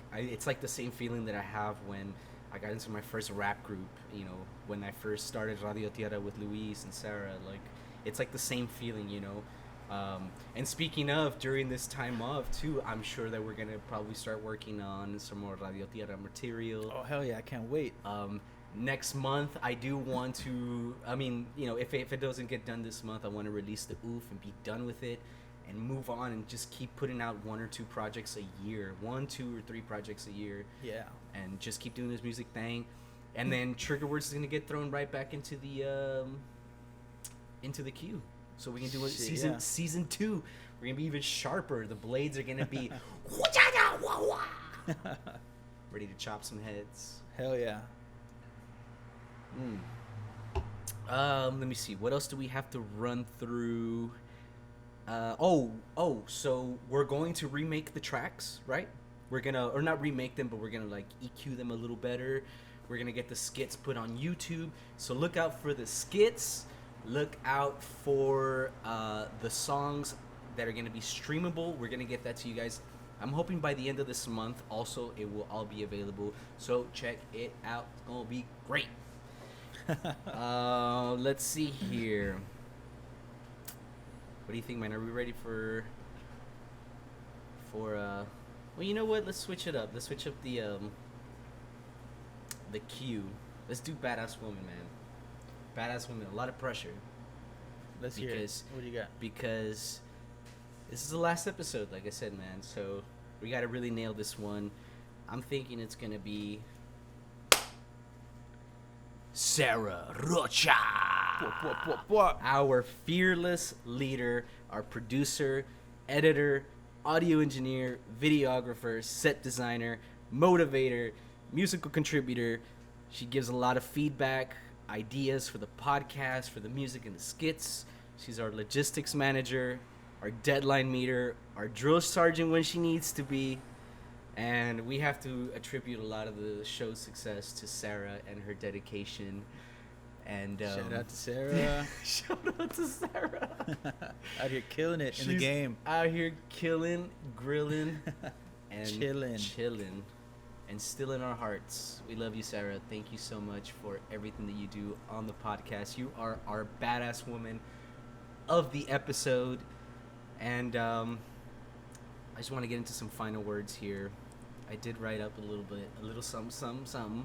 the same feeling that I have when I got into my first rap group. You know, when I first started Radio Tierra with Luis and Sarah. Like, it's like the same feeling, you know. And speaking of, during this time off too, I'm sure that we're gonna probably start working on some more Radio Tierra material. Oh hell yeah, I can't wait. Next month, I do want to. I mean, you know, if it doesn't get done this month, I want to release the oof and be done with it, and move on and just keep putting out 1 or 2 projects a year, 1, 2, or 3 projects a year. Yeah. And just keep doing this music thing, and then Trigger Words is gonna get thrown right back into the queue, so we can do season 2. We're gonna be even sharper. The blades are gonna be ready to chop some heads. Hell yeah. Let me see. What else do we have to run through? So we're going to remake the tracks, right? We're gonna, or not remake them, but we're gonna like EQ them a little better. We're gonna get the skits put on YouTube. So look out for the skits. Look out for the songs that are gonna be streamable. We're gonna get that to you guys. I'm hoping by the end of this month, also, it will all be available. So check it out. It's gonna be great. Let's see here. What do you think, man? Are we ready for well, you know what? Let's switch it up. Let's switch up the cue. Let's do Badass Woman, man. Badass Woman. A lot of pressure. Let's hear it. What do you got? Because this is the last episode, like I said, man. So we got to really nail this one. I'm thinking it's going to be Sarah Rocha, our fearless leader, our producer, editor, audio engineer, videographer, set designer, motivator, musical contributor. She gives a lot of feedback, ideas for the podcast, for the music and the skits. She's our logistics manager, our deadline meter, our drill sergeant when she needs to be. And we have to attribute a lot of the show's success to Sarah and her dedication. And shout out to Sarah. Shout out to Sarah. Out here killing it in the game. Out here killing, grilling, and chilling, and still in our hearts. We love you, Sarah. Thank you so much for everything that you do on the podcast. You are our badass woman of the episode. And I just want to get into some final words here. I did write up a little something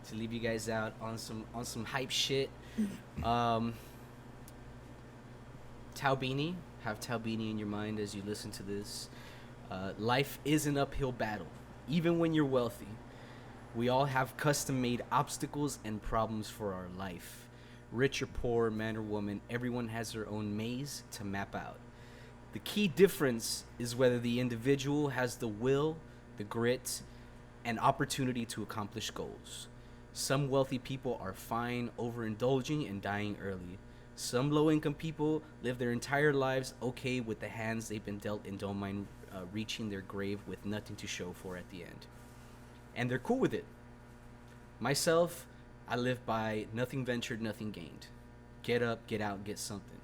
to leave you guys out on some hype shit. Taowbini, have Taowbini in your mind as you listen to this. Life is an uphill battle, even when you're wealthy. We all have custom-made obstacles and problems for our life. Rich or poor, man or woman, everyone has their own maze to map out. The key difference is whether the individual has the will, the grit, and opportunity to accomplish goals. Some wealthy people are fine overindulging and dying early. Some low-income people live their entire lives okay with the hands they've been dealt and don't mind reaching their grave with nothing to show for at the end. And they're cool with it. Myself, I live by nothing ventured, nothing gained. Get up, get out, get something.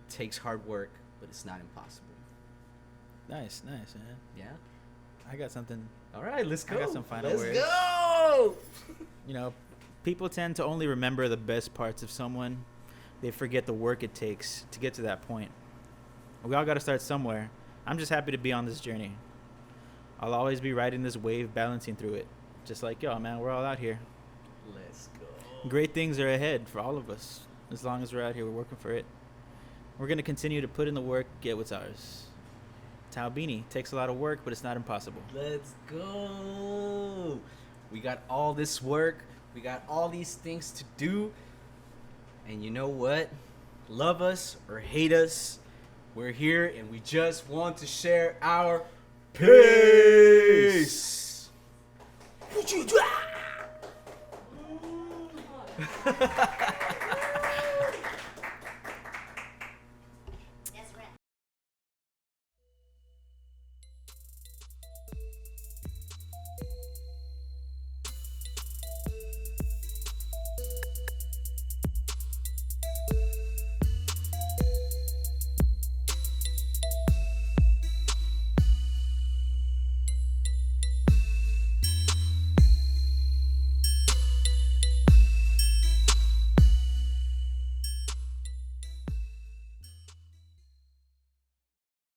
It takes hard work, but it's not impossible. Nice, man. Yeah? I got something. All right, let's go. I got some final words. Let's go! You know, people tend to only remember the best parts of someone. They forget the work it takes to get to that point. We all got to start somewhere. I'm just happy to be on this journey. I'll always be riding this wave, balancing through it. Just like, yo, man, we're all out here. Let's go. Great things are ahead for all of us. As long as we're out here, we're working for it. We're going to continue to put in the work, get what's ours. Taowbini takes a lot of work, but it's not impossible. Let's go. We got all this work. We got all these things to do. And you know what? Love us or hate us, we're here and we just want to share our peace.